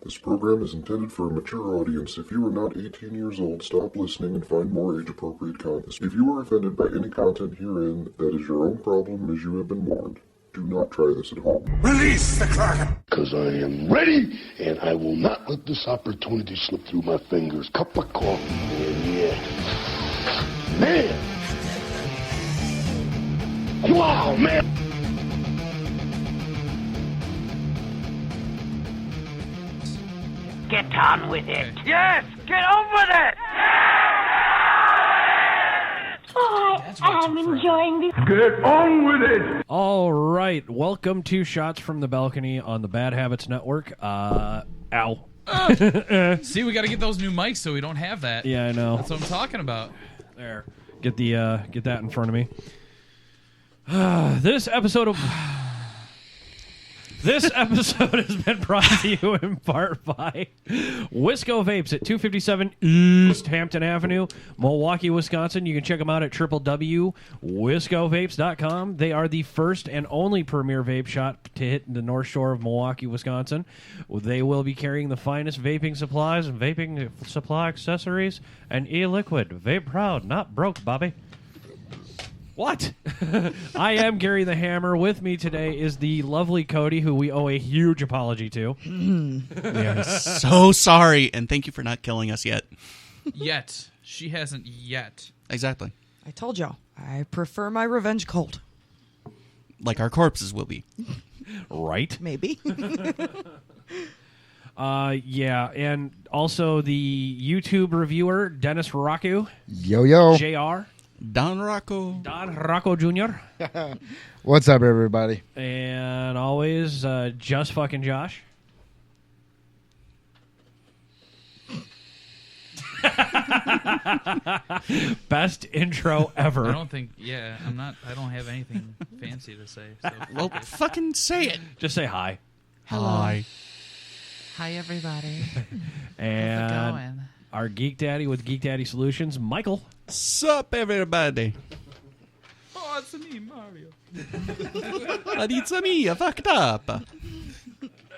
This program is intended for a mature audience. If you are not 18 years old, stop listening and find more age-appropriate content. If you are offended by any content herein, that is your own problem, as you have been warned. Do not try this at home. Release the Kraken! Because I am ready, and I will not let this opportunity slip through my fingers. Cup of coffee, man, yeah. Man! Wow, man! Get on with it. Yes, get on with it. Oh, I'm enjoying this. Get on with it! All right, welcome to Shots from the Balcony on the Bad Habits Network. Ow. See, we got to get those new mics so we don't have that. Yeah, I know. That's what I'm talking about. There, get that in front of me. This episode has been brought to you in part by Wisco Vapes at 257 East Hampton Avenue, Milwaukee, Wisconsin. You can check them out at www.wiscovapes.com. They are the first and only premier vape shop to hit the North Shore of Milwaukee, Wisconsin. They will be carrying the finest vaping supplies and vaping supply accessories and e-liquid. Vape proud, not broke, Bobby. What? I am Gary the Hammer. With me today is the lovely Cody, who we owe a huge apology to. We are so sorry, and thank you for not killing us yet. Yet. She hasn't yet. Exactly. I told y'all, I prefer my revenge cult. Like our corpses will be. Right? Maybe. Yeah, and also the YouTube reviewer, Dennis Rocco. Yo. JR. Don Rocco Jr. What's up, everybody? And always, just fucking Josh. Best intro ever. I don't have anything fancy to say. So Well, fucking say it. Just say hi. Hi. Hi, everybody. And How's it going? our Geek Daddy with Geek Daddy Solutions, Michael. Sup, everybody? Oh, it's me, Mario. It's me, I fucked up.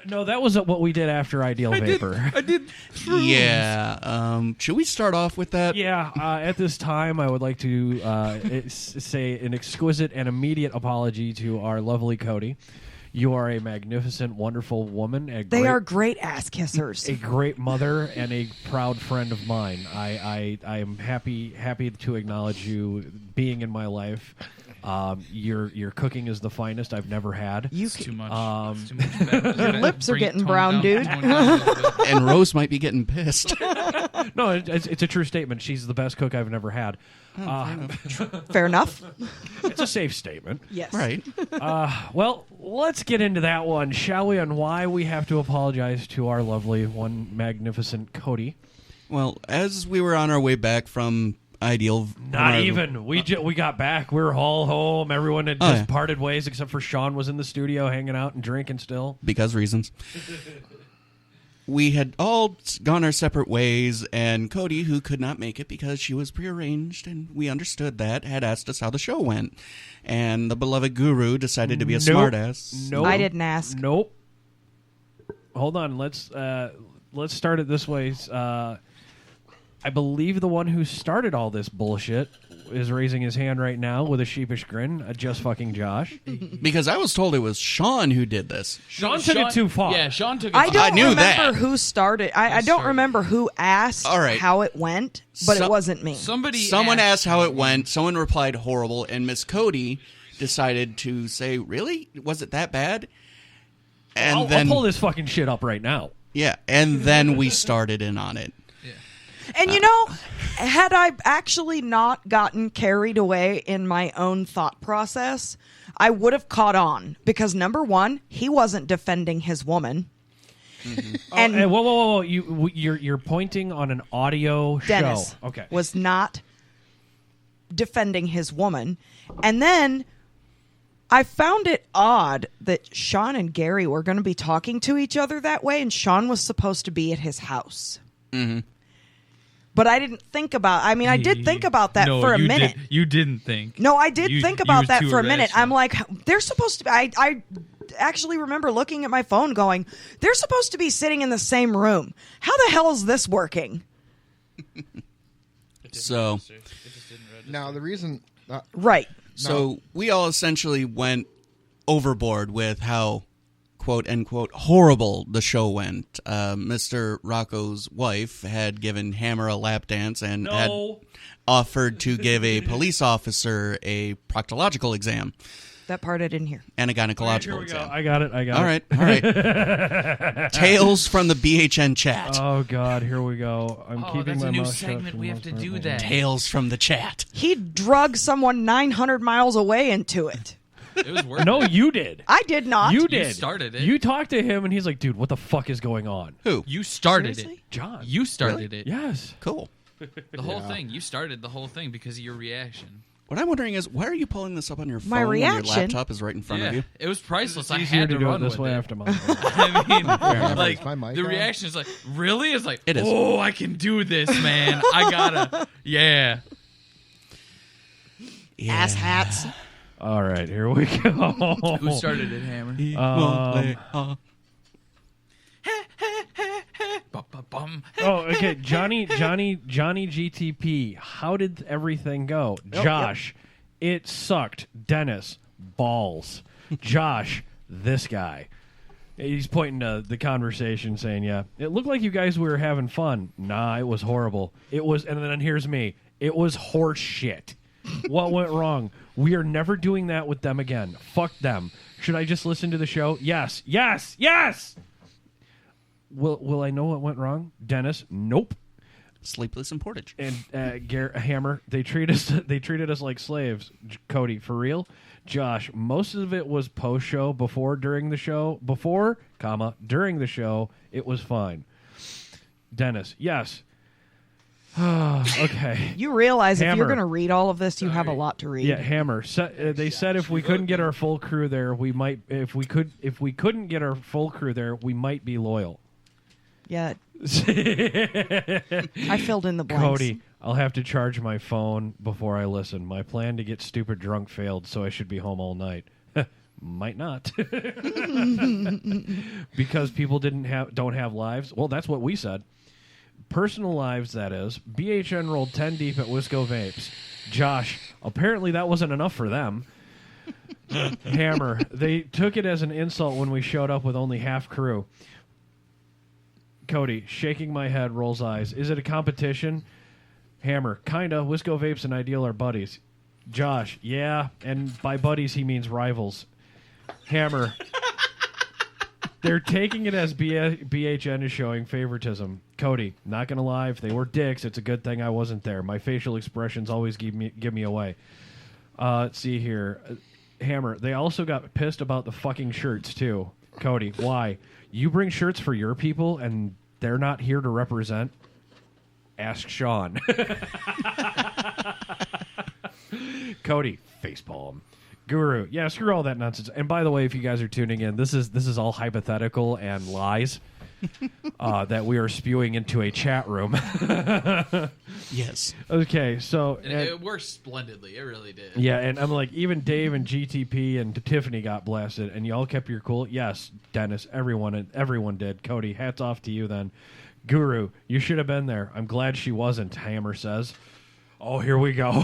No, that was what we did after Ideal Vapor. I did. Yeah. Should we start off with that? Yeah, at this time, I would like to say an exquisite and immediate apology to our lovely Cody. You are a magnificent, wonderful woman. They are great ass kissers. A great mother and a proud friend of mine. I am happy to acknowledge you being in my life. Your cooking is the finest I've never had. It's too much. It's too much. Your lips are getting brown, dude. And Rose might be getting pissed. No, it's a true statement. She's the best cook I've never had. Fair enough. It's a safe statement. Yes. Right. Well, let's get into that one, shall we? On why we have to apologize to our lovely, one magnificent Cody. Well, as we were on our way back from Ideal... Not even. We got back. We were all home. Everyone had just parted ways, except for Sean was in the studio hanging out and drinking still. Because reasons. We had all gone our separate ways, and Cody, who could not make it because she was prearranged, and we understood that, had asked us how the show went. And the beloved guru decided to be a smartass. Nope. I didn't ask. Nope. Hold on. Let's start it this way. I believe the one who started all this bullshit is raising his hand right now with a sheepish grin. Just fucking Josh. Because I was told it was Sean who did this. Sean took it too far. Yeah, Sean took it I too don't far. knew remember that. who started. I don't remember who asked how it went, but it wasn't me. Someone asked how it went. Someone replied horrible, and Miss Cody decided to say, "Really? Was it that bad?" And I'll pull this fucking shit up right now. Yeah, and then we started in on it. And you know, had I actually not gotten carried away in my own thought process, I would have caught on. Because number one, he wasn't defending his woman. Mm-hmm. And whoa! You're pointing on an audio Dennis show. Okay, was not defending his woman, and then I found it odd that Sean and Gary were going to be talking to each other that way, and Sean was supposed to be at his house. Mm-hmm. But I didn't think about... I mean, I did think about that for a minute. You didn't think. No, I did think about that for a minute. I'm like, they're supposed to be... actually remember looking at my phone going, they're supposed to be sitting in the same room. How the hell is this working? So, Now, the reason... Right. so we all essentially went overboard with how, quote unquote, horrible the show went. Mr. Rocco's wife had given Hammer a lap dance and had offered to give a police officer a proctological exam. That part I didn't hear. And a Here gynecological we go. exam. I got it. All right. Tales from the BHN chat. Oh God, here we go. I'm keeping that's my a new mouth shut segment. for We the have to most do part. that. Tales from the chat. He drug someone 900 miles away into it. It was worth No, it. you did. I did not. You did. started it. You talked to him, and he's like, "Dude, what the fuck is going on?" Who? You started Seriously? it. John. You started it. Yes. Cool. The whole thing. You started the whole thing because of your reaction. What I'm wondering is, why are you pulling this up on your phone My when your reaction? laptop is right in front of you? It was priceless. It's I easier had to to do it run this with way it. after my. I mean, like Is my mic the on? reaction is like, really? It's like, It is. oh, I can do this, man. I gotta, yeah. Ass hats. All right, here we go. Who started it, Hammer? Bum. Oh, okay. Johnny GTP. How did everything go? Josh, it sucked. Dennis, balls. Josh, this guy. He's pointing to the conversation saying, yeah, it looked like you guys were having fun. Nah, it was horrible. It was, and then here's me. It was horse shit. What went wrong? We are never doing that with them again. Fuck them. Should I just listen to the show? Yes. Yes. Yes. Will I know what went wrong? Dennis, nope. Sleepless in Portage. And Hammer, they treated us like slaves. Cody, for real? Josh, most of it was post show. During the show, it was fine. Dennis, yes. Okay. You realize if Hammer. you're going to read all of this, you have a lot to read. Yeah, Hammer. They said if we couldn't get our full crew there, we might. If we couldn't get our full crew there, we might be loyal. Yeah. I filled in the blanks. Cody, I'll have to charge my phone before I listen. My plan to get stupid drunk failed, so I should be home all night. Might not. Because people don't have lives. Well, that's what we said. Personal lives, that is. BHN rolled 10 deep at Wisco Vapes. Josh, apparently that wasn't enough for them. Hammer, they took it as an insult when we showed up with only half crew. Cody, shaking my head, rolls eyes. Is it a competition? Hammer, kinda. Wisco Vapes and Ideal are buddies. Josh, yeah, and by buddies he means rivals. Hammer, they're taking it as BHN is showing favoritism. Cody, not gonna lie, if they were dicks, it's a good thing I wasn't there. My facial expressions always give me away. Let's see here. Hammer, they also got pissed about the fucking shirts too. Cody, why? You bring shirts for your people and they're not here to represent? Ask Sean. Cody, facepalm. Guru, yeah, screw all that nonsense. And by the way, if you guys are tuning in, this is all hypothetical and lies that we are spewing into a chat room. Yes. Okay, so And it worked splendidly. It really did. yeah, and I'm like, even Dave and GTP and Tiffany got blasted, and y'all kept your cool. Yes, Dennis, everyone did. Cody, hats off to you then. Guru, you should have been there. I'm glad she wasn't, Hammer says. Oh, here we go.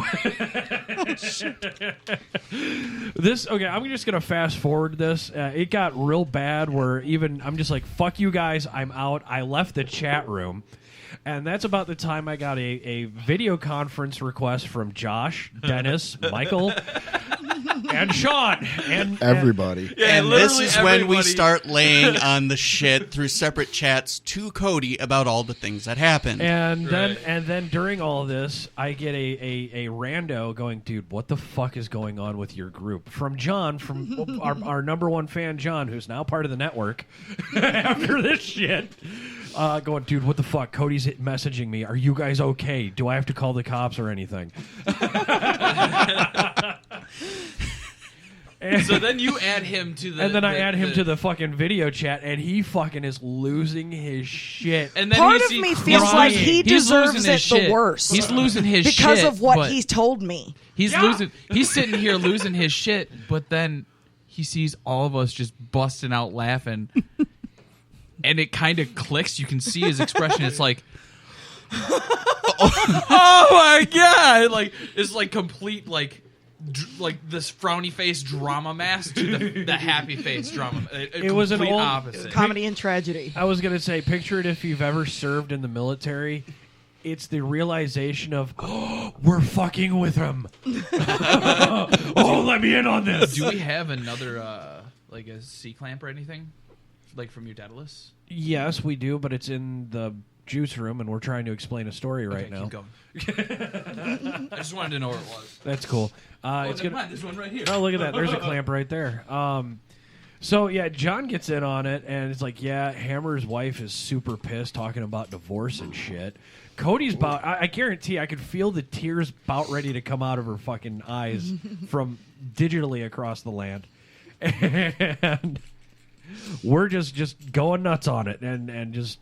This, okay, I'm just going to fast forward this. It got real bad where even, I'm just like, fuck you guys, I'm out. I left the chat room. And that's about the time I got a video conference request from Josh, Dennis, Michael, and Sean. And Everybody. And this is when we everybody. start laying on the shit through separate chats to Cody about all the things that happened. And then during all of this, I get a rando going, dude, what the fuck is going on with your group? From John, from our number one fan, John, who's now part of the network after this shit. Going, dude, what the fuck? Cody's messaging me. Are you guys okay? Do I have to call the cops or anything? So then you add him to the... And then I add him to the fucking video chat, and he fucking is losing his shit. And then Part you of see me feels like crying. he He's deserves losing it his shit. the worst. He's losing his shit. because of what but he's told me. He's losing... He's sitting here losing his shit, but then... he sees all of us just busting out laughing, and it kind of clicks. You can see his expression. It's like, oh my god! Like it's like complete like this frowny face drama mask to the happy face drama. It was an old opposite comedy and tragedy. I was gonna say, picture it if you've ever served in the military. It's the realization of, oh, we're fucking with him. Oh, let me in on this. Do we have another like a C-clamp or anything, like from your Daedalus? Yes, we do, but it's in the juice room, and we're trying to explain a story right now. Keep going. I just wanted to know where it was. That's cool. It's gonna. There's one right here. Oh, look at that. There's a clamp right there. So, yeah, John gets in on it, and it's like, yeah, Hammer's wife is super pissed talking about divorce and shit. Cody's about, I guarantee I could feel the tears about ready to come out of her fucking eyes from digitally across the land. And we're just going nuts on it. And just,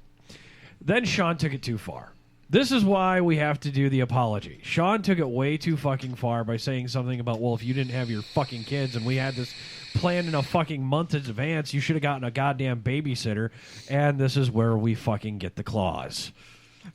then Sean took it too far. This is why we have to do the apology. Sean took it way too fucking far by saying something about, well, if you didn't have your fucking kids and we had this planned in a fucking month in advance, you should have gotten a goddamn babysitter. And this is where we fucking get the clause.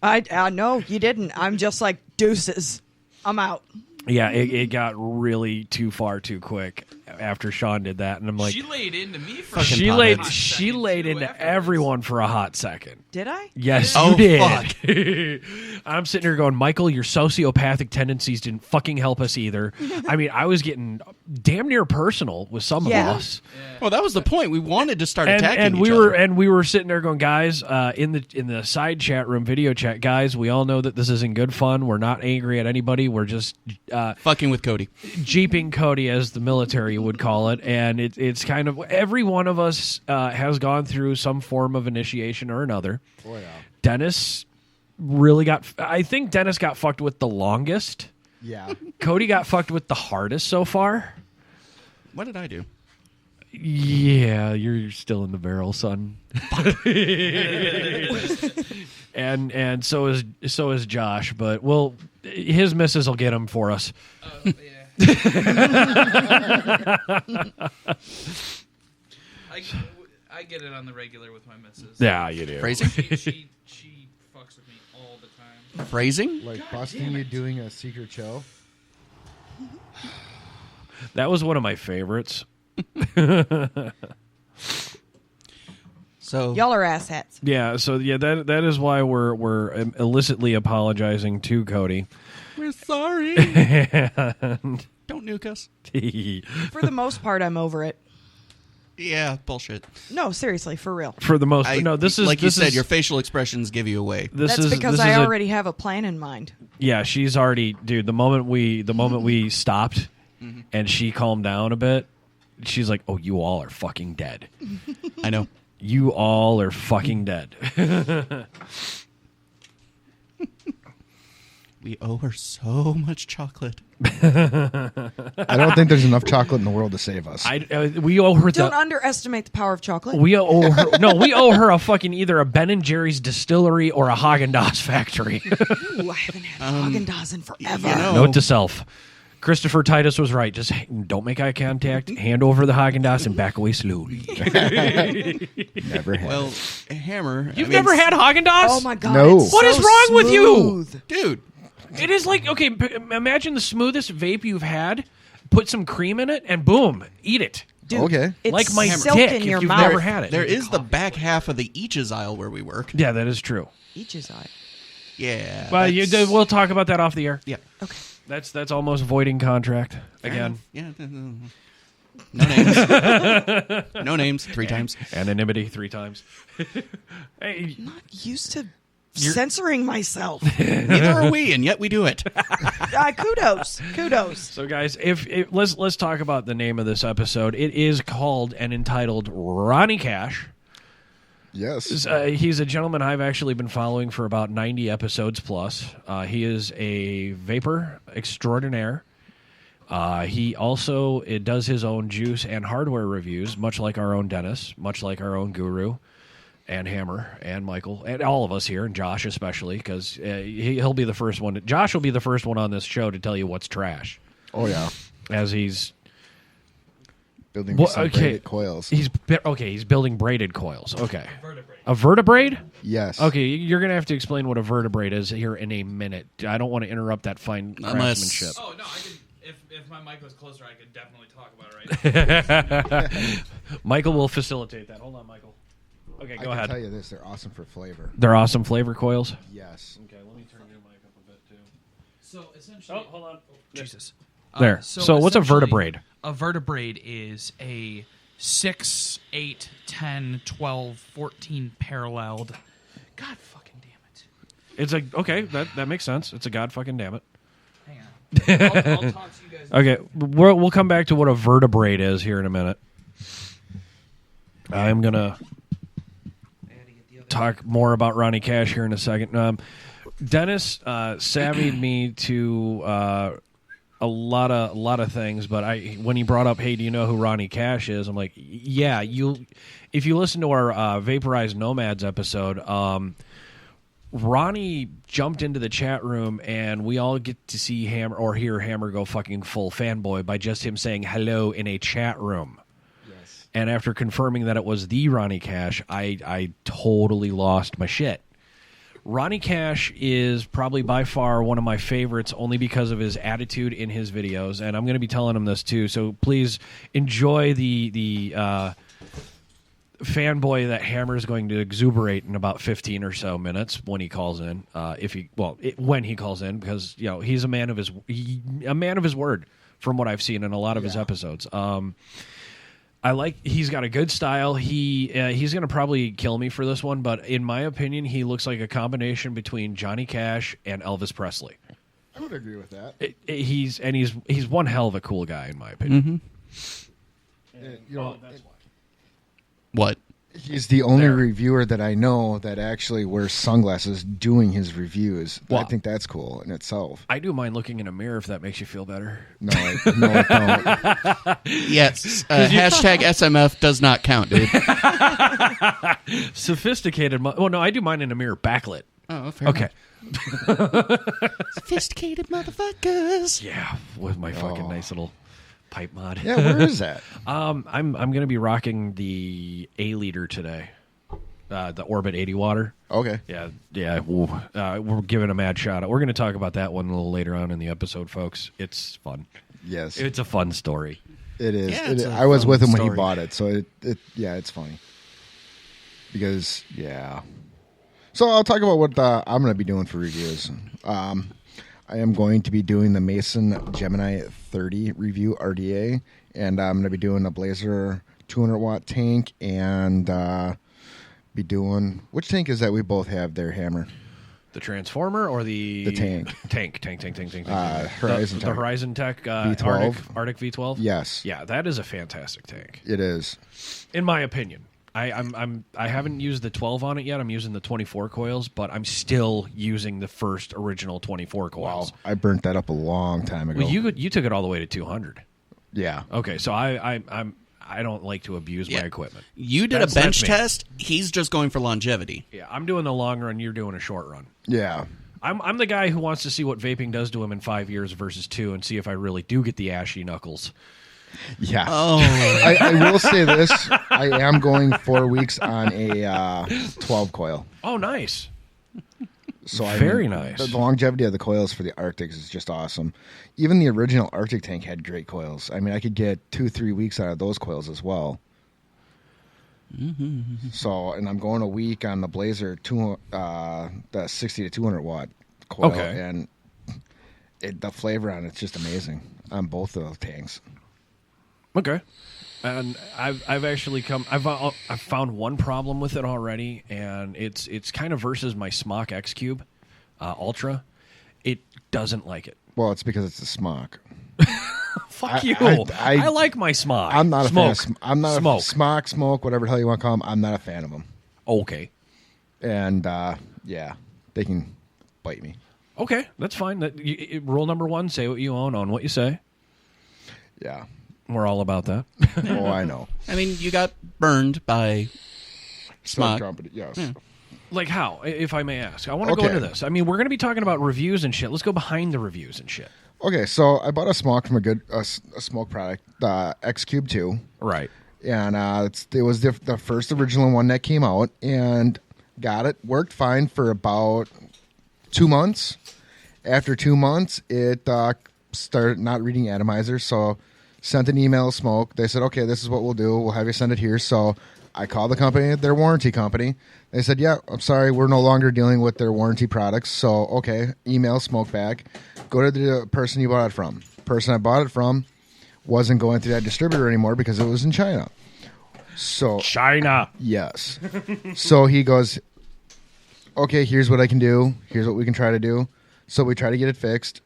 I no, you didn't. I'm just like, deuces. I'm out. Yeah, it got really too far too quick after Sean did that, and I'm like, she laid into me for she laid into everyone for a hot second. Did I? Yes, you did. I'm sitting here going, Michael, your sociopathic tendencies didn't fucking help us either. I mean, I was getting damn near personal with some of us. Well, that was the point. We wanted to start attacking and each other. And we were sitting there going, guys, in the side chat room, video chat, guys, we all know that this isn't good fun. We're not angry at anybody. We're just fucking with Cody, jeeping Cody, as the military would call it. And it's kind of, every one of us has gone through some form of initiation or another. Oh, yeah. Dennis really I think Dennis got fucked with the longest. Yeah. Cody got fucked with the hardest so far. What did I do? Yeah, you're still in the barrel, son. and so is Josh, but his missus will get him for us. I get it on the regular with my missus. Yeah, you do. Phrasing? She fucks with me all the time. Phrasing? Like busting you doing a secret show? That was one of my favorites. So y'all are asshats. Yeah, so yeah, that is why we're illicitly apologizing to Cody. We're sorry. And don't nuke us. For the most part, I'm over it. Yeah, bullshit. No, seriously, for real. For the most, this is like you said. Your facial expressions give you away. That's because I already have a plan in mind. Yeah, she's already, dude. The moment we stopped, and she calmed down a bit, she's like, "Oh, you all are fucking dead." I know. You all are fucking dead. We owe her so much chocolate. I don't think there's enough chocolate in the world to save us. We owe her. Don't underestimate the power of chocolate. We owe her. No, we owe her a fucking either a Ben and Jerry's distillery or a Haagen-Dazs factory. Ooh, I haven't had Haagen-Dazs in forever. You know. Note to self. Christopher Titus was right. Just don't make eye contact, hand over the Haagen-Dazs, and back away slowly. Never had. Well, Hammer. You've never had Haagen-Dazs? Oh my god! No. It's What so is wrong with you? smooth. Dude. It is like, okay, imagine the smoothest vape you've had, put some cream in it, and boom, eat it. Dude, Okay. It's Like my silk dick, in if your you've mouth. never had it. There is the back half of the Each's aisle where we work. Yeah, that is true. Each is eye. Yeah. Well, that's- we'll talk about that off the air. Yeah. Okay. That's almost voiding contract again. Yeah. No names. No names. 3 times. Anonymity 3 times. Hey, I'm not used to censoring myself. Neither are we, and yet we do it. Kudos. so guys, let's talk about the name of this episode. It is called and entitled Ronnie Cash. Yes. He's a gentleman I've actually been following for about 90 episodes plus. He is a vapor extraordinaire. He also does his own juice and hardware reviews, much like our own Dennis, much like our own Guru, and Hammer, and Michael, and all of us here, and Josh especially, because he'll be the first one. Josh will be the first one on this show to tell you what's trash. Oh, yeah. As he's Building me some braided coils. He's building braided coils. Okay. A vertebrae? Yes. Okay, you're going to have to explain what a vertebrae is here in a minute. I don't want to interrupt that fine craftsmanship. Oh, no, I can. If my mic was closer, I could definitely talk about it right now. Michael will facilitate that. Hold on, Michael. Okay, go ahead. I can tell you this. They're awesome for flavor. They're awesome flavor coils? Yes. Okay, let me turn your mic up a bit, too. So, essentially... Oh, hold on. Jesus. There. So what's a vertebrae? A vertebrae is a 6, 8, 10, 12, 14 paralleled. God fucking damn it. It's a okay. That makes sense. It's a god fucking damn it. Hang on. I'll talk to you guys. Okay, we'll come back to what a vertebrae is here in a minute. I'm gonna talk more about Ronnie Cash here in a second. Dennis savvied me to a lot of things, but when he brought up, hey, do you know who Ronnie Cash is? I'm like, yeah. If you listen to our Vaporized Nomads episode, Ronnie jumped into the chat room, and we all get to see Hammer or hear Hammer go fucking full fanboy by just him saying hello in a chat room. Yes. And after confirming that it was the Ronnie Cash, I totally lost my shit. Ronnie Cash is probably by far one of my favorites only because of his attitude in his videos, and I'm going to be telling him this too, so please enjoy the fanboy that Hammer is going to exuberate in about 15 or so minutes when he calls in. When he calls in, because he's a man of his word from what I've seen in a lot of his episodes. He's got a good style. He's going to probably kill me for this one, but in my opinion, he looks like a combination between Johnny Cash and Elvis Presley. I would agree with that. He's one hell of a cool guy in my opinion. Mm-hmm. That's why. What? He's the only reviewer that I know that actually wears sunglasses doing his reviews. Well, I think that's cool in itself. I do mind looking in a mirror if that makes you feel better. No, I don't. Yes. Hashtag SMF does not count, dude. Sophisticated. No, I do mine in a mirror backlit. Oh, fair okay. Sophisticated motherfuckers. Yeah, with my fucking nice little pipe mod. Yeah, where is that? I'm going to be rocking the A-liter today. The Orbit 80 water. Okay. Yeah. We're giving a mad shot. We're going to talk about that one a little later on in the episode, folks. It's fun. Yes. It's a fun story. It is. Yeah, I was with him when he story. bought it, so it's funny. Because, yeah. So I'll talk about what I'm going to be doing for reviews. I am going to be doing the Mason Gemini 30 review RDA, and I'm going to be doing a Blazer 200-watt tank, and be doing... Which tank is that we both have there, Hammer? The Transformer or the tank? Tank. Horizon the Tech. Horizon Tech V12? Arctic V12? Yes. Yeah, that is a fantastic tank. It is. In my opinion. I haven't used the 12 on it yet. I'm using the 24 coils, but I'm still using the first original 24 coils. Wow. I burnt that up a long time ago. Well, you took it all the way to 200. Yeah. Okay, so I don't like to abuse my equipment. You did a bench test. He's just going for longevity. Yeah, I'm doing the long run. You're doing a short run. Yeah. I'm the guy who wants to see what vaping does to him in 5 years versus 2 and see if I really do get the ashy knuckles. Yeah. Oh. I will say this. I am going 4 weeks on a 12 coil. Oh, nice. So Very nice. The longevity of the coils for the Arctics is just awesome. Even the original Arctic tank had great coils. I mean, I could get 2-3 weeks out of those coils as well. Mm-hmm. So, and I'm going a week on the Blazer, the 60 to 200 watt coil. Okay. And the flavor on it's just amazing on both of those tanks. Okay. And I've actually I've found one problem with it already, and it's kind of versus my Smock X Cube Ultra. It doesn't like it. Well, it's because it's a Smock. Fuck you. I like my Smock. I'm not Smoke. a fan of I'm not Smoke. a Smock, Smoke, whatever the hell you want to call them. I'm not a fan of them. Okay. And yeah, they can bite me. Okay, that's fine. Rule number 1: say what you own what you say. Yeah. We're all about that. Oh, I know. I mean, you got burned by Smock. Company, yes. Yeah. Like how, if I may ask? I want to go into this. I mean, we're going to be talking about reviews and shit. Let's go behind the reviews and shit. Okay, so I bought a smoke from a smoke product, X Cube 2. Right. And it was the first original one that came out, and got it. Worked fine for about 2 months. After 2 months, it started not reading atomizers, so sent an email to Smoke. They said, okay, this is what we'll do. We'll have you send it here. So I called the company, their warranty company. They said, yeah, I'm sorry, we're no longer dealing with their warranty products. So, okay, email Smoke back. Go to the person you bought it from. Person I bought it from wasn't going through that distributor anymore because it was in China. So China. Yes. So he goes, okay, here's what I can do. Here's what we can try to do. So we try to get it fixed.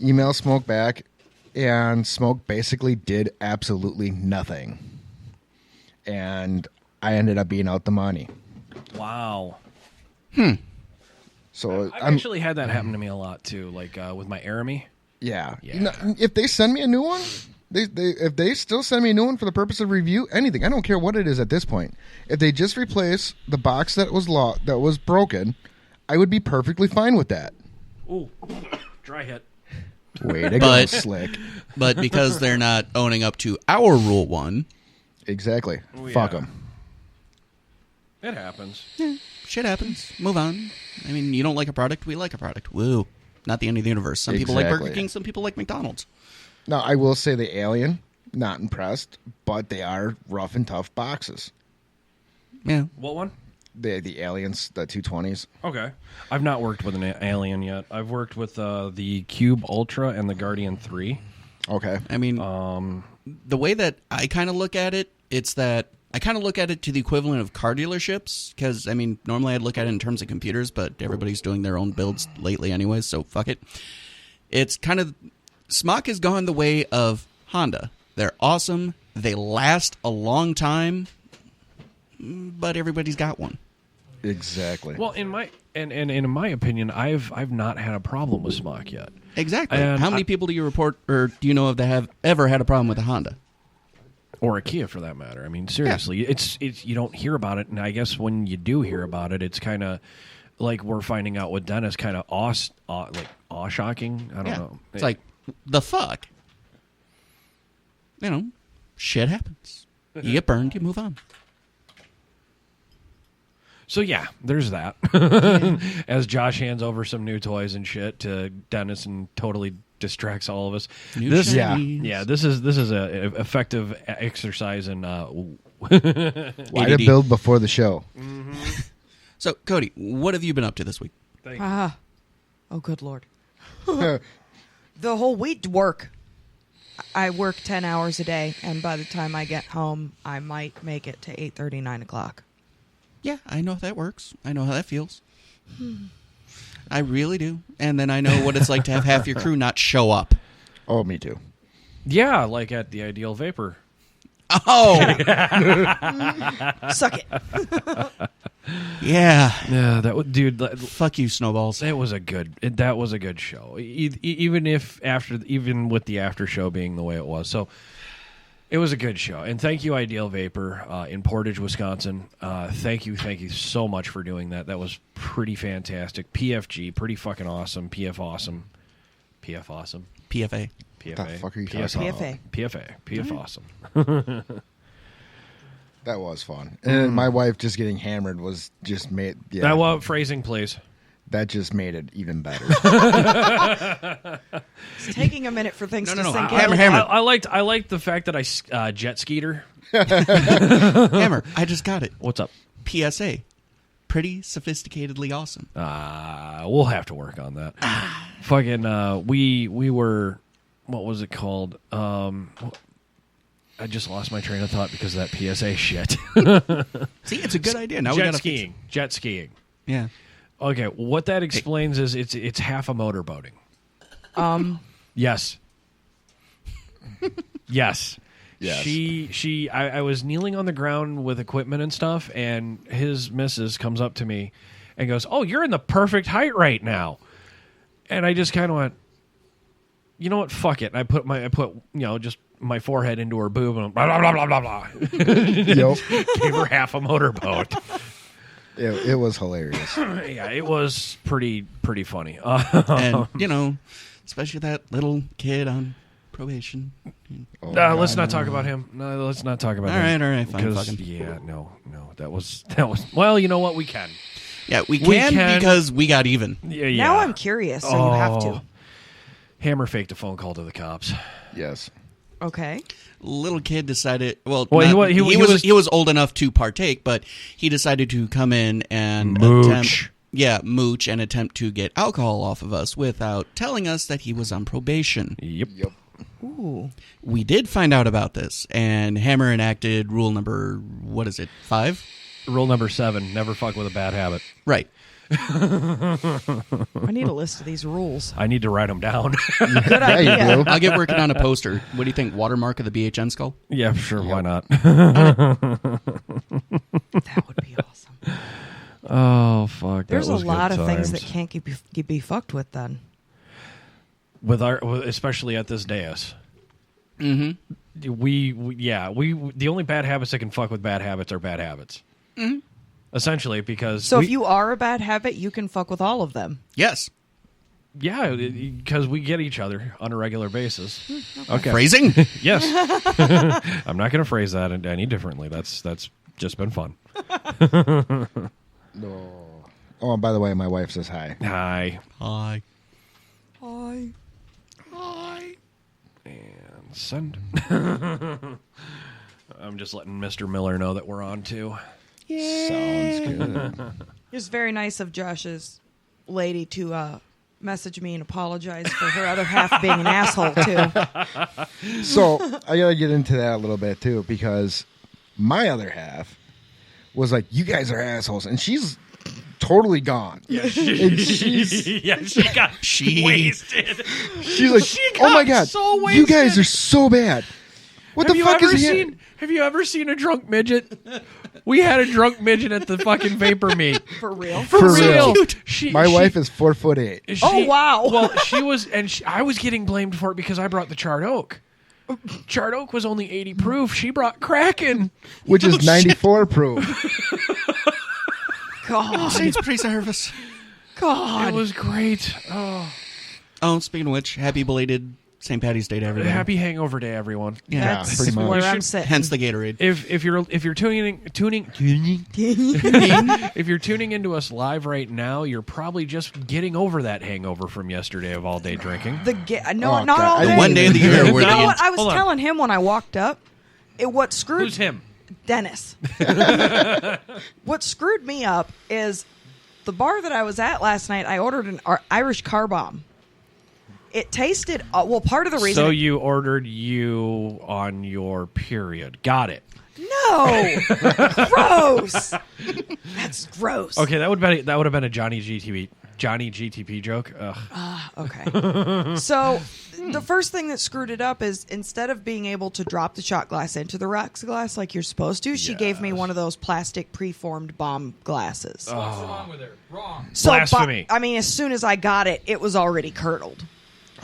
Email Smoke back, and Smoke basically did absolutely nothing. And I ended up being out the money. Wow. So I've actually had that happen to me a lot too, like with my Aramy. Yeah. You know, if they send me a new one, if they still send me a new one for the purpose of review, anything, I don't care what it is at this point. If they just replace the box that was broken, I would be perfectly fine with that. Ooh, dry hit. Way to go, Slick. But because they're not owning up to our Rule 1. Exactly. Oh, Fuck yeah. them. It happens. Shit happens. Move on. I mean, you don't like a product, we like a product. Woo. Not the end of the universe. Some people like Burger King, some people like McDonald's. Now, I will say the Alien, not impressed, but they are rough and tough boxes. Yeah. What one? The Aliens, the 220s. Okay. I've not worked with an Alien yet. I've worked with the Cube Ultra and the Guardian 3. Okay. I mean, the way that I kind of look at it, it's that I kind of look at it to the equivalent of car dealerships, because, I mean, normally I'd look at it in terms of computers, but everybody's doing their own builds lately anyways, so fuck it. It's kind of... Smock has gone the way of Honda. They're awesome. They last a long time, but everybody's got one. Exactly. Well, in my opinion, I've not had a problem with Smock yet. Exactly. And how many people do you report, or do you know of that have ever had a problem with a Honda? Or a Kia, for that matter. I mean, seriously, it's you don't hear about it, and I guess when you do hear about it, it's kind of like we're finding out with Dennis, kind of awe-shocking. I don't know. It's like, the fuck? You know, shit happens. You get burned, you move on. So yeah, there's that. As Josh hands over some new toys and shit to Dennis and totally distracts all of us. This is a effective exercise in why to build before the show. Mm-hmm. So Cody, what have you been up to this week? Oh, good Lord. The whole week work. I work 10 hours a day, and by the time I get home, I might make it to 8:30, 9 o'clock. Yeah, I know how that works. I know how that feels. I really do. And then I know what it's like to have half your crew not show up. Oh, me too. Yeah, like at the Ideal Vapor. Oh! Suck it. Yeah. Yeah, dude. Fuck you, Snowballs. That was a good show. Even with the after show being the way it was. So it was a good show. And thank you, Ideal Vapor in Portage, Wisconsin. Thank you so much for doing that. That was pretty fantastic. PFG, pretty fucking awesome. PF awesome. PF awesome. PFA. PFA. The fuck are you talking PFA. PFA. PF awesome. That was fun. And my wife just getting hammered was just made... Yeah, That was phrasing, please. that just made it even better. It's taking a minute for things to sink in. Hammer. I liked the fact that I jet skied her. Hammer, I just got it. What's up? PSA. Pretty sophisticatedly awesome. We'll have to work on that. Fucking, we were, what was it called? I just lost my train of thought because of that PSA shit. See, it's a good idea. Now Jet skiing. Yeah. Okay, what that explains is it's half a motorboating. Yes. Yes. Yes. I was kneeling on the ground with equipment and stuff, and his missus comes up to me and goes, "Oh, you're in the perfect height right now." And I just kind of went, "You know what? Fuck it." And I put just my forehead into her boob and blah blah blah blah blah blah. Yep. Gave her half a motorboat. It was hilarious. Yeah, it was pretty funny. And, especially that little kid on probation. Let's not talk about him. No, let's not talk about him. All right, fine. Because, yeah, no. That was. Well, you know what? We can. Yeah, we can because we got even. Yeah. Now I'm curious, so you have to. Hammer faked a phone call to the cops. Yes. Okay. Little kid decided. Well, he was old enough to partake, but he decided to come in and mooch and attempt to get alcohol off of us without telling us that he was on probation. Yep. Ooh. We did find out about this, and Hammer enacted rule number 5? Rule number 7: never fuck with a bad habit. Right. I need a list of these rules. I need to write them down. Good idea. Yeah, you do. I'll get working on a poster. What do you think? Watermark of the BHN skull? Yeah, sure. Why not? That would be awesome. Oh fuck! There's that was a lot good of things times. that can't be fucked with then. Especially at this dais. Mm-hmm. We the only bad habits that can fuck with bad habits are bad habits. Mm-hmm. Essentially, because if you are a bad habit, you can fuck with all of them. Yes. Yeah, because we get each other on a regular basis. Okay. Phrasing? Yes. I'm not going to phrase that any differently. That's just been fun. No. Oh, and by the way, my wife says hi. Hi. Hi. Hi. Hi. And send. I'm just letting Mr. Miller know that we're on too. Sounds good. It was very nice of Josh's lady to message me and apologize for her other half being an asshole too. So I gotta get into that a little bit too, because my other half was like, "You guys are assholes," and she's totally gone. Yeah, she got wasted. She's like, "Oh my god, so wasted. you guys are so bad." What the fuck is he? Have you ever seen a drunk midget? We had a drunk midget at the fucking vapor meat. For real? For real. My wife is 4'8". Oh, wow. Well, she was, and I was getting blamed for it because I brought the charred oak. Charred oak was only 80 proof. She brought Kraken, which is 94 proof. God. Saints pre-service. God. It was great. Oh, speaking of which, happy belated St. Patty's Day to everyone. Happy Hangover Day, everyone. Yeah, That's pretty much. where I'm sitting. Hence the Gatorade. If you're tuning if you're tuning into us live right now, you're probably just getting over that hangover from yesterday of all day drinking. Not God. all The day. one day of the year where You know the what I was Hold on. telling him when I walked up? What screwed Who's him? Dennis. What screwed me up is the bar that I was at last night. I ordered an Irish car bomb. It tasted part of the reason. So you ordered you on your period. Got it. No, gross. That's gross. Okay, that would have been a Johnny GTP joke. Ugh. Okay. So the first thing that screwed it up is instead of being able to drop the shot glass into the rocks glass like you're supposed to, she gave me one of those plastic preformed bomb glasses. What's wrong with her? Wrong. So, Blasphemy. as soon as I got it, it was already curdled.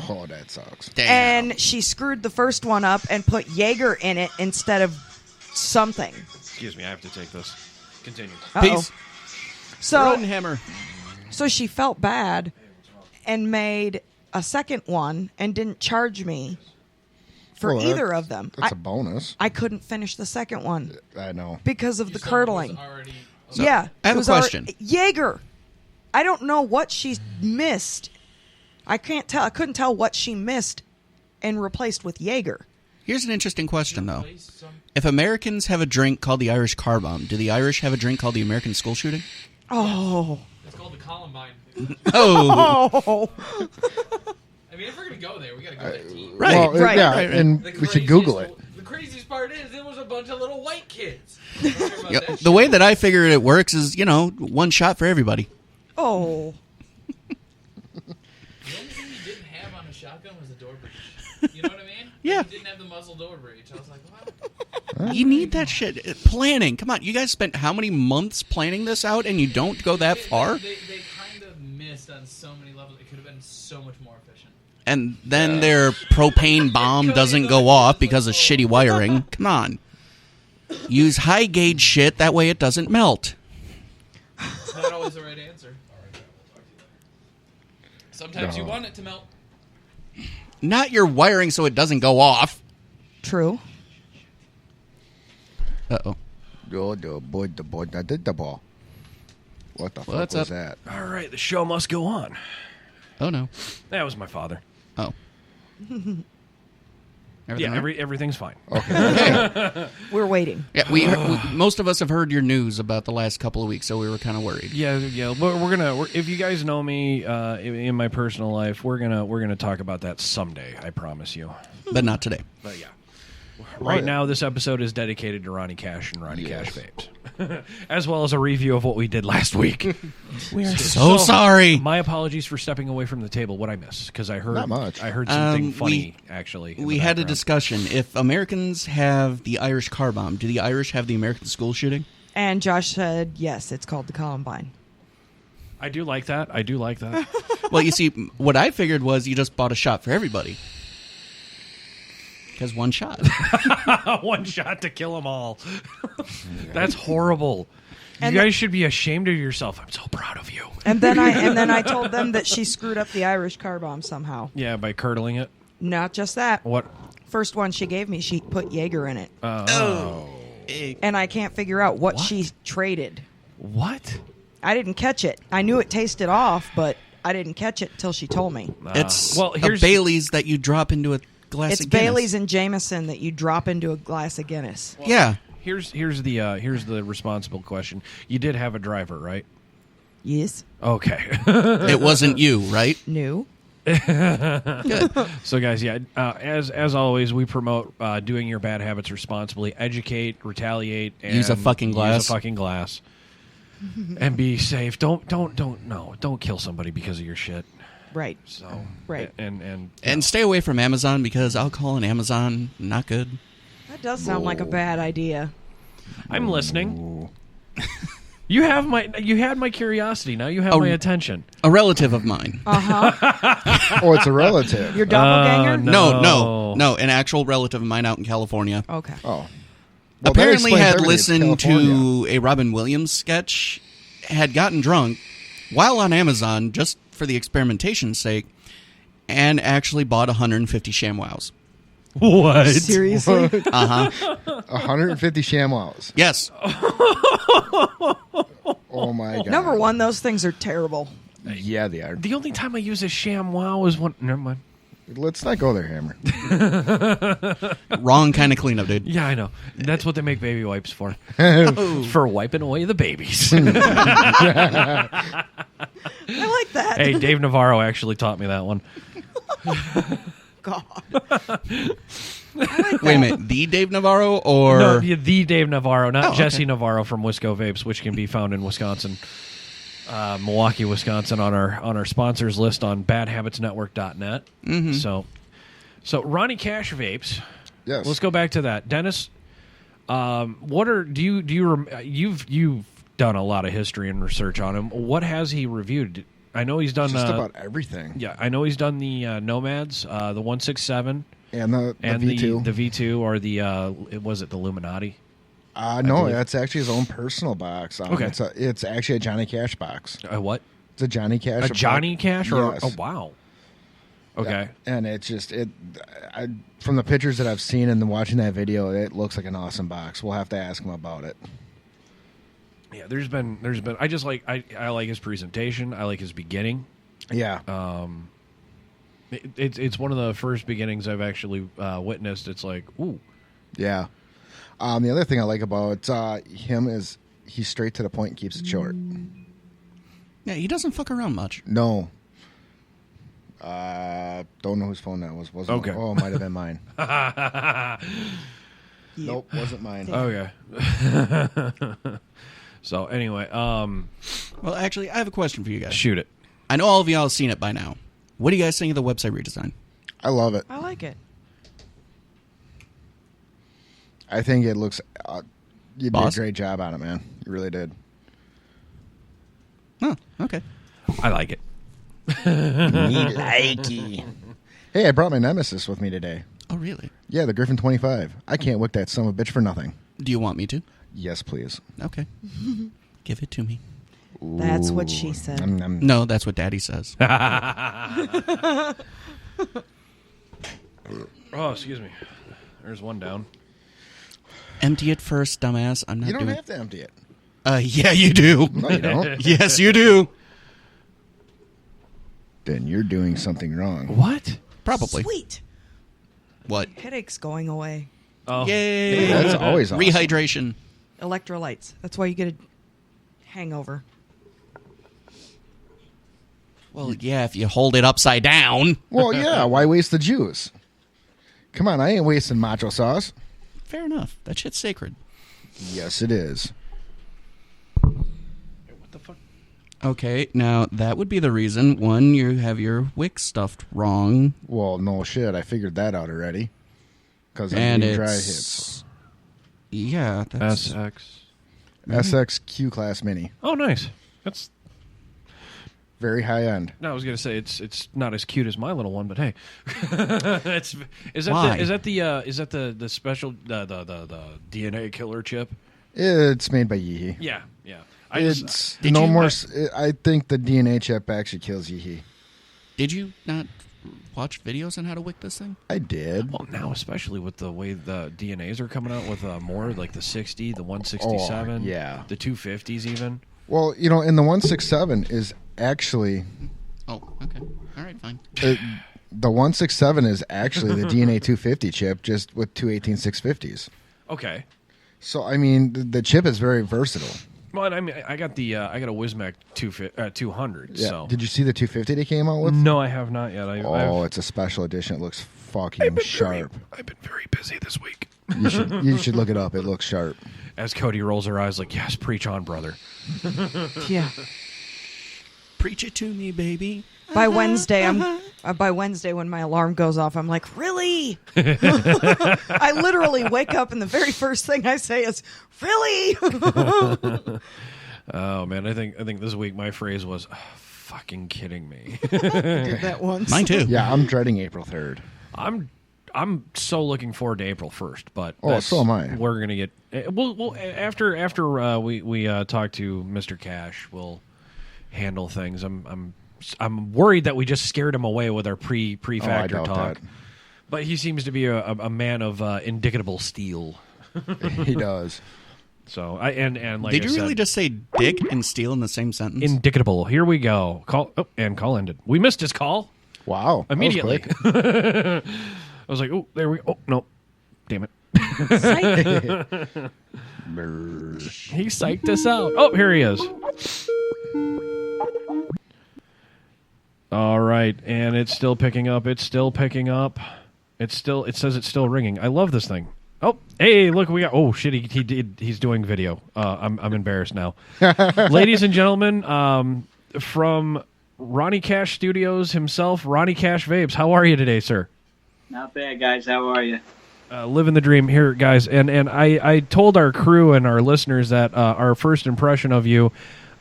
Oh, that sucks. Damn. And she screwed the first one up and put Jaeger in it instead of something. Excuse me, I have to take this. Continue. Uh-oh. Peace. So, Run, Hammer. so she felt bad and made a second one and didn't charge me for Well, either of them. That's a bonus. I couldn't finish the second one I know. because of the curdling. Already. Yeah. I have it was a question. Jaeger. I don't know what she missed. I can't tell. I couldn't tell what she missed and replaced with Jaeger. Here's an interesting question, though. If Americans have a drink called the Irish car bomb, do the Irish have a drink called the American school shooting? Oh. It's called the Columbine. Oh. I mean, if we're gonna go there, we gotta go that deep. Right. Well, Right. yeah, right. and we should Google it. The craziest part is it was a bunch of little white kids. Don't care about Yep. that The shit. way that I figure it works is, one shot for everybody. Oh. The only thing you didn't have on a shotgun was a door breach. You know what I mean? Yeah. You didn't have the muzzle door breach. I was like, wow. You need that shit. Planning. Come on. You guys spent how many months planning this out and you don't go that far? They kind of missed on so many levels. It could have been so much more efficient. And then their propane bomb doesn't go off because of shitty wiring. Come on. Use high gauge shit. That way it doesn't melt. It's not always the right answer. Sometimes you want it to melt. Not your wiring so it doesn't go off. True. Uh-oh. What the fuck What's was up? that? All right, the show must go on. Oh, no. That was my father. Oh. Yeah, Everything right? everything's fine. Okay. We're waiting. Yeah, most of us have heard your news about the last couple of weeks, so we were kind of worried. Yeah. We're gonna. If you guys know me in my personal life, we're gonna talk about that someday. I promise you. But not today. But yeah. Right now, this episode is dedicated to Ronnie Cash and Ronnie Cash vapes, as well as a review of what we did last week. We are so sorry. My apologies for stepping away from the table. What I missed, because I heard Not much. I heard something funny actually. in We the had a background. discussion. If Americans have the Irish car bomb, do the Irish have the American school shooting? And Josh said, yes, it's called the Columbine. I do like that. I do like that. Well, you see, what I figured was you just bought a shot for everybody. Because one shot. One shot to kill them all. That's horrible. And you guys should be ashamed of yourself. I'm so proud of you. And then I told them that she screwed up the Irish car bomb somehow. Yeah, by curdling it. Not just that. What? First one she gave me, she put Jaeger in it. Oh. And I can't figure out what she traded. What? I didn't catch it. I knew it tasted off, but I didn't catch it until she told me. It's well, here's a Bailey's that you drop into a glass It's of Guinness. Bailey's and Jameson that you drop into a glass of Guinness. Yeah. Here's the responsible question. You did have a driver, right? Yes. Okay. It wasn't you, right? No. Good. So, guys, yeah, as always, we promote doing your bad habits responsibly. Educate, retaliate, and Use a fucking glass. Use a fucking glass, and be safe. Don't kill somebody because of your shit. Right. So Right. And stay away from Amazon because alcohol and Amazon, not good. That does sound like a bad idea. I'm listening. You had my curiosity. Now you have my attention. A relative of mine. Oh, it's a relative. Your doppelganger? No, an actual relative of mine out in California. Okay. Oh. Well, Apparently that explains had everything. It's listened California. to a Robin Williams sketch, had gotten drunk while on Amazon just for the experimentation's sake, and actually bought 150 ShamWows. What? Seriously? 150 ShamWows. Yes. Oh my god. Number one, those things are terrible. Yeah, they are. The only time I use a ShamWow is when. Never mind. Let's not go there, Hammer. Wrong kind of cleanup, dude. Yeah, I know. That's what they make baby wipes for. Oh. For wiping away the babies. I like that. Hey, Dave Navarro actually taught me that one. God. Wait a minute, the Dave Navarro or No, the Dave Navarro, not Oh, Jesse okay. Navarro from Wisco Vapes, which can be found in Wisconsin, Milwaukee, Wisconsin, on our sponsors list on badhabitsnetwork.net. Mm-hmm. So Ronnie Cash Vapes. Yes. Let's go back to that, Dennis. You've done a lot of history and research on him. What has he reviewed? I know he's done Just about everything. Yeah, I know he's done the Nomads, the 167, And the and V2. the V2, or was it the Illuminati? No, believe. that's actually his own personal box. Okay. It's actually a Johnny Cash box. What? It's a Johnny Cash. A Johnny Cash? Or Yes. oh wow. Okay. Yeah. And it's just from the pictures that I've seen and watching that video, it looks like an awesome box. We'll have to ask him about it. Yeah, there's been I just like I like his presentation. I like his beginning. Yeah. It's one of the first beginnings I've actually witnessed. It's like, ooh. Yeah. The other thing I like about him is he's straight to the point and keeps it short. Yeah, he doesn't fuck around much. No. Don't know whose phone that was. Wasn't Okay. Oh, it might have been mine. Nope, wasn't mine. Okay. So anyway, Well, actually, I have a question for you guys. shoot it. I know all of y'all have seen it by now. What do you guys think of the website redesign? I love it. I like it. I think it looks. You did Boss? a great job on it, man. You really did. Oh, okay. I like it. Me likey. Hey, I brought my Nemesis with me today. Oh, really? Yeah, the Griffin 25. I can't wick that son of a bitch for nothing. Do you want me to? Yes, please. Okay. Give it to me. That's what she said. No, that's what Daddy says. Oh, excuse me. There's one down. Empty it first, dumbass. I'm not You don't doing... have to empty it. Yeah, you do. No, you don't. Yes, you do. Then you're doing something wrong. What? Probably. Sweet. What? Headache's going away. Oh. Yay. That's always awesome. Rehydration. Electrolytes. That's why you get a hangover. Well, yeah, if you hold it upside down. Well, yeah. Why waste the juice? Come on, I ain't wasting macho sauce. Fair enough. That shit's sacred. Yes, it is. What the fuck? Okay, now that would be the reason. One, you have your wick stuffed wrong. Well, no shit. I figured that out already. Because And I'm it's... dry hits. Yeah, that's... SX. SXQ class mini. Oh, nice. That's. Very high end. No, I was gonna say it's not as cute as my little one, but hey, is that Why? the special the DNA killer chip? It's made by Yeehee. Yeah. It's Did no you- more. I think the DNA chip actually kills Yeehee. Did you not watch videos on how to wick this thing? I did. Well, now especially with the way the DNAs are coming out with more like the 60, the 167, Oh, yeah. the 250s even. Well, and the 167 is actually Oh, okay. All right, fine. the 167 is actually the DNA 250 chip, just with two 18650s. Okay. So I mean, the chip is very versatile. Well, I mean, I got a Wismac 200. Yeah. So Did you see the 250 they came out with? no, I have not yet. It's a special edition. It looks fucking sharp. I've been very busy this week. You should look it up. It looks sharp. As Cody rolls her eyes, like, yes, preach on, brother. Yeah. Preach it to me, baby. By Wednesday, by Wednesday when my alarm goes off, I'm like, really? I literally wake up and the very first thing I say is, really? Oh man, I think this week my phrase was, "Fucking kidding me." Did that once. Mine too. Yeah, I'm dreading April 3rd. I'm so looking forward to April 1st, but So am I. We're gonna get we'll after we talk to Mr. Cash, we'll handle things. I'm worried that we just scared him away with our pre-factor doubt talk, that. but he seems to be a man of indicatable steel. He does. So and like Did I you really said, just say dick and steel in the same sentence? indicatable? Here we go. Call ended. We missed his call. Wow. that was Immediately. quick. I was like, oh, there we go. Oh, no. Damn it. He psyched us out. Oh, here he is. All right. And it's still picking up. It says it's still ringing. I love this thing. Oh, hey, look, we got. Oh, shit. He's doing video. I'm embarrassed now. Ladies and gentlemen, from Ronnie Cash Studios himself, Ronnie Cash Vapes. How are you today, sir? Not bad, guys. How are you? Living the dream here, guys. And I told our crew and our listeners that our first impression of you,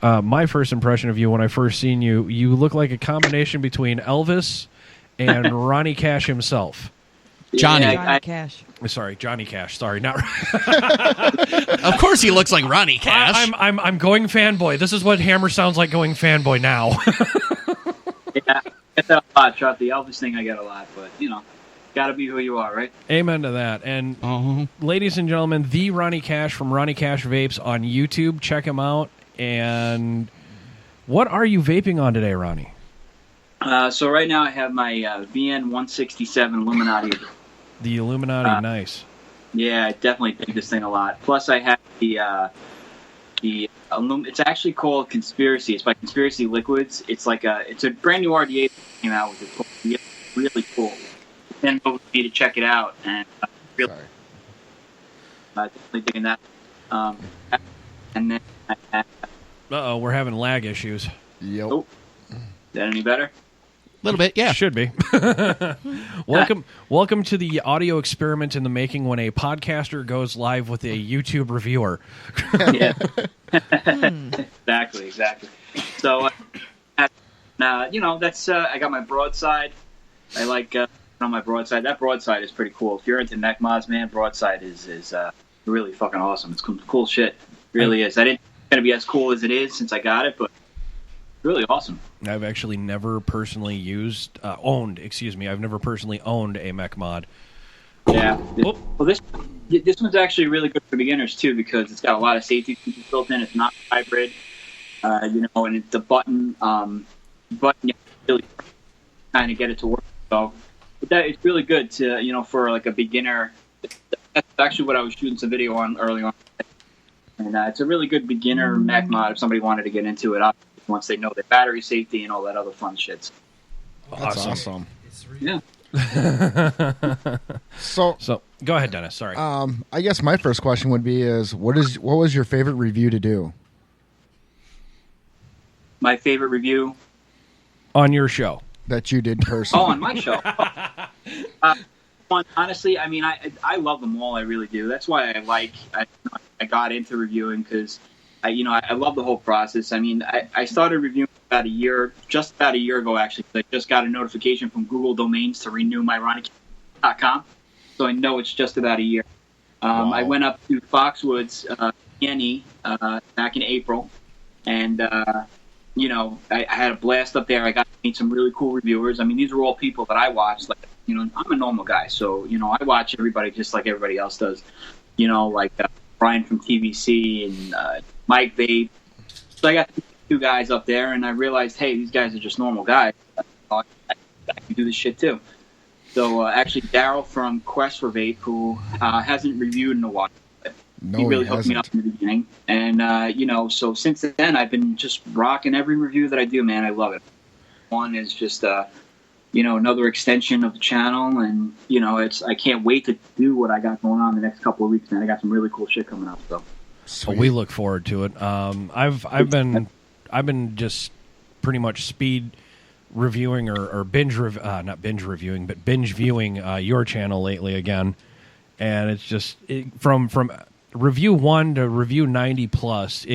my first impression of you when I first seen you, you look like a combination between Elvis and Ronnie Cash himself. Johnny. Yeah, Johnny Cash. Sorry, Johnny Cash. Sorry, not. Of course he looks like Ronnie Cash. I'm going fanboy. This is what Hammer sounds like going fanboy now. Yeah, I get that a lot. Trust the Elvis thing I get a lot, but, gotta be who you are, right? Amen to that. And ladies and gentlemen, the Ronnie Cash from Ronnie Cash Vapes on YouTube. Check him out. And what are you vaping on today, Ronnie? So right now I have my VN 167 Illuminati. The Illuminati, nice. Yeah, I definitely dig this thing a lot. Plus I have it's actually called Conspiracy. It's by Conspiracy Liquids. It's it's a brand new RDA that came out with it. It's really cool. Then over me to check it out, and really definitely digging that. And then I have, Uh-oh, we're having lag issues. Yep. oh, is that any better? A little bit, yeah. Should be. Welcome to the audio experiment in the making when a podcaster goes live with a YouTube reviewer. Yeah. Exactly. So, that's I got my broadside. I like on my broadside. That broadside is pretty cool. If you're into neck mods, man, broadside is really fucking awesome. It's cool shit. Really is. I going to be as cool as it is since I got it, but really awesome. I've actually never personally I've never personally owned a mech mod. Yeah. Well, this one's actually really good for beginners too, because it's got a lot of safety features built in. It's not hybrid, and it's the button you really kind of get it to work. So it's really good to for like a beginner. That's actually what I was shooting some video on early on, and it's a really good beginner mech mod if somebody wanted to get into it. Once they know their battery safety and all that other fun shit. That's awesome. Yeah. So go ahead, Dennis. Sorry. I guess my first question would be what was your favorite review to do? My favorite review on your show that you did personally. Oh, on my show. Honestly, I mean, I love them all. I really do. That's why I got into reviewing, because I love the whole process. I mean, I started reviewing just about a year ago, actually. I just got a notification from Google Domains to renew my RonnieCash.com, so I know it's just about a year. Wow. I went up to Foxwoods, NE, back in April, and I had a blast up there. I got to meet some really cool reviewers. I mean, these are all people that I watch. Like, I'm a normal guy, so I watch everybody just like everybody else does. Like Brian from TVC and Mike Vape. So I got two guys up there, and I realized, hey, these guys are just normal guys. I can do this shit too. So actually, Daryl from Quest for Vape, who hasn't reviewed in a while, he really hooked me up in the beginning. And so since then, I've been just rocking every review that I do. Man, I love it. One is just another extension of the channel, and I can't wait to do what I got going on the next couple of weeks. Man, I got some really cool shit coming up. So. Well, we look forward to it. I've been just pretty much speed reviewing or binge not binge reviewing, but binge viewing your channel lately again, and it's just from review 1 to review 90 plus.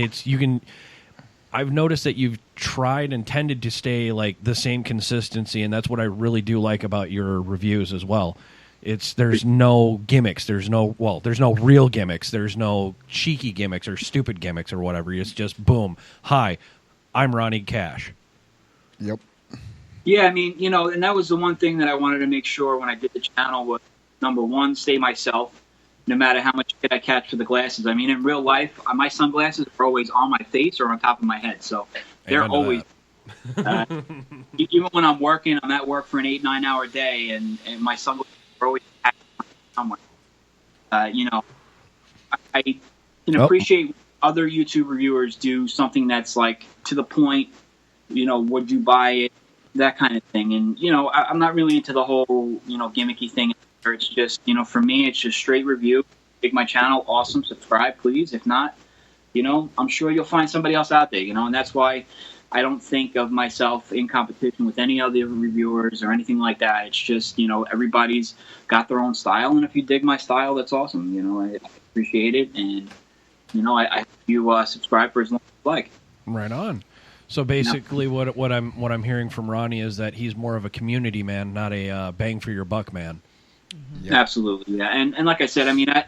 I've noticed that you've tried and tended to stay like the same consistency, and that's what I really do like about your reviews as well. There's no gimmicks. There's no real gimmicks. There's no cheeky gimmicks or stupid gimmicks or whatever. It's just boom. Hi, I'm Ronnie Cash. Yep. Yeah, I mean, and that was the one thing that I wanted to make sure when I did the channel was, number one, stay myself, no matter how much shit I catch for the glasses. I mean, in real life, my sunglasses are always on my face or on top of my head, so they're always... even when I'm working, I'm at work for an 8-9 hour day, and my sunglasses are always somewhere. I can appreciate other YouTube reviewers do something that's like to the point, would you buy it, that kind of thing. And, I'm not really into the whole, gimmicky thing. It's just, for me, it's just straight review. Make my channel awesome. Subscribe, please. If not, I'm sure you'll find somebody else out there, and that's why I don't think of myself in competition with any other reviewers or anything like that. It's just, everybody's got their own style, and if you dig my style, that's awesome. I appreciate it, and, I hope you subscribe for as long as you like. Right on. So basically, what I'm hearing from Ronnie is that he's more of a community man, not a bang for your buck man. Mm-hmm. Yeah. Absolutely, yeah. And like I said, I mean, I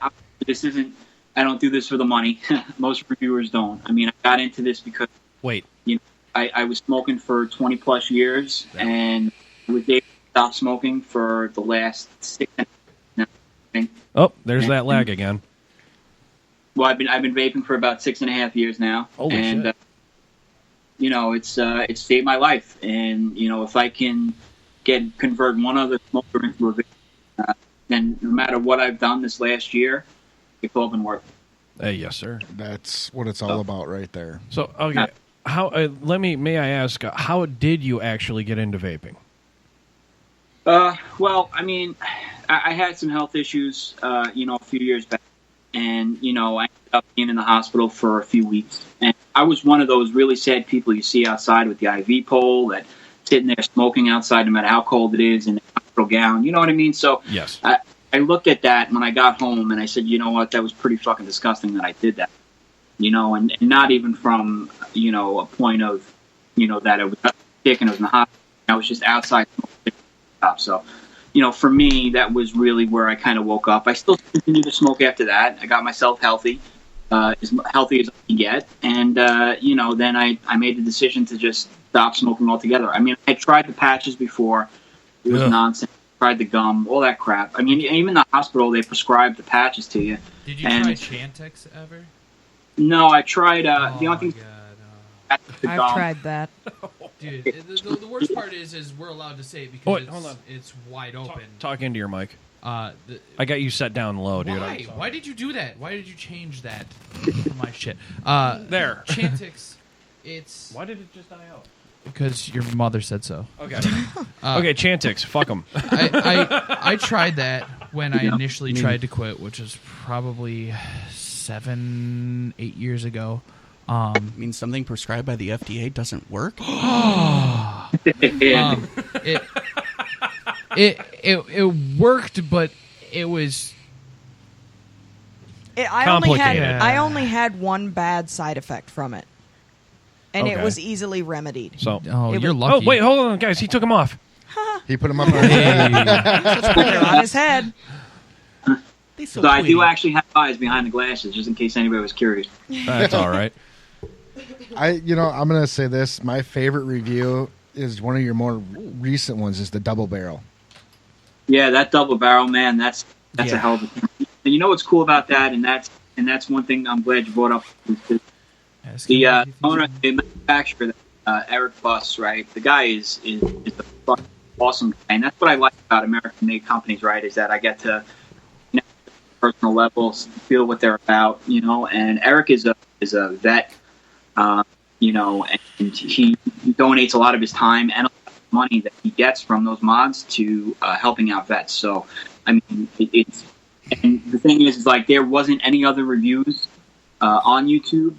don't do this for the money. Most reviewers don't. I mean, I got into this because I was smoking for 20 plus years, and I was able to stop smoking for the last 6 years. Oh, there's that lag again. Well, I've been vaping for about 6.5 years now. Holy shit. It's saved my life, and if I can convert one other smoker into a vape, then no matter what I've done this last year, it's all been worth it. Yes, sir. That's what it's all about, right there. So, okay, may I ask, how did you actually get into vaping? Well, I mean, I had some health issues, a few years back. And, I ended up being in the hospital for a few weeks. And I was one of those really sad people you see outside with the IV pole that sitting there smoking outside no matter how cold it is in a hospital gown. You know what I mean? So yes. I looked at that when I got home and I said, you know what, that was pretty fucking disgusting that I did that. And not even from, a point of, that I was sick and I was in the hospital. I was just outside smoking. So... for me, that was really where I kind of woke up. I still continued to smoke after that. I got myself healthy. as healthy as I can get. And, then I made the decision to just stop smoking altogether. I mean, I tried the patches before. It was nonsense. Tried the gum, all that crap. I mean, even the hospital, they prescribed the patches to you. Did you try Chantix ever? No, I tried. The only thing. I've tried that. Dude, the worst part is we're allowed to say it because it's wide open. Talk into your mic. I got you set down low, dude. Why? Why did you do that? Why did you change that for my shit? There. Chantix, it's... Why did it just die out? Because your mother said so. Okay. Okay, Chantix, fuck them. I tried that when I initially tried to quit, which was probably 7-8 years ago. Means something prescribed by the FDA doesn't work? It worked, but it was complicated. I only had one bad side effect from it, and it was easily remedied. So, you're lucky. Oh, wait, hold on, guys. He took him off. He put him up on his head. Put it on his head. So I do actually have eyes behind the glasses, just in case anybody was curious. That's all right. I'm gonna say this. My favorite review is one of your more recent ones. Is the double barrel. Yeah, that double barrel, man. That's a hell of a thing. And you know what's cool about that, and that's one thing I'm glad you brought up. The owner, the manufacturer, Eric Buss, right? The guy is a fucking awesome guy, and that's what I like about American-made companies, right? Is that I get to personal levels, feel what they're about, And Eric is a vet, and he donates a lot of his time and a lot of money that he gets from those mods to helping out vets. So, I mean, it's and the thing is like there wasn't any other reviews on YouTube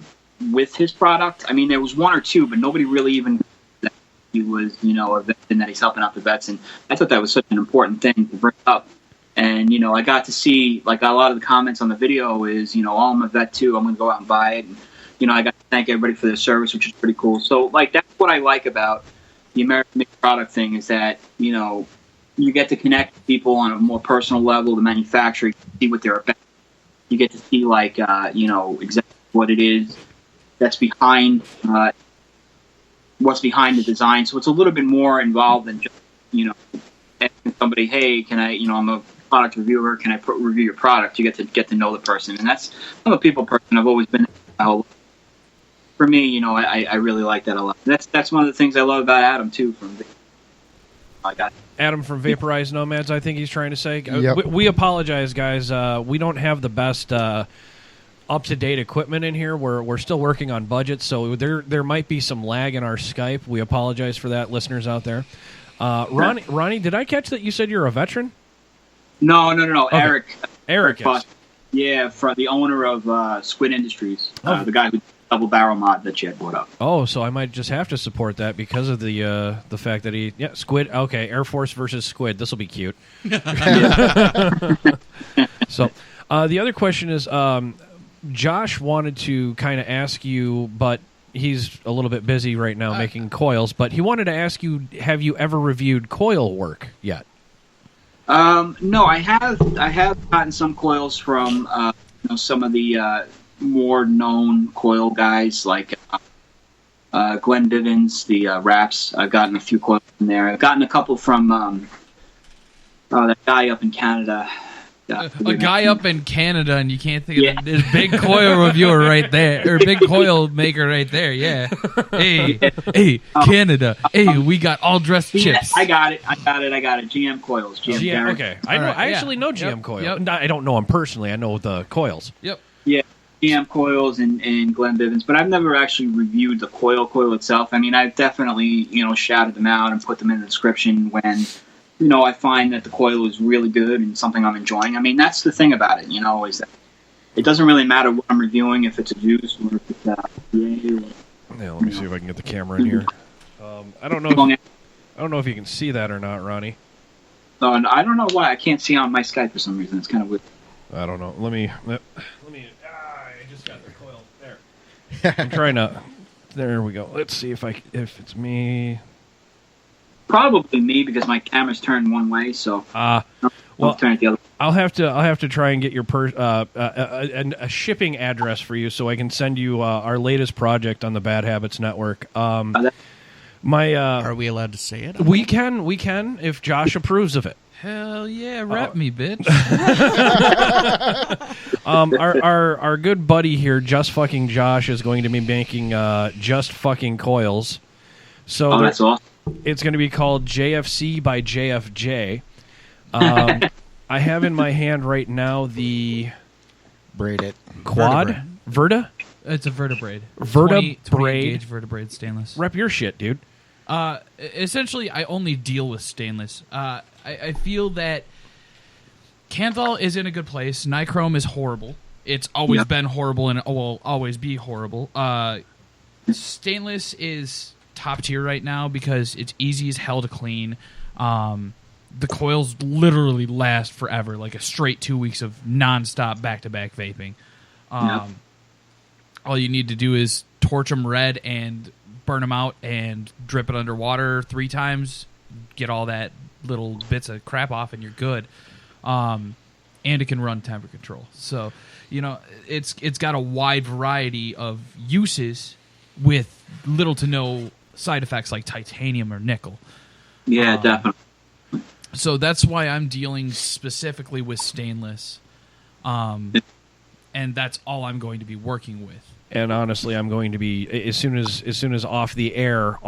with his product. I mean, there was one or two, but nobody really even that he was, a vet and that he's helping out the vets, and I thought that was such an important thing to bring up. And, I got to see, like, a lot of the comments on the video is, I'm a vet, too. I'm going to go out and buy it. And, I got to thank everybody for their service, which is pretty cool. So, like, that's what I like about the American-made product thing is that, you get to connect with people on a more personal level, the manufacturer, see what they're about. You get to see, like, exactly what it is that's behind, what's behind the design. So it's a little bit more involved than just, asking somebody, hey, can I, I'm a product reviewer, can I review your product? You get to know the person, and I'm a people person. I've always been my whole life. For me, I really like that a lot. That's one of the things I love about Adam too. Adam from Vaporized Nomads, I think he's trying to say. Yep. We apologize, guys. We don't have the best up-to-date equipment in here. We're still working on budgets, so there might be some lag in our Skype. We apologize for that, listeners out there. Ronnie, did I catch that you said you're a veteran? No. Okay. Eric is. Yeah, for the owner of Squid Industries, the guy who double barrel mod that you had brought up. Oh, so I might just have to support that because of the fact that Squid. Okay, Air Force versus Squid. This will be cute. So, the other question is, Josh wanted to kind of ask you, but he's a little bit busy right now making coils. But he wanted to ask you, have you ever reviewed coil work yet? No, I have gotten some coils from some of the more known coil guys like Glenn Bivens, the Raps. I've gotten a few coils from there. I've gotten a couple from that guy up in Canada. A guy up in Canada, and you can't think of it. There's big coil reviewer right there, or big coil maker right there. Yeah. Hey, Canada. Hey, we got all dressed chips. I got it. GM coils. GM. Okay. I actually know GM coil. Yep. I don't know them personally. I know the coils. Yep. Yeah. GM coils and Glenn Bivens, but I've never actually reviewed the coil itself. I mean, I've definitely shouted them out and put them in the description when. I find that the coil is really good and something I'm enjoying. I mean, that's the thing about it, is that it doesn't really matter what I'm reviewing, if it's a juice or if it's Yeah, let me see if I can get the camera in here. I don't know if you can see that or not, Ronnie. I don't know why I can't see on my Skype for some reason. It's kind of weird. I don't know. Let me. I just got the coil there. I'm trying to. There we go. Let's see if it's me. Probably me because my camera's turned one way. So. I'll turn it the other. I'll have to try and get your a shipping address for you so I can send you our latest project on the Bad Habits Network. Are we allowed to say it? We can if Josh approves of it. Hell yeah, rep me, bitch. Our good buddy here, Just Fucking Josh, is going to be making Just Fucking Coils. So that's awesome. It's going to be called JFC by JFJ. I have in my hand right now the braided quad Verta. It's a Vertebrae. 20 Vertebrae gauge Vertebrae stainless. Rep your shit, dude. Essentially, I only deal with stainless. I feel that Kanthal is in a good place. Nichrome is horrible. It's always been horrible and will always be horrible. Stainless is top tier right now because it's easy as hell to clean. The coils literally last forever, like a straight 2 weeks of nonstop back-to-back vaping. All you need to do is torch them red and burn them out and drip it under water 3 times, get all that little bits of crap off, and you're good. And it can run temperature control. So, it's got a wide variety of uses with little to no side effects like titanium or nickel. Yeah, definitely. So that's why I'm dealing specifically with stainless. And that's all I'm going to be working with. And honestly, I'm going to be as soon as off the air,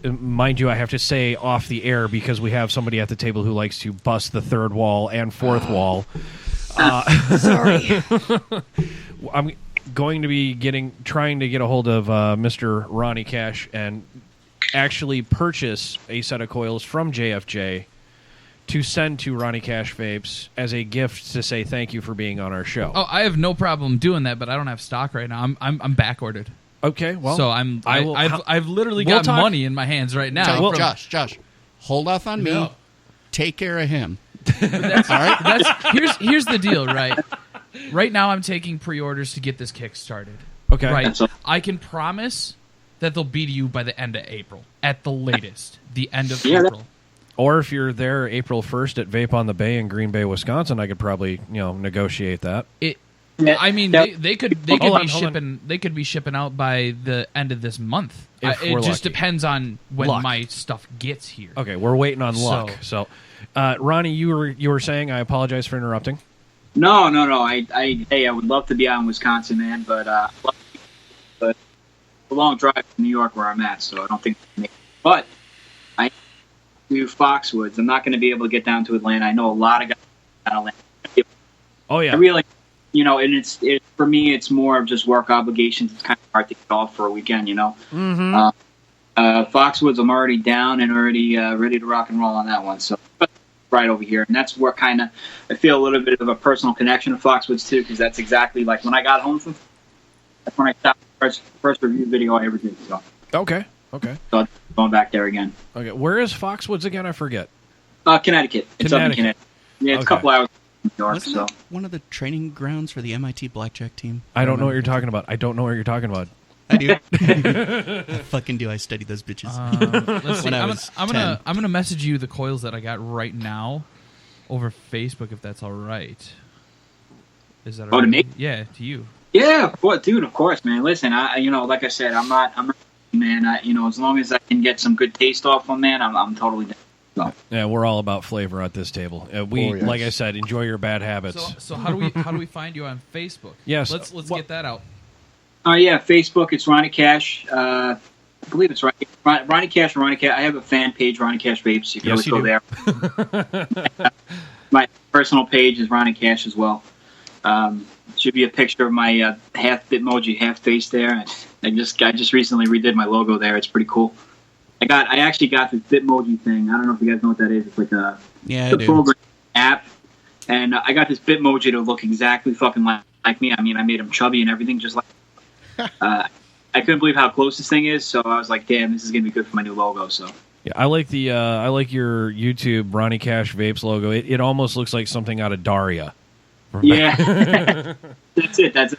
mind you, I have to say off the air because we have somebody at the table who likes to bust the third wall and fourth wall. Sorry. I'm going to be trying to get a hold of Mr. Ronnie Cash and actually purchase a set of coils from JFJ to send to Ronnie Cash Vapes as a gift to say thank you for being on our show. Oh, I have no problem doing that, but I don't have stock right now. I'm back ordered. Okay, well, so I've literally got money in my hands right now. Josh, hold off on me. No. Take care of him. All right. Here's the deal, right? Right now, I'm taking pre-orders to get this kick started. Okay, right. I can promise that they'll be to you by the end of April, at the latest. The end of April. Or if you're there April 1st at Vape on the Bay in Green Bay, Wisconsin, I could probably negotiate that. I mean, they could be shipping out by the end of this month. It just depends on when my stuff gets here. Okay, we're waiting on luck. So, Ronnie, you were saying, I apologize for interrupting. No. I would love to be out in Wisconsin, man, but it's a long drive to New York where I'm at, so I don't think. But I do Foxwoods. I'm not going to be able to get down to Atlanta. I know a lot of guys out of Atlanta. Oh yeah. I really, and it's for me, it's more of just work obligations. It's kind of hard to get off for a weekend, Mm-hmm. Foxwoods, I'm already down and already ready to rock and roll on that one. So right over here, and that's where kind of I feel a little bit of a personal connection to Foxwoods too, because that's exactly like when I got home from. That's when I stopped the first review video I ever did. So. Okay. So going back there again. Okay, where is Foxwoods again? I forget. Connecticut. It's up in Connecticut. Yeah, it's a couple hours from New York. Wasn't that one of the training grounds for the MIT blackjack team? I don't know what you're talking about. I I do. I fucking do. I study those bitches. Let's see. I'm gonna message you the coils that I got right now over Facebook if that's all right. Is that all right? To me? Yeah, to you. Yeah, dude. Of course, man. Listen, like I said, I'm not, man. As long as I can get some good taste off them, man, I'm totally down. So. Yeah, we're all about flavor at this table. Like I said, enjoy your bad habits. So how do we find you on Facebook? Yes, let's get that out. Yeah, Facebook. It's Ronnie Cash. I believe it's Ronnie Cash. Ronnie Cash. I have a fan page, Ronnie Cash Vapes. You can always go there. My personal page is Ronnie Cash as well. Should be a picture of my half Bitmoji, half face there. I just recently redid my logo there. It's pretty cool. I actually got this Bitmoji thing. I don't know if you guys know what that is. It's like a program app, and I got this Bitmoji to look exactly fucking like me. I mean, I made him chubby and everything, just like. I couldn't believe how close this thing is, so I was like, "Damn, this is gonna be good for my new logo." So. Yeah, I like your YouTube Ronnie Cash Vapes logo. It almost looks like something out of Daria. Yeah, that's it. That's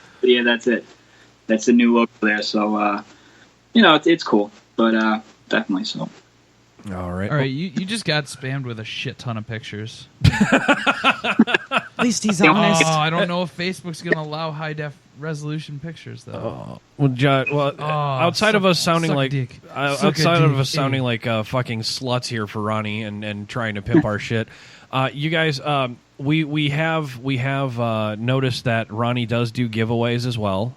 it. That's the new logo there. So, it's cool, but definitely so. All right. All right, you just got spammed with a shit ton of pictures. At least he's honest. Oh, I don't know if Facebook's going to allow high def resolution pictures though. Outside of us sounding like sounding like fucking sluts here for Ronnie and trying to pimp our shit, you guys, we have noticed that Ronnie does do giveaways as well.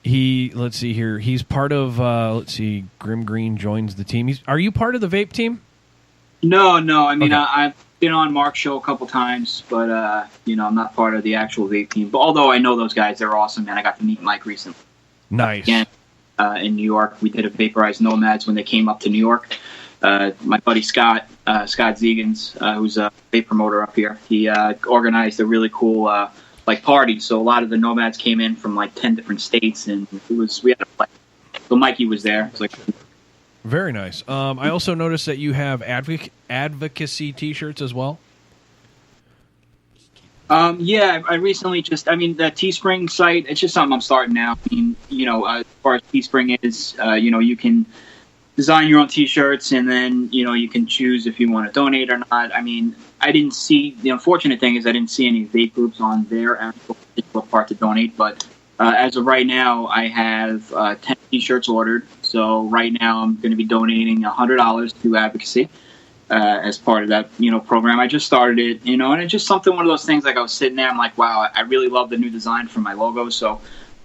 Let's see here. He's part of Grim Green joins the team. Are you part of the vape team? No. I mean, Okay. I've been on Mark's show a couple times, but I'm not part of the actual vape team. But although I know those guys, they're awesome, and I got to meet Mike recently. Nice. Again, in New York, we did a Vaporized Nomads when they came up to New York. My buddy Scott Zegans, who's a vape promoter up here, he organized a really cool party. So a lot of the Nomads came in from 10 different states, and we had a play. So Mikey was there. It was Very nice. I also noticed that you have advocacy T-shirts as well. Yeah, I recently the Teespring site, it's just something I'm starting now. I mean, as far as Teespring is, you can design your own T-shirts, and then, you can choose if you want to donate or not. I mean, I didn't see, the unfortunate thing is I didn't see any vape groups on their actual particular part to donate, but as of right now, I have 10 T-shirts ordered. So right now I'm going to be donating $100 to advocacy as part of that, program. I just started it, and it's just one of those things, I was sitting there, I'm like, wow, I really love the new design for my logo. So,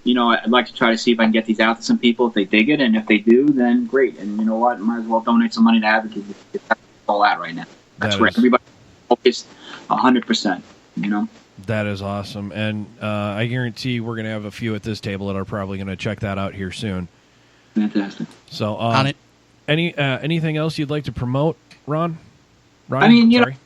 I'd like to try to see if I can get these out to some people if they dig it. And if they do, then great. And you know what? Might as well donate some money to advocacy. That's all that right now. That's where everybody's focused 100%, That is awesome. And I guarantee we're going to have a few at this table that are probably going to check that out here soon. Fantastic. So, On it. anything else you'd like to promote, Ron? I mean, sorry.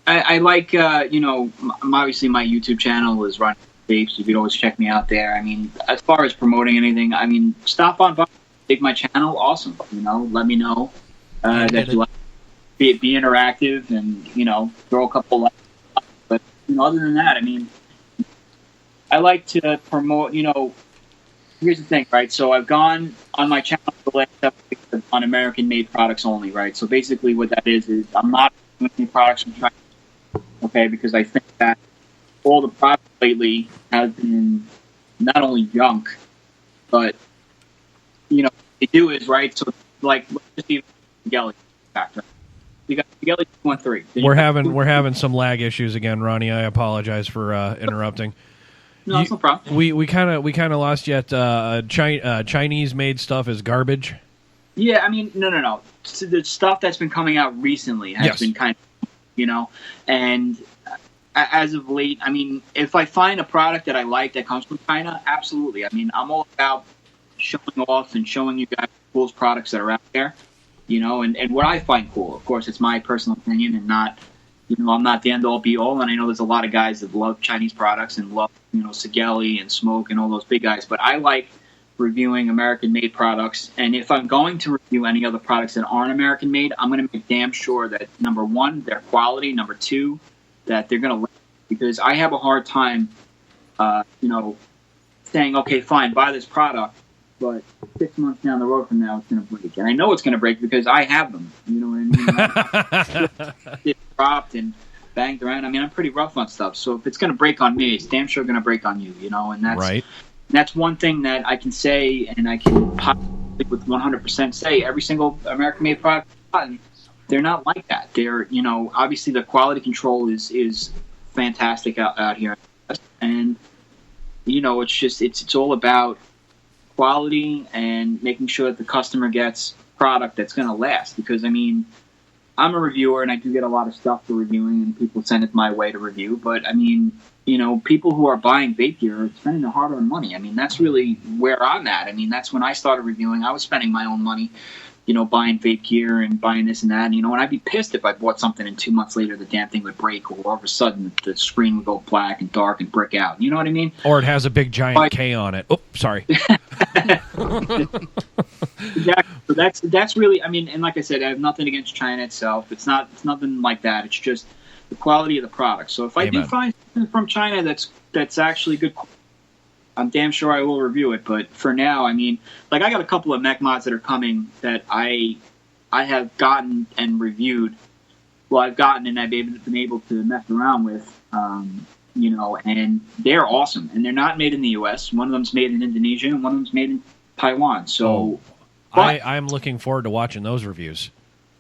I like, obviously my YouTube channel is Ronnie Cash. You could always check me out there. I mean, as far as promoting anything, I mean, stop on by, take my channel. Awesome. Let me know that you like be interactive and, throw a couple likes. But, other than that, I mean, I like to promote, here's the thing, right? So I've gone on my channel for the last 7 weeks on American-made products only, right? So basically what that is I'm not doing any products from China, okay? Because I think that all the products lately have been not only junk, but, what they do is, right? So, let's just even Gelly factor. You got Gelly 213. We're having some lag issues again, Ronnie. I apologize for interrupting. No, it's no problem. We kind of lost you at Chinese made stuff is garbage. Yeah, I mean, no. So the stuff that's been coming out recently has been kind of, and as of late, I mean, if I find a product that I like that comes from China, absolutely. I mean, I'm all about showing off and showing you guys the coolest products that are out there, and what I find cool. Of course, it's my personal opinion and not, I'm not the end-all be-all, and I know there's a lot of guys that love Chinese products and love, Sigelli and Smoke and all those big guys, but I like reviewing American-made products, and if I'm going to review any other products that aren't American-made, I'm going to make damn sure that, number one, their quality, number two, that they're going to last, because I have a hard time, saying, okay, fine, buy this product, but 6 months down the road from now, it's going to break. And I know it's going to break because I have them. You know what I mean? It's dropped and banged around. I mean, I'm pretty rough on stuff. So if it's going to break on me, it's damn sure going to break on you, and that's right. That's one thing that I can say, and I can possibly with 100% say every single American-made product, they're not like that. They're, obviously the quality control is fantastic out here. And, it's just, it's all about quality and making sure that the customer gets product that's going to last. Because, I mean, I'm a reviewer and I do get a lot of stuff for reviewing and people send it my way to review. But, I mean, people who are buying vape gear are spending their hard-earned money. I mean, that's really where I'm at. I mean, that's when I started reviewing. I was spending my own money, buying vape gear and buying this and that. And I'd be pissed if I bought something and 2 months later the damn thing would break, or all of a sudden the screen would go black and dark and brick out. You know what I mean? Or it has a big giant K on it. Oh, sorry. Exactly. So that's really, I mean, and like I said, I have nothing against China itself. It's nothing like that. It's just the quality of the product. So if I do find something from China that's actually good, I'm damn sure I will review it. But for now, I mean, I got a couple of mech mods that are coming that I I have gotten and reviewed. Well, I've gotten and I've been able to mess around with. You know, and they're awesome, and they're not made in the U.S. One of them's made in Indonesia, and one of them's made in Taiwan. So, I'm looking forward to watching those reviews.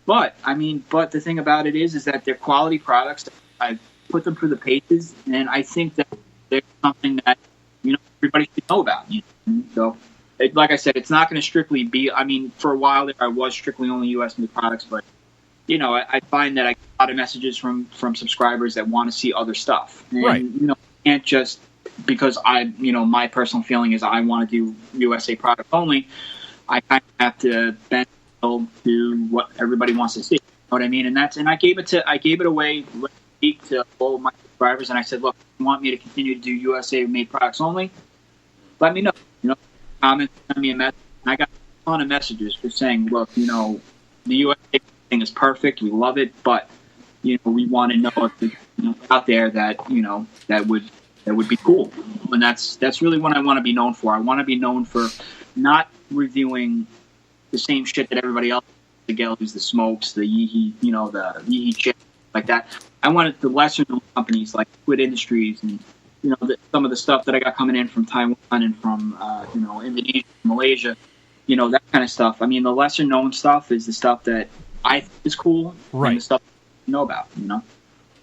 But the thing about it is that they're quality products. I put them through the paces, and I think that they're something that everybody should know about. So, like I said, it's not going to strictly be. I mean, for a while there, I was strictly only U.S. made products, but I find that I get a lot of messages from subscribers that want to see other stuff. And, right. Can't just because my personal feeling is I want to do USA product only. I kind of have to bend to what everybody wants to see. You know what I mean? And I gave it away last week to all of my subscribers, and I said, look, if you want me to continue to do USA made products only, let me know. Comment, send me a message. And I got a ton of messages just saying, look, the USA thing is perfect. We love it, but we want to know if it's out there that that would be cool. And that's really what I want to be known for. I want to be known for not reviewing the same shit that everybody else. The Gellies, the Smokes, the Yeehee, the Yeehee shit like that. I wanted the lesser known companies like Squid Industries and some of the stuff that I got coming in from Taiwan and from Indonesia, Malaysia, that kind of stuff. I mean, the lesser known stuff is the stuff that I think is cool, right? And the stuff you know about,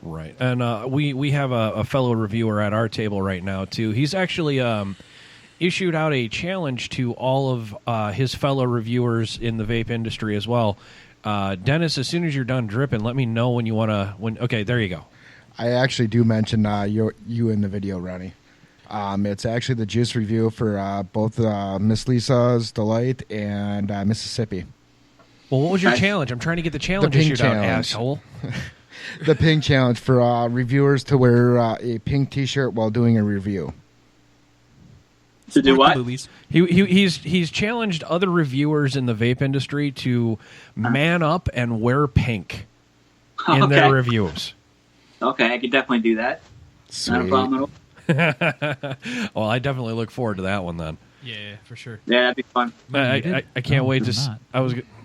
Right. And we have a fellow reviewer at our table right now too. He's actually issued out a challenge to all of his fellow reviewers in the vape industry as well. Dennis, as soon as you're done dripping, let me know when you want to. Okay, there you go. I actually do mention you in the video, Ronnie. It's actually the juice review for both Miss Lisa's Delight and Mississippi. Well, what was your challenge? I'm trying to get the challenge issued out, asshole. The pink challenge for reviewers to wear a pink T-shirt while doing a review. To do what? He's challenged other reviewers in the vape industry to man up and wear pink in their reviews. Okay, I could definitely do that. Sweet. Not a problem at all. Well, I definitely look forward to that one then. Yeah, for sure. Yeah, that'd be fun. I can't wait to.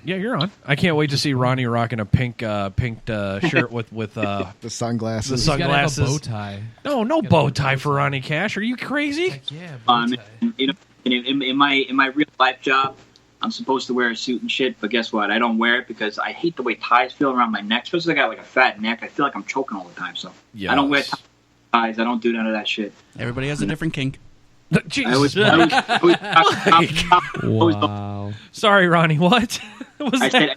Yeah, you're on. I can't wait to see Ronnie rocking a pink shirt with the sunglasses. The sunglasses. He's gotta have a bow tie. No bow tie for Ronnie Cash. Are you crazy? Heck yeah, bow tie. In my real life job, I'm supposed to wear a suit and shit, but guess what? I don't wear it because I hate the way ties feel around my neck. Especially I got like a fat neck. I feel like I'm choking all the time. So I don't wear ties. I don't do none of that shit. Everybody has a different kink. Jesus. Wow. Sorry, Ronnie. What? I said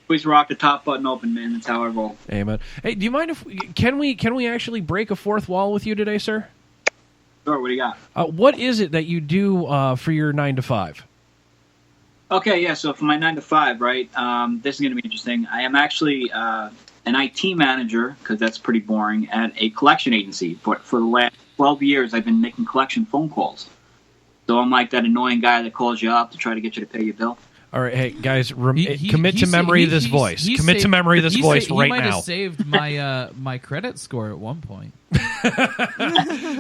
always rock the top button open, man. That's how I roll. Amen. Hey, do you mind if can we actually break a fourth wall with you today, sir? Sure. What do you got? What is it that you do for your 9 to 5? Okay, yeah. So for my 9 to 5, right? This is going to be interesting. I am actually an IT manager because that's pretty boring at a collection agency. But for the last 12 years, I've been making collection phone calls. So I'm like that annoying guy that calls you up to try to get you to pay your bill. All right, hey guys, commit to memory this voice. Commit to memory this voice right now. He might have saved my credit score at one point.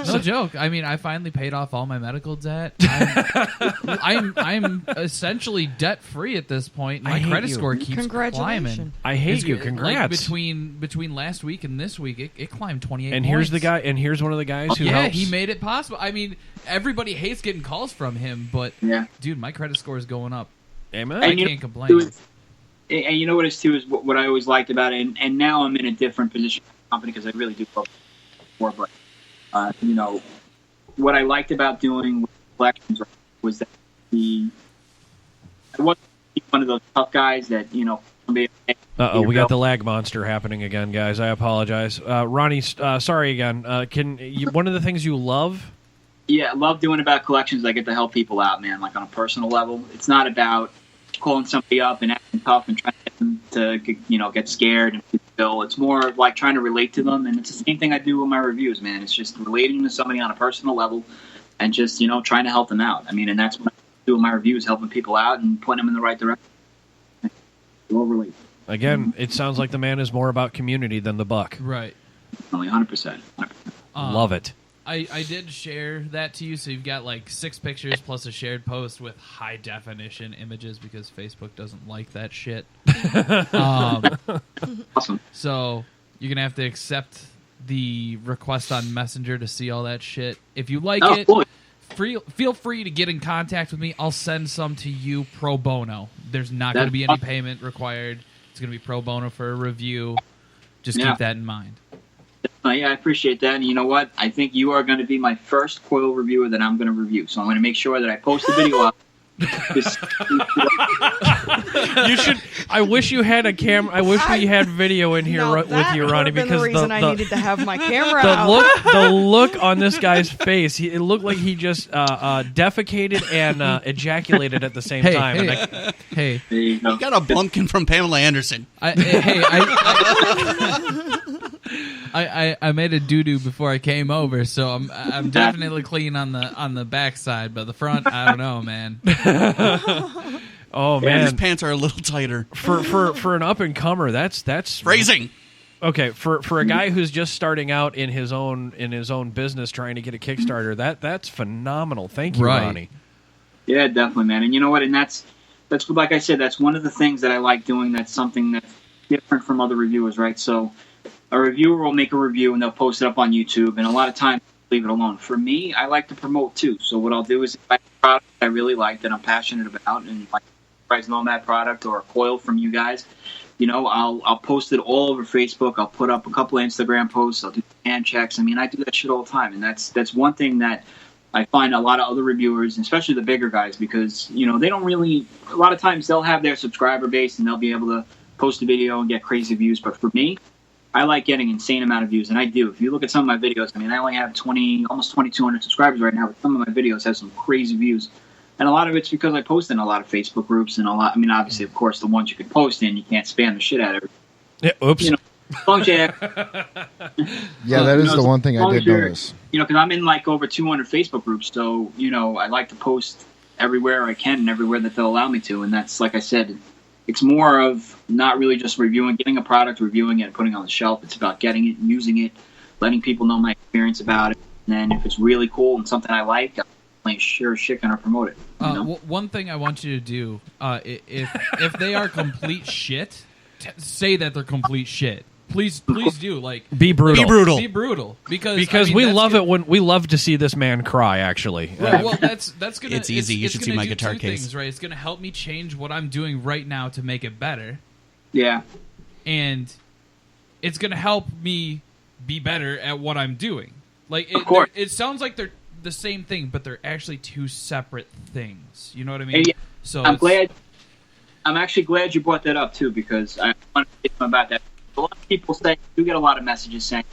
No joke. I mean, I finally paid off all my medical debt. I'm essentially debt free at this point. My credit score keeps climbing. I hate you. Congrats. Like between last week and this week, it climbed 28 and points. here's the guy. And here's one of the guys who helps. He made it possible. I mean, everybody hates getting calls from him, but dude, my credit score is going up. Amen. I can't complain. And you know what it is too is what I always liked about it, and now I'm in a different position in the company because I really do love it more. But what I liked about doing with collections was that I wasn't one of those tough guys that somebody. We got the lag monster happening again, guys. I apologize, Ronnie. Sorry again. One of the things you love? Yeah, I love doing about collections. I get to help people out, man. Like on a personal level, it's not about calling somebody up and acting tough and trying to get them to get scared and feel. It's more like trying to relate to them, and it's the same thing I do with my reviews, man. It's just relating to somebody on a personal level and just trying to help them out. I mean, and that's what I do with my reviews, helping people out and pointing them in the right direction. We'll relate. Again, it sounds like the man is more about community than the buck. Right. Only 100%. Love it. I did share that to you, so you've got like 6 pictures plus a shared post with high definition images because Facebook doesn't like that shit. Awesome. So you're gonna have to accept the request on Messenger to see all that shit. If you like it, cool. feel free to get in contact with me. I'll send some to you pro bono. There's not going to be any payment required. It's going to be pro bono for a review. Just keep that in mind. Yeah, I appreciate that. And you know what? I think you are going to be my first coil reviewer that I'm going to review. So I'm going to make sure that I post the video up. You should. I wish you had a camera. I wish we had video in here with you, Ronnie, because the reason I needed to have my camera the look on this guy's face. It looked like he just defecated and ejaculated at the same time. Hey, you got a bumpkin from Pamela Anderson. I made a doo-doo before I came over, so I'm definitely clean on the backside, but the front, I don't know, man. Oh man, his pants are a little tighter. For an up and comer, that's phrasing. Okay, for a guy who's just starting out in his own business, trying to get a Kickstarter, that's phenomenal. Thank you, Ronnie. Yeah, definitely, man. And you know what? And that's like I said, that's one of the things that I like doing. That's something that's different from other reviewers, right? So a reviewer will make a review and they'll post it up on YouTube, and a lot of times leave it alone. For me, I like to promote too. So what I'll do is if I have a product I really like that I'm passionate about, and if you guys know that product or a coil from you guys, you know, I'll post it all over Facebook. I'll put up a couple of Instagram posts. I'll do hand checks. I mean, I do that shit all the time, and that's one thing that I find a lot of other reviewers, especially the bigger guys, because you know they don't really. A lot of times they'll have their subscriber base and they'll be able to post a video and get crazy views. But for me, I like getting insane amount of views, and I do. If you look at some of my videos, I mean, I only have almost 2,200 subscribers right now, but some of my videos have some crazy views. And a lot of it's because I post in a lot of Facebook groups and a lot. I mean, obviously, of course, the ones you can post in, you can't spam the shit out of it. Yeah, oops. You know, as long as you yeah, that is the one thing I did notice. You know, because I'm in like over 200 Facebook groups, so you know, I like to post everywhere I can and everywhere that they'll allow me to. And that's, like I said, it's more of not really just reviewing, getting a product, reviewing it, and putting it on the shelf. It's about getting it, using it, letting people know my experience about it. And then if it's really cool and something I like, I'm sure as shit gonna promote it. You know? One thing I want you to do, if they are complete shit, say that they're complete shit. Please do. Like, be brutal. Be brutal. Because I mean, we love it when we love to see this man cry. Actually, right, well, that's gonna. It's easy. You should see my guitar case. Things, right? It's gonna help me change what I'm doing right now to make it better. Yeah, and it's gonna help me be better at what I'm doing. Like, of course, it sounds like they're the same thing, but they're actually two separate things. You know what I mean? Yeah, so I'm actually glad you brought that up too, because I want to say about that. A lot of people say, you get a lot of messages saying,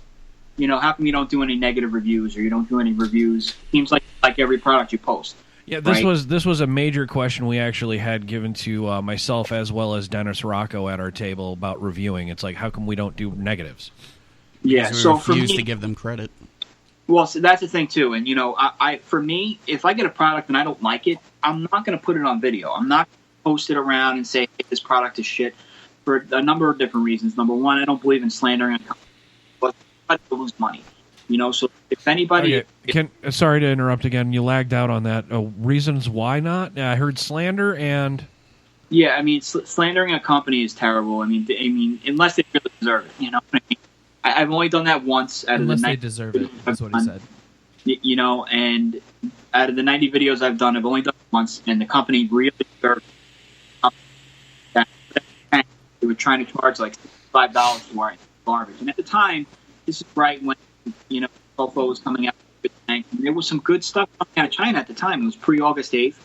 you know, how come you don't do any negative reviews or you don't do any reviews? Seems like every product you post. Yeah, this was a major question we actually had given to myself as well as Dennis Rocco at our table about reviewing. It's like, how come we don't do negatives? Yeah, so for me, to give them credit. Well, so that's the thing too, and you know, for me, if I get a product and I don't like it, I'm not going to put it on video. I'm not going to post it around and say, hey, this product is shit, for a number of different reasons. Number one, I don't believe in slandering a company, but I lose money. You know, so if anybody... Okay. Sorry to interrupt again. You lagged out on that. Reasons why not? I heard slander and... Yeah, I mean, slandering a company is terrible. I mean, unless they really deserve it, you know what I mean? I've only done that once out of the 90 they deserve it. That's what he said. You know, and out of the 90 videos I've done, I've only done it once, and the company really deserved it. They were trying to charge like $5 for it, garbage. And at the time, this is right when, you know, Sofo was coming out. And there was some good stuff coming out of China at the time. It was pre-August 8th.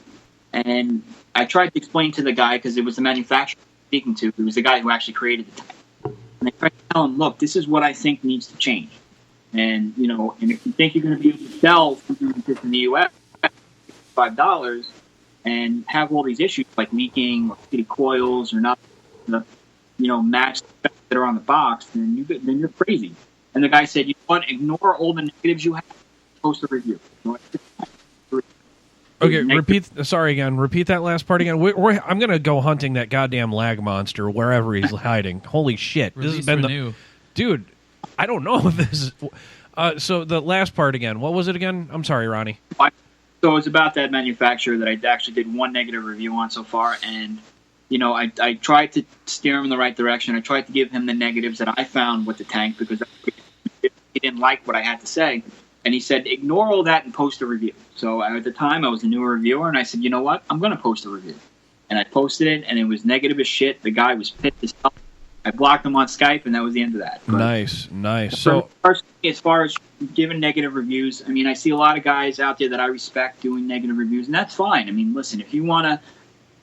And I tried to explain to the guy, because it was the manufacturer I was speaking to. It was the guy who actually created the tank. And I tried to tell him, look, this is what I think needs to change. And, you know, and if you think you're going to be able to sell something like this in the U.S., $5, and have all these issues like leaking or shitty coils or not, you know, match that are on the box, then you're crazy. And the guy said, you know what, ignore all the negatives you have, post a review. Okay, repeat that last part again. I'm going to go hunting that goddamn lag monster wherever he's hiding. Holy shit. This has been dude, I don't know if this is... So the last part again. What was it again? I'm sorry, Ronnie. So it's about that manufacturer that I actually did one negative review on so far, and I tried to steer him in the right direction. I tried to give him the negatives that I found with the tank because he didn't like what I had to say, and he said ignore all that and post a review. So at the time I was a newer reviewer, and I said, you know what, I'm going to post a review, and I posted it, and it was negative as shit. The guy was pissed as hell. I blocked him on Skype, and that was the end of that. But nice. So, as far as giving negative reviews, I mean, I see a lot of guys out there that I respect doing negative reviews, and that's fine. I mean, listen, if you want to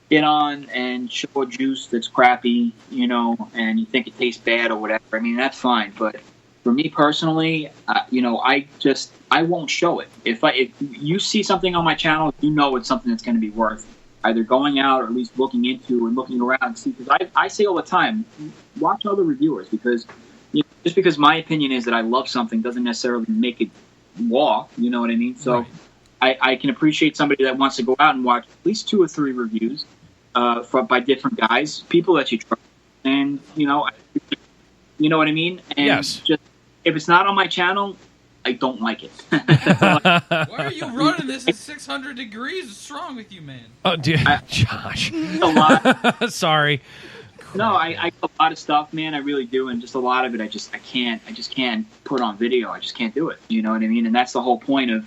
get on and show a juice that's crappy, and you think it tastes bad or whatever, I mean, that's fine. But for me personally, I won't show it. If you see something on my channel, it's something that's going to be worth either going out or at least looking into and looking around. See, because I say all the time, watch other reviewers, because just because my opinion is that I love something doesn't necessarily make it law. You know what I mean? So right. I can appreciate somebody that wants to go out and watch at least 2 or 3 reviews by different guys, people that you trust, and you know what I mean. And yes. Just if it's not on my channel, I don't like it. Why are you running this at 600 degrees? What's wrong with you, man? Oh, dude, Josh. A lot. Sorry. No, I a lot of stuff, man. I really do, and just a lot of it, I just can't put on video. I just can't do it. You know what I mean? And that's the whole point of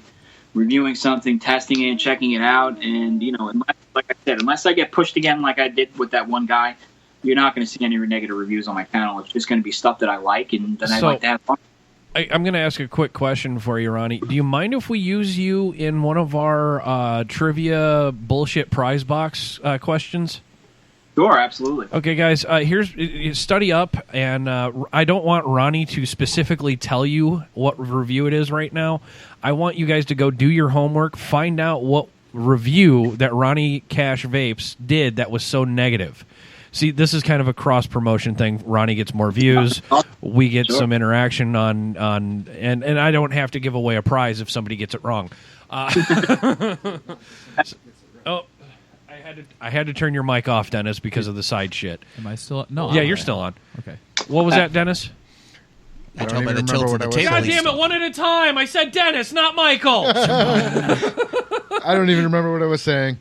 reviewing something, testing it, checking it out, and unless I get pushed again, like I did with that one guy, you're not going to see any negative reviews on my channel. It's just going to be stuff that I like, and then I like to have fun. I'm going to ask a quick question for you, Ronnie. Do you mind if we use you in one of our trivia bullshit prize box questions? Sure, absolutely. Okay, guys, here's study up, and I don't want Ronnie to specifically tell you what review it is right now. I want you guys to go do your homework, find out what review that Ronnie Cash Vapes did that was so negative. See, this is kind of a cross-promotion thing. Ronnie gets more views. We get some interaction on and I don't have to give away a prize if somebody gets it wrong. I had to turn your mic off, Dennis, because of the side shit. Am I still on? No. Yeah, you're still on. Okay. What was that, Dennis? I tell by the tilt of the table. God damn it, one at a time. I said Dennis, not Michael. I don't even remember what I was saying.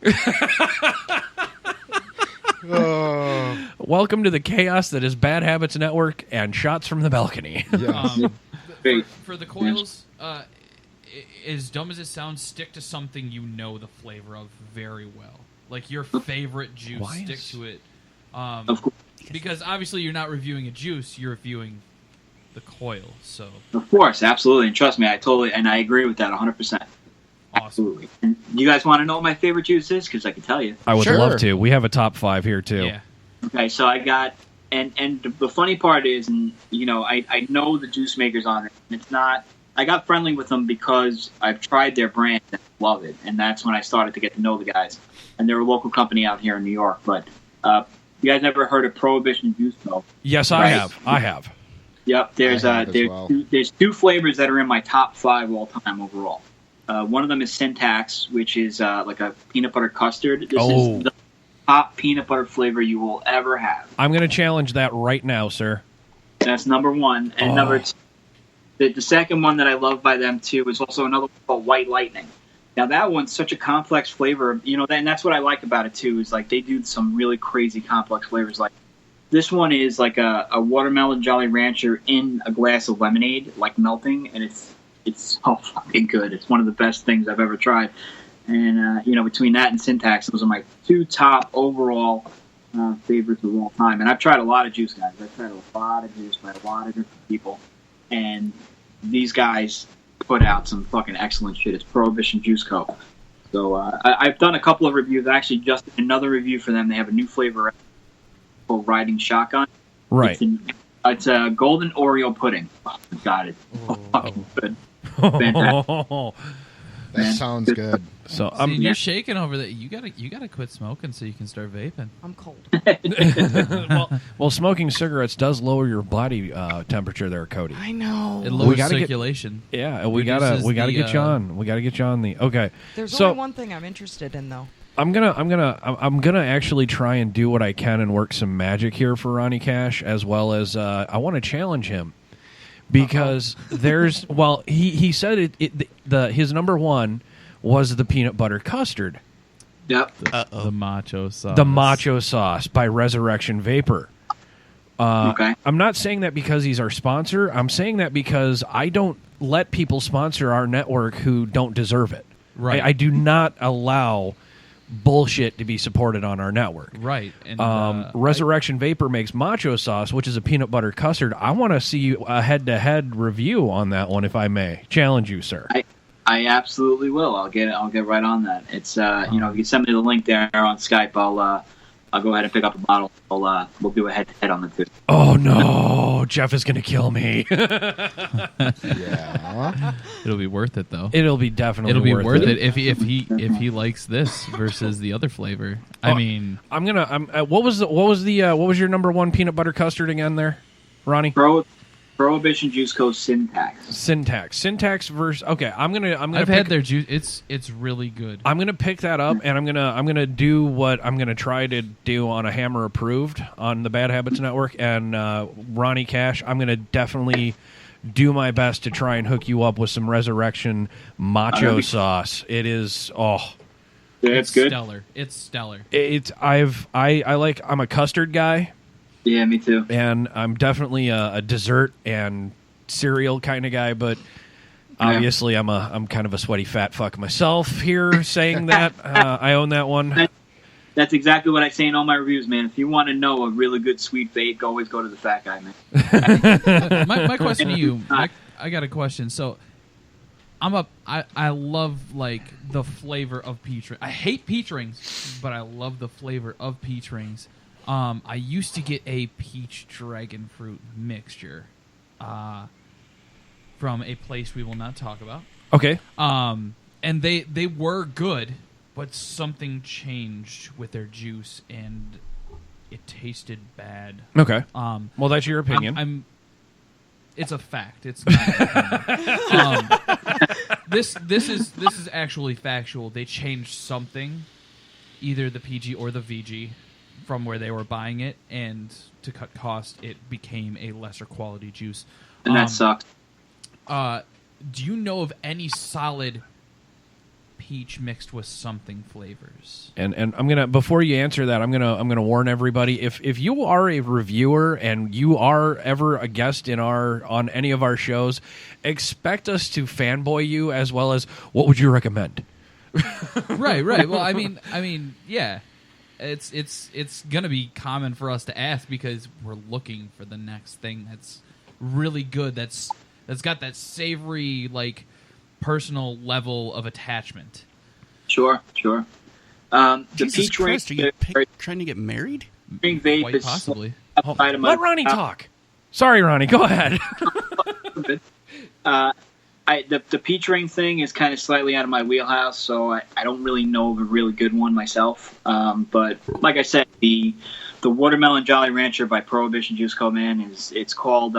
Welcome to the chaos that is Bad Habits Network and Shots from the Balcony. For the coils, as dumb as it sounds, stick to something you know the flavor of very well. Like your favorite juice, stick to it. Of course. Because obviously you're not reviewing a juice, you're reviewing the coil. So of course, absolutely. And trust me, I agree with that 100%. Awesome. Absolutely. And you guys want to know what my favorite juice is? Because I can tell you. I would love to. We have a top 5 here, too. Yeah. Okay, so I got, and the funny part is, and I know the juice makers on it, and it's not, I got friendly with them because I've tried their brand and I love it, and that's when I started to get to know the guys. And they're a local company out here in New York, but you guys ever heard of Prohibition Juice Co? Yes, I have. I have. Yep, there's 2 flavors that are in my top 5 all time overall. One of them is Syntax, which is like a peanut butter custard. This is the top peanut butter flavor you will ever have. I'm going to challenge that right now, sir. That's number 1. And number 2, the second one that I love by them, too, is also another one called White Lightning. Now, that one's such a complex flavor. And that's what I like about it, too, is like they do some really crazy complex flavors. Like this one is like a watermelon Jolly Rancher in a glass of lemonade, like melting, and it's so fucking good. It's one of the best things I've ever tried. And, between that and Syntax, those are my 2 top overall favorites of all time. And I've tried a lot of juice, guys. I've tried a lot of juice by a lot of different people. And these guys put out some fucking excellent shit. It's Prohibition Juice Co. So I've done a couple of reviews. I actually just did another review for them. They have a new flavor called Riding Shotgun. Right. It's a golden Oreo pudding. Oh, God, it's fucking good. Fantastic. That sounds good. So you're shaking over that. You gotta quit smoking so you can start vaping. I'm cold. well, smoking cigarettes does lower your body temperature there, Cody. I know. It lowers circulation. We gotta get you on. We gotta get you on the. Okay. There's only one thing I'm interested in, though. I'm gonna actually try and do what I can and work some magic here for Ronnie Cash, as well as I want to challenge him. because there's he said his number one was the peanut butter custard. Yep. The macho sauce. The macho sauce by Resurrection Vapor. Okay. I'm not saying that because he's our sponsor. I'm saying that because I don't let people sponsor our network who don't deserve it. Right. I do not allow bullshit to be supported on our network. Right. And Resurrection Vapor makes macho sauce, which is a peanut butter custard. I want to see a head-to-head review on that one, if I may. Challenge you, sir. I absolutely will. I'll get right on that. It's if you send me the link there on Skype, I'll go ahead and pick up a bottle. We'll do a head-to-head on the two. Oh no, Jeff is gonna kill me. Yeah. It'll be worth it though. It'll be definitely worth it if he likes this versus the other flavor. I mean, what was your number one peanut butter custard again there, Ronnie? Prohibition Juice Co. Syntax versus. Okay, I've had their juice. It's really good. I'm gonna pick that up, and I'm gonna do what I'm gonna try to do on a Hammer Approved on the Bad Habits Network, and Ronnie Cash. I'm gonna definitely do my best to try and hook you up with some Resurrection macho sauce. It is it's good. Stellar. It's stellar. I'm a custard guy. Yeah, me too. And I'm definitely a dessert and cereal kind of guy, but obviously I'm kind of a sweaty fat fuck myself here saying that. I own that one. That's exactly what I say in all my reviews, man. If you want to know a really good sweet vape, always go to the fat guy, man. my question to you, I got a question. So I love like the flavor of peach rings. I hate peach rings, but I love the flavor of peach rings. I used to get a peach dragon fruit mixture from a place we will not talk about. Okay. And they were good, but something changed with their juice, and it tasted bad. Okay. Well, that's your opinion. It's a fact. It's not this is actually factual. They changed something, either the PG or the VG, from where they were buying it, and to cut cost, it became a lesser quality juice. And that sucks. Do you know of any solid peach mixed with something flavors? And I'm gonna, before you answer that, I'm gonna warn everybody, if you are a reviewer and you are ever a guest on any of our shows, expect us to fanboy you as well as what would you recommend. Right. Well, I mean, yeah. It's gonna be common for us to ask because we're looking for the next thing that's really good. That's got that savory, like, personal level of attachment. Sure. The Jesus peach Christ, ring. are you trying to get married? Vape Quite is possibly. Let Ronnie talk. Sorry, Ronnie, go ahead. The peach ring thing is kind of slightly out of my wheelhouse, so I don't really know of a really good one myself. But like I said, the Watermelon Jolly Rancher by Prohibition Juice Co. Man it's called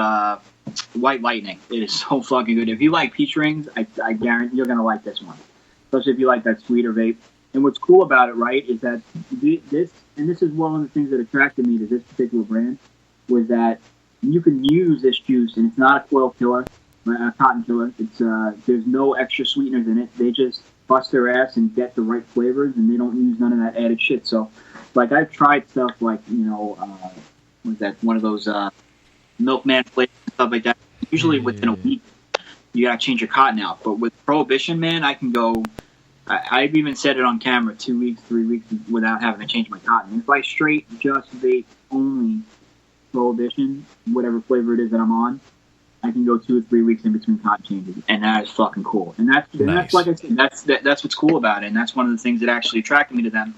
White Lightning. It is so fucking good. If you like peach rings, I guarantee you're gonna like this one, especially if you like that sweeter vape. And what's cool about it, right, is that this is one of the things that attracted me to this particular brand, was that you can use this juice, and it's not a coil killer. A cotton killer. It's there's no extra sweeteners in it. They just bust their ass and get the right flavors, and they don't use none of that added shit. So, like, I've tried stuff like, what's that? One of those Milkman flavors and stuff like that. Usually within a week, you gotta change your cotton out. But with Prohibition, man, I can go. I've even said it on camera, 2 weeks, 3 weeks without having to change my cotton. If I straight just vape only Prohibition, whatever flavor it is that I'm on, I can go 2 or 3 weeks in between cotton changes, and that is fucking cool. And that's like I said, that's what's cool about it, and that's one of the things that actually attracted me to them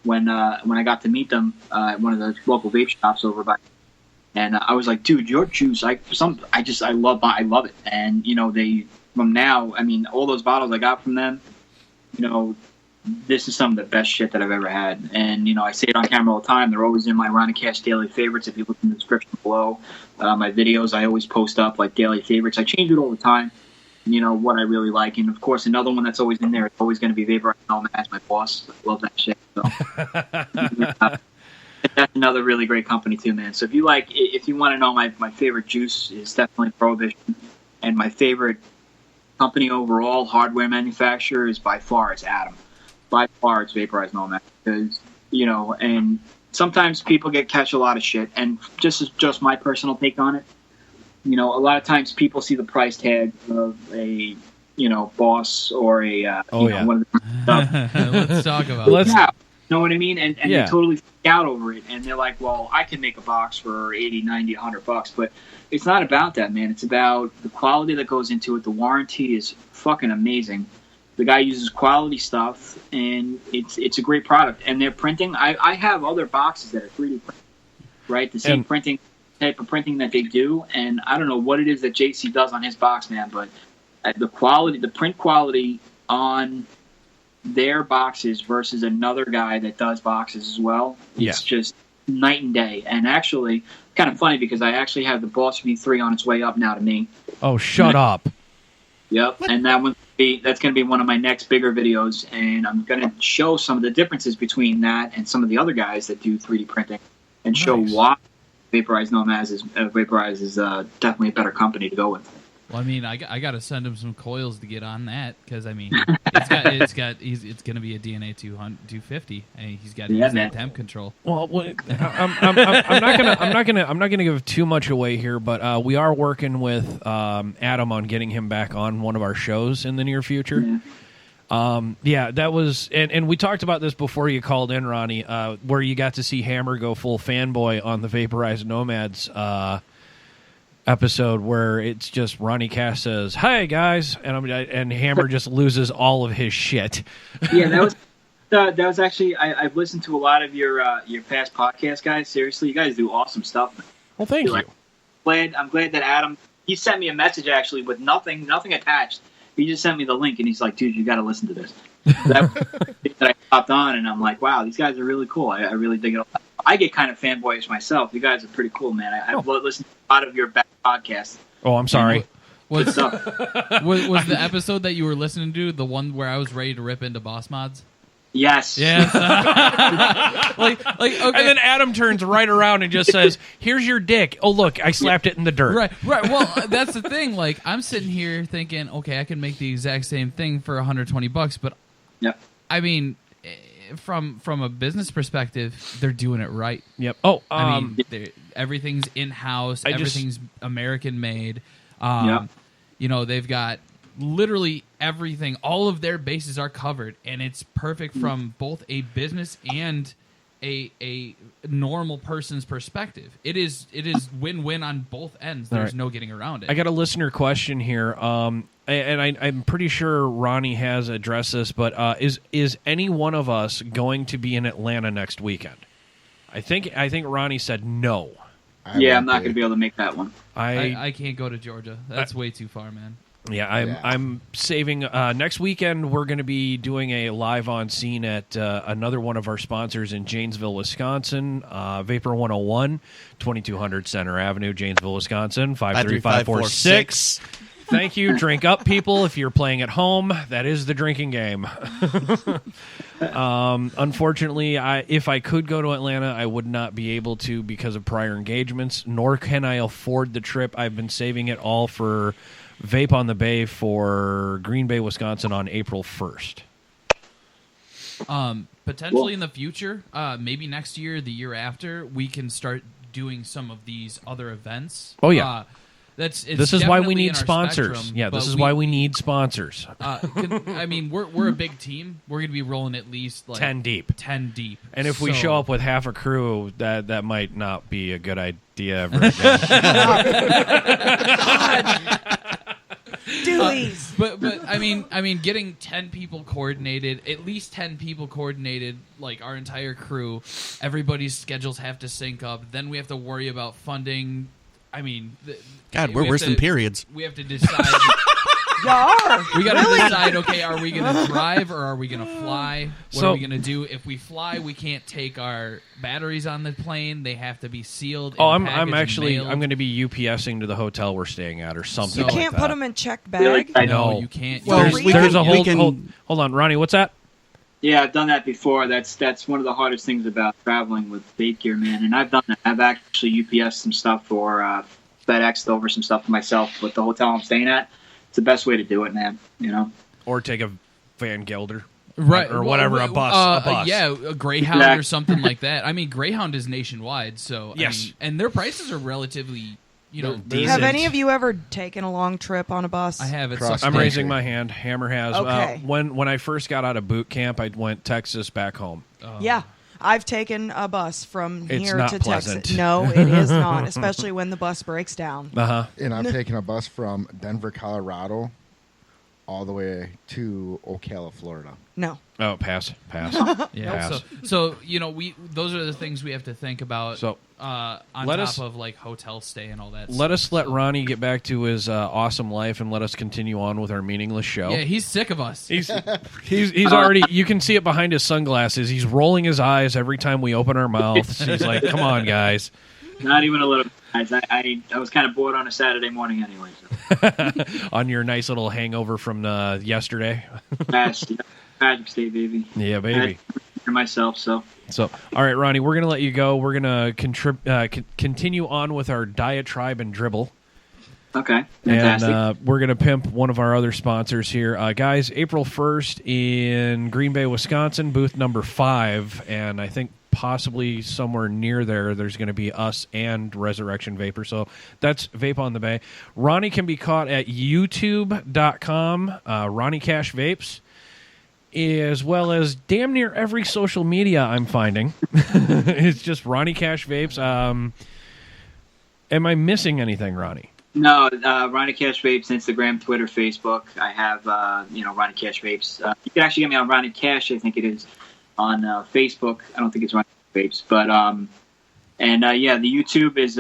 when I got to meet them at one of the local vape shops over by. And I was like, dude, your juice, I love it. And they from now, I mean, all those bottles I got from them, this is some of the best shit that I've ever had. And, I say it on camera all the time. They're always in my Ronnie Cash daily favorites. If you look in the description below, my videos, I always post up like daily favorites. I change it all the time, what I really like. And, of course, another one that's always in there is always going to be Vapor as my boss. I love that shit. So. That's another really great company too, man. So if you want to know my favorite juice is definitely Prohibition, and my favorite company overall, hardware manufacturer, is by far it's Atom. By far it's Vaporized Nomad, because and sometimes people catch a lot of shit, and just my personal take on it. A lot of times people see the price tag of a Boss or a one of the stuff. Let's talk about it. Yeah, know what I mean? And Yeah. they totally freak out over it, and they're like, well, I can make a box for 80, 90, 100 bucks, but it's not about that, man. It's about the quality that goes into it. The warranty is fucking amazing. The guy uses quality stuff, and it's a great product. And they're printing. I have other boxes that are 3D printed, right? The same printing type of printing that they do, and I don't know what it is that JC does on his box, man, but the quality, the print quality on their boxes versus another guy that does boxes as well, it's just night and day. And actually, kind of funny because I actually have the Boss V3 on its way up now to me. Oh, shut up. Yep, and that's going to be one of my next bigger videos, and I'm going to show some of the differences between that and some of the other guys that do 3D printing, and show why Vaporized Nomad is definitely a better company to go with. Well, I mean, I got to send him some coils to get it's going to be a DNA 250, and he's got to use that temp control. Well, I'm not gonna give too much away here, but we are working with Adam on getting him back on one of our shows in the near future. That was, and we talked about this before you called in, Ronnie, where you got to see Hammer go full fanboy on the Vaporized Nomads episode, where it's just Ronnie Cash says, "Hey guys," and Hammer just loses all of his shit. Yeah, that was actually I've listened to a lot of your past podcasts, guys. Seriously, you guys do awesome stuff. Well, thank you. I'm glad that Adam, he sent me a message actually with nothing attached. He just sent me the link, and he's like, "Dude, you got to listen to this." That I popped on, and I'm like, "Wow, these guys are really cool. I really dig it." I get kind of fanboyish myself. You guys are pretty cool, man. I've listened to a lot of your back podcasts. Oh, I'm sorry. Was the episode that you were listening to the one where I was ready to rip into Boss Mods? Yes. Yes. Okay. And then Adam turns right around and just says, "Here's your dick. Oh, look, I slapped it in the dirt." Right. Well, that's the thing. Like, I'm sitting here thinking, okay, I can make the exact same thing for $120, but I mean, from a business perspective, they're doing it right. Yep. Oh, I mean, everything's in house. Everything's American made. They've got literally everything. All of their bases are covered, and it's perfect from both a business and a normal person's perspective. It is win-win on both ends. There's no getting around it. I got a listener question here, and I'm pretty sure Ronnie has addressed this, but is any one of us going to be in Atlanta next weekend? I think Ronnie said no. I'm not going to be able to make that one. I can't go to Georgia. That's way too far, man. Yeah, I'm saving. Next weekend, we're going to be doing a live on scene at another one of our sponsors in Janesville, Wisconsin, Vapor 101, 2200 Center Avenue, Janesville, Wisconsin, 53546. Thank you. Drink up, people. If you're playing at home, that is the drinking game. Unfortunately, if I could go to Atlanta, I would not be able to because of prior engagements, nor can I afford the trip. I've been saving it all for Vape on the Bay for Green Bay, Wisconsin on April 1st. Potentially in the future, maybe next year, the year after, we can start doing some of these other events. Oh, yeah. This is why we need sponsors. Yeah, this is why we need sponsors. I mean, we're a big team. We're going to be rolling at least 10 deep. 10 deep. And if we show up with half a crew, that might not be a good idea ever again. But I mean, getting 10 people coordinated, at least 10 people coordinated, like our entire crew. Everybody's schedules have to sync up. Then we have to worry about funding. I mean, we're worse than periods. We have to decide. We got to decide. Okay, are we going to drive or are we going to fly? What are we going to do? If we fly, we can't take our batteries on the plane. They have to be sealed. I'm going to be UPSing to the hotel we're staying at or something. You can't like put them in check bag. No, you can't. Well, there's a whole. Hold on, Ronnie. What's that? Yeah, I've done that before. That's one of the hardest things about traveling with vape gear, man. And I've done that. I've actually UPS some stuff or FedExed over some stuff for myself. But the hotel I'm staying at, it's the best way to do it, man. You know, or take a Van Gelder, right, or whatever, a bus. Yeah, a Greyhound or something like that. I mean, Greyhound is nationwide, so yes, I mean, and their prices are relatively. Have any of you ever taken a long trip on a bus? I have. I'm raising my hand. Hammer has. Okay. When I first got out of boot camp, I went Texas back home. Yeah. I've taken a bus from It's here not to pleasant. Texas. No, it is not, especially when the bus breaks down. And I've taken a bus from Denver, Colorado, all the way to Ocala, Florida. No. Oh, pass. Yeah. Pass. So those are the things we have to think about. So on let top us- of like hotel stay and all that. Let us stuff. let Ronnie get back to his awesome life, and let us continue on with our meaningless show. Yeah, he's sick of us. He's already. You can see it behind his sunglasses. He's rolling his eyes every time we open our mouths. He's like, "Come on, guys." Not even a little. Guys, I was kind of bored on a Saturday morning anyway. So. On your nice little hangover from yesterday. Magic State, baby. Yeah, baby. For myself, so. So, all right, Ronnie, we're gonna let you go. We're gonna continue on with our diatribe and dribble. Okay, fantastic. And we're going to pimp one of our other sponsors here. Guys, April 1st in Green Bay, Wisconsin, booth number 5. And I think possibly somewhere near there's going to be us and Resurrection Vapor. So that's Vape on the Bay. Ronnie can be caught at youtube.com, Ronnie Cash Vapes, as well as damn near every social media I'm finding. It's just Ronnie Cash Vapes. Am I missing anything, Ronnie? No, Ronnie Cash Vapes, Instagram, Twitter, Facebook. I have, Ronnie Cash Vapes. You can actually get me on Ronnie Cash, I think it is, on Facebook. I don't think it's Ronnie Vapes. But, the YouTube is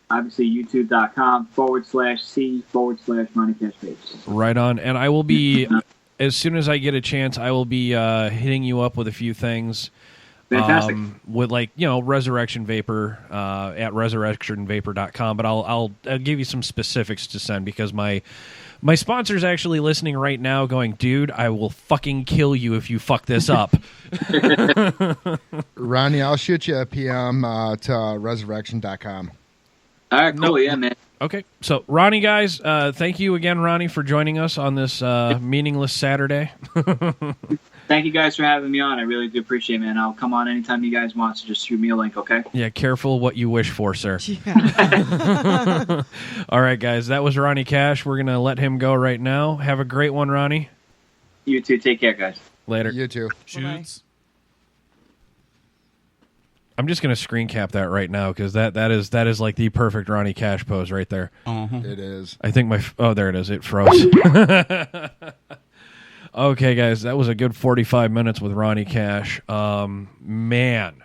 obviously youtube.com/C/Ronnie Cash Vapes. Right on. And I will be, as soon as I get a chance, I will be hitting you up with a few things. Fantastic. With Resurrection Vapor at resurrectionvapor.com, but I'll give you some specifics to send because my sponsor's actually listening right now going, dude, I will fucking kill you if you fuck this up. Ronnie, I'll shoot you a PM to resurrection.com. All right, cool. Yeah, man. Okay. So, Ronnie, guys, thank you again, Ronnie, for joining us on this meaningless Saturday. Thank you guys for having me on. I really do appreciate it, man. I'll come on anytime you guys want, so just shoot me a link, okay? Yeah, careful what you wish for, sir. Yeah. All right, guys, that was Ronnie Cash. We're going to let him go right now. Have a great one, Ronnie. You too. Take care, guys. Later. You too. Shoots. I'm just going to screen cap that right now because that is like the perfect Ronnie Cash pose right there. It is. I think there it is. It froze. Okay, guys, that was a good 45 minutes with Ronnie Cash. Man.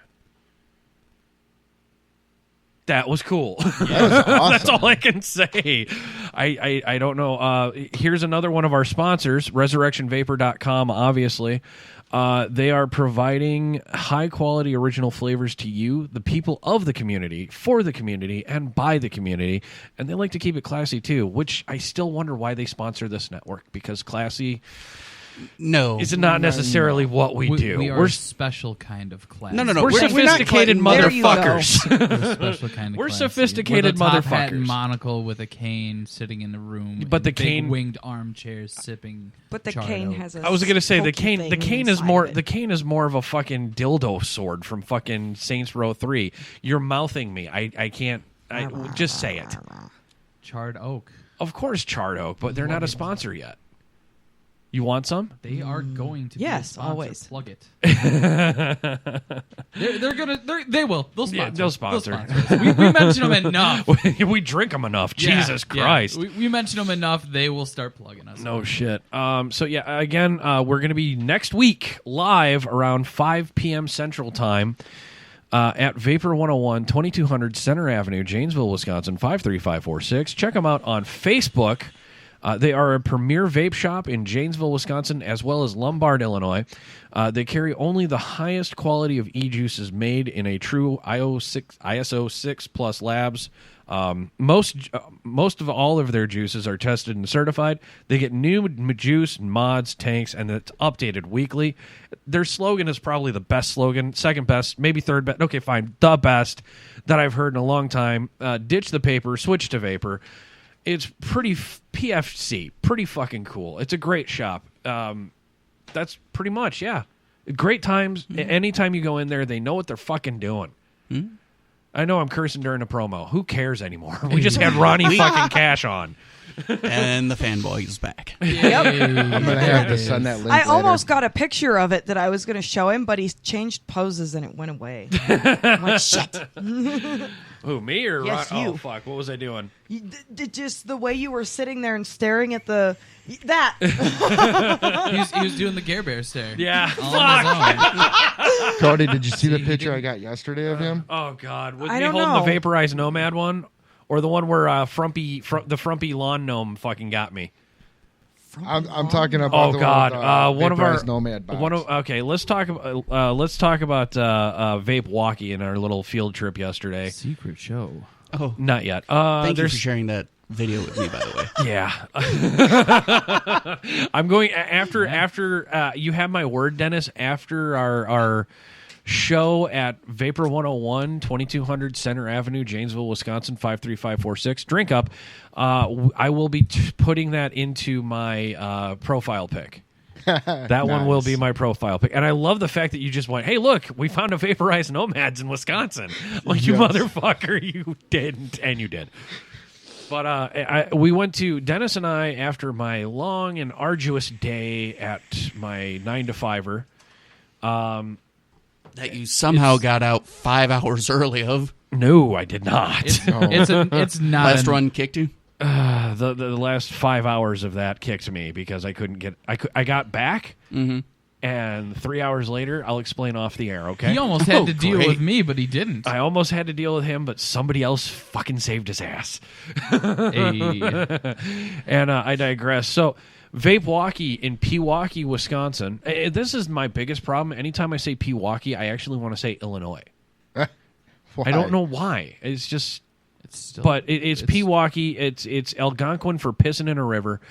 That was cool. That was awesome. That's all I can say. I don't know. Here's another one of our sponsors, resurrectionvapor.com, obviously. They are providing high-quality original flavors to you, the people of the community, for the community, and by the community. And they like to keep it classy, too, which I still wonder why they sponsor this network, because classy... No, it's not necessarily what we do. We're a special kind of class. No. We're sophisticated motherfuckers. We're a special kind of We're classy. sophisticated We're the top hat motherfuckers. and monocle with a cane sitting in the room. But in the big cane- winged armchairs sipping. But the charred cane oak. has a I was going to say the pokey cane. The thing cane is inside more. of it. The cane is more of a fucking dildo sword from fucking Saints Row 3. You're mouthing me. I can't. Just say it. Charred oak. Of course, charred oak, but they're not a sponsor yet. You want some? They are going to. Yes, be a sponsor. always. Plug it. they're gonna. They will. They'll sponsor. Yeah, they'll sponsor. us. We mention them enough. We drink them enough. Yeah, Jesus yeah. Christ. We mention them enough. They will start plugging us. No shit. So yeah, again, we're going to be next week live around 5 p.m. Central Time at Vapor 101, 2200 Center Avenue, Janesville, Wisconsin, 53546. Check them out on Facebook. They are a premier vape shop in Janesville, Wisconsin, as well as Lombard, Illinois. They carry only the highest quality of e-juices made in a true ISO 6 plus labs. Most of all of their juices are tested and certified. They get new juice, mods, tanks, and it's updated weekly. Their slogan is probably the best slogan, second best, maybe third best. Okay, fine, the best that I've heard in a long time. Ditch the paper, switch to vapor. It's pretty PFC, pretty fucking cool. It's a great shop. That's pretty much, yeah. Great times. Anytime you go in there, they know what they're fucking doing. I know I'm cursing during a promo. Who cares anymore? We just had Ronnie fucking Cash on. And the fanboy is back. Yep. I'm gonna have to send that link. I later. almost got a picture of it that I was going to show him, but he's changed poses and it went away. I'm like, shit. Who, me or Yes, Ron? you. Oh, fuck. What was I doing? Just the way you were sitting there and staring at the... That. He was doing the Care Bear stare. Yeah. All on his own. Cody, did you see the picture I got yesterday of him? Oh, God. Was I he don't holding know. the vaporized Nomad one? Or the one where the frumpy lawn gnome fucking got me? I'm talking about. Oh the God! One with, one of our Vaporized Nomad box. okay, let's talk about Vape Walkie and our little field trip yesterday. Secret show. Oh, Not yet. thank you there's for sharing that video with me, by the way. yeah. I'm going after you have my word, Dennis. After our show at Vapor 101, 2200 Center Avenue, Janesville, Wisconsin 53546. Drink up. I will be putting that into my profile pic. That one will be my profile pic. And I love the fact that you just went, hey, look, we found a vaporized Nomads in Wisconsin. Like, you motherfucker, you didn't. And you did. But we went to, Dennis and I, after my long and arduous day at my 9 to 5er, That you somehow got out 5 hours early of. no, I did not. It's not Last run kicked you? The last 5 hours of that kicked me because I couldn't get. I got back, and 3 hours later, I'll explain off the air. Okay. He almost had to deal great. with me, but he didn't. I almost had to deal with him, but somebody else fucking saved his ass. Hey. And I digress. So, Vape Walkie in Pewaukee, Wisconsin. This is my biggest problem. Anytime I say Pewaukee, I actually want to say Illinois. Why? I don't know why. It's just. It's still, But it's Pewaukee. It's Algonquin for pissing in a river.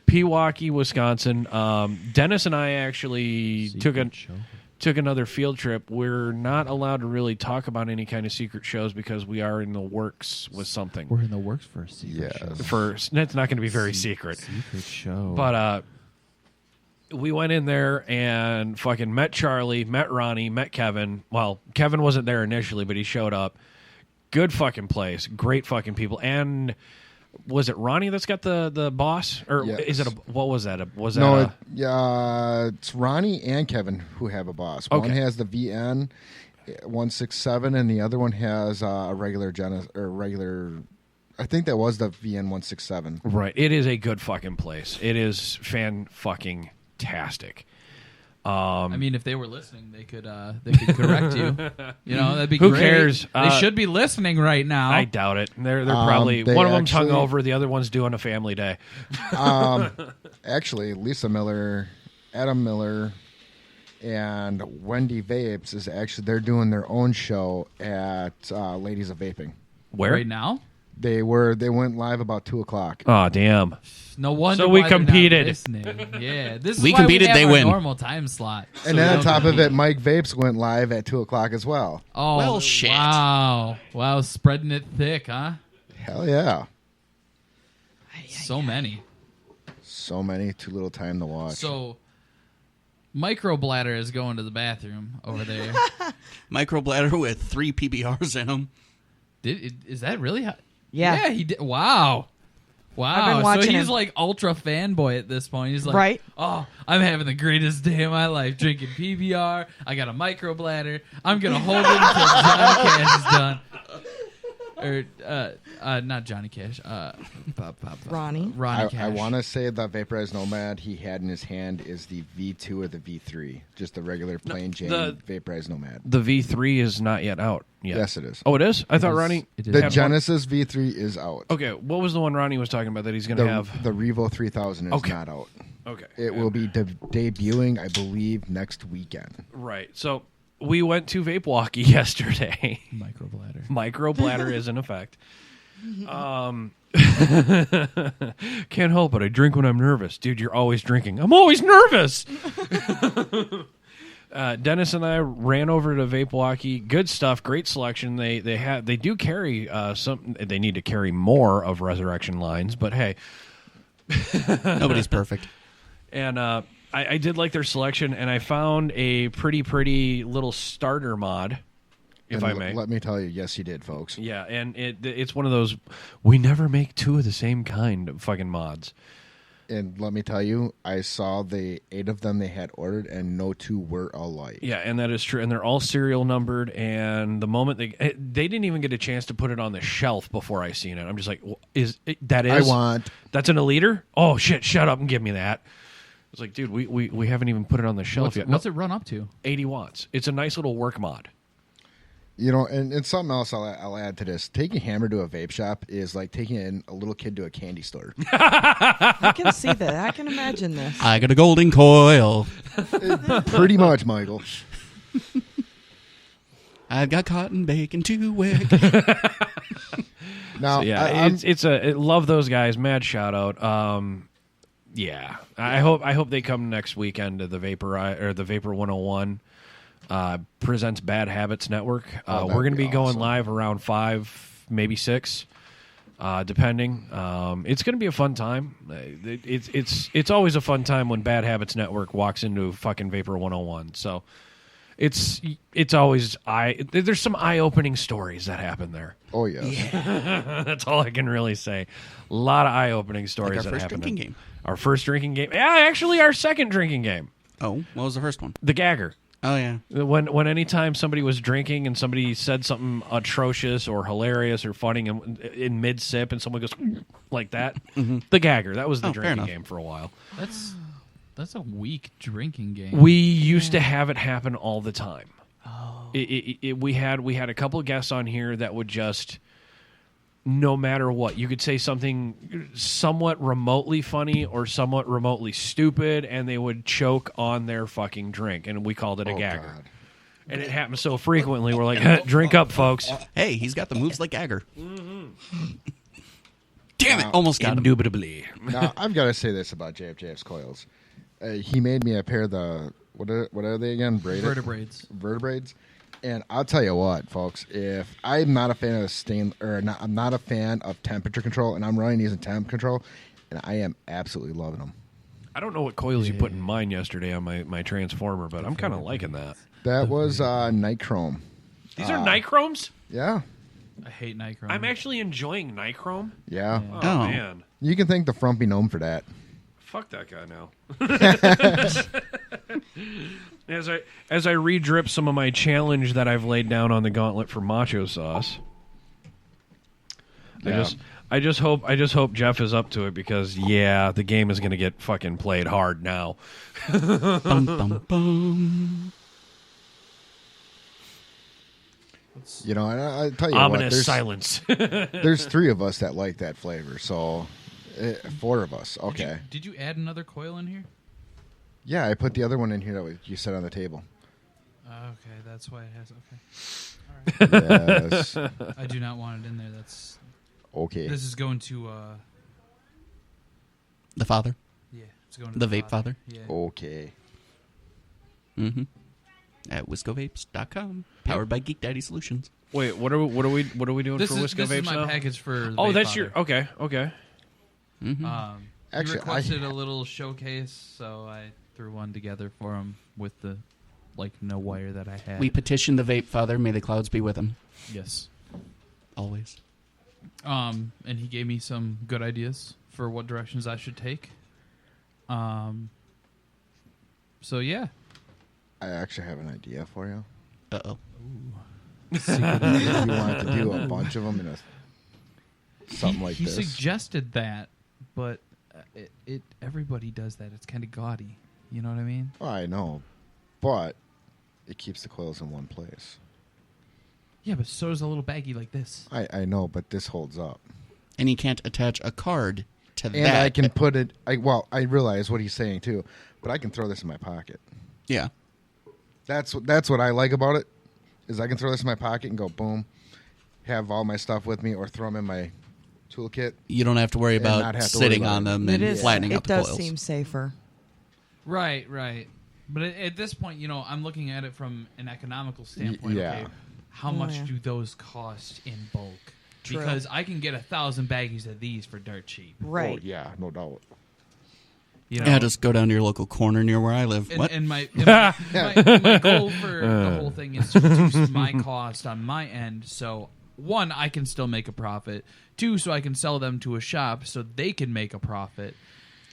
Pewaukee, Wisconsin. Dennis and I actually took another field trip. We're not allowed to really talk about any kind of secret shows because we are in the works with something. We're in the works for a secret show. It's not going to be very secret. Secret show. But we went in there and fucking met Charlie, met Ronnie, met Kevin. Well, Kevin wasn't there initially, but he showed up. Good fucking place. Great fucking people. And was it Ronnie that's got the boss? Or Yes. is it what was that? It's Ronnie and Kevin who have a boss. One Okay. has the VN 167, and the other one has a regular I think that was the VN 167. Right. It is a good fucking place. It is fan-fucking-tastic. I mean, if they were listening, they could correct you. You know, that'd be Who great. cares? They should be listening right now. I doubt it. They're probably they one of them's actually- hungover, the other one's doing a family day. Actually, Lisa Miller, Adam Miller, and Wendy Vapes is actually they're doing their own show at Ladies of Vaping. Where? Right now? They went live about 2:00. Oh, damn. No wonder. So we why they're not competed. listening. Yeah, this is We why competed, we have they our win. normal time slot. So And we then on don't top of compete. it, Mike Vapes went live at 2:00 as well. Oh, Well, shit. Wow, spreading it thick, huh? Hell yeah. So many. So many, too little time to watch. So, Microbladder is going to the bathroom over there. Microbladder with 3 PBRs in them. Is that really how? Yeah. Yeah, he did. Wow. I've been So watching he's him. like ultra fanboy at this point. He's like, Right. oh, I'm having the greatest day of my life drinking PBR. I got a microbladder. I'm going to hold it until John Cash is done. Or Not Johnny Cash. Ronnie. Ronnie Cash. I want to say the Vaporized Nomad he had in his hand is the V2 or the V3, just the regular plain Jane Vaporized Nomad. The V3 is not yet out yet. Yes, it is. Oh, it is? I thought Ronnie... The Genesis V3 is out. Okay, what was the one Ronnie was talking about that he's going to have? The Revo 3000 is not out. Okay. It will be debuting, I believe, next weekend. Right. So we went to Vape Walkie yesterday. Microbladder. Microbladder is in effect. Can't help it. I drink when I'm nervous. Dude, you're always drinking. I'm always nervous. Dennis and I ran over to Vape Walkie. Good stuff. Great selection. They do carry some. They need to carry more of Resurrection lines, but hey, nobody's perfect. And I did like their selection, and I found a pretty little starter mod, if I may. Let me tell you, yes, you did, folks. Yeah, and it's one of those, we never make two of the same kind of fucking mods. And let me tell you, I saw the 8 of them they had ordered, and no 2 were alike. Yeah, and that is true. And they're all serial numbered, and the moment they didn't even get a chance to put it on the shelf before I seen it. I'm just like, that's in a liter? Oh, shit, shut up and give me that. It's like, dude, we haven't even put it on the shelf yet. What's it run up to? 80 watts. It's a nice little work mod. You know, and something else I'll add to this. Taking Hammer to a vape shop is like taking a little kid to a candy store. I can see that. I can imagine this. I got a golden coil. Pretty much, Michael. I've got cotton bacon to wick. Now, so yeah, I love those guys. Mad shout out. Yeah, I hope they come next weekend to the Vapor 101 presents Bad Habits Network. We're going to be going live around 5, maybe 6, depending. It's going to be a fun time. It's always a fun time when Bad Habits Network walks into fucking Vapor 101. So it's always there's some eye-opening stories that happen there. Oh yes. Yeah. That's all I can really say. A lot of eye-opening stories that happen. Our first drinking game. Yeah, actually our second drinking game. Oh, what was the first one? The Gagger. Oh yeah. When anytime somebody was drinking and somebody said something atrocious or hilarious or funny in mid sip and someone goes like that, the Gagger. That was the drinking game for a while. That's a weak drinking game. We used to have it happen all the time. Oh. We had a couple of guests on here that would just, no matter what, you could say something somewhat remotely funny or somewhat remotely stupid, and they would choke on their fucking drink, and we called it a Gagger. God. And it happens so frequently, we're like, drink up, folks. Hey, he's got the moves like Gagger. Damn it, almost got him. Indubitably. Now, I've got to say this about JFJF's coils. He made me a pair of the, what are they again? Vertebrades. And I'll tell you what, folks. If I'm not a fan of I'm not a fan of temperature control, and I'm running these in temp control, and I am absolutely loving them. I don't know what coils you put in mine yesterday on my transformer, but I'm kind of liking that. That was Nichrome. These are Nichromes? Yeah. I hate Nichrome. I'm actually enjoying Nichrome. Yeah. Oh, man. You can thank the Frumpy Gnome for that. Fuck that guy now. As I re-drip some of my challenge that I've laid down on the gauntlet for macho sauce. Yeah. I just hope Jeff is up to it because the game is going to get fucking played hard now. Bum, bum, bum. You know, I tell you ominous what, silence. There's 3 of us that like that flavor, so 4 of us. Okay. Did you add another coil in here? Yeah, I put the other one in here that you set on the table. Okay, that's why it has. Okay. All right. Yes. I do not want it in there. That's okay. This is going to the father. Yeah, it's going to the vape father. Yeah. Okay. At WhiscoVapes.com, powered by Geek Daddy Solutions. Wait, what are we doing for Whisco Vapes This is my now? package for. Oh, Vape that's Father. your okay. Actually, he requested a little showcase, so I threw one together for him with the no wire that I had. We petitioned the vape father. May the clouds be with him. Yes, always. And he gave me some good ideas for what directions I should take. So yeah, I actually have an idea for you. Uh-oh. If you wanted to do a bunch of them in a... something like he this. He suggested that, but everybody does that. It's kind of gaudy. You know what I mean? Oh, I know, but it keeps the coils in one place. Yeah, but so does a little baggie like this. I know, but this holds up. And you can't attach a card to and that. I can put it. I realize what he's saying too, but I can throw this in my pocket. Yeah, that's what I like about it. Is I can throw this in my pocket and go boom, have all my stuff with me, or throw them in my toolkit. You don't have to worry about sitting on them and flattening out the coils. It does seem safer. Right. But at this point, I'm looking at it from an economical standpoint. Yeah. Okay, how much do those cost in bulk? True. Because I can get 1,000 baggies of these for dirt cheap. Right. Oh, yeah, no doubt. Yeah, just go down to your local corner near where I live. And my goal for the whole thing is to reduce my cost on my end. So, 1, I can still make a profit. 2, so I can sell them to a shop so they can make a profit.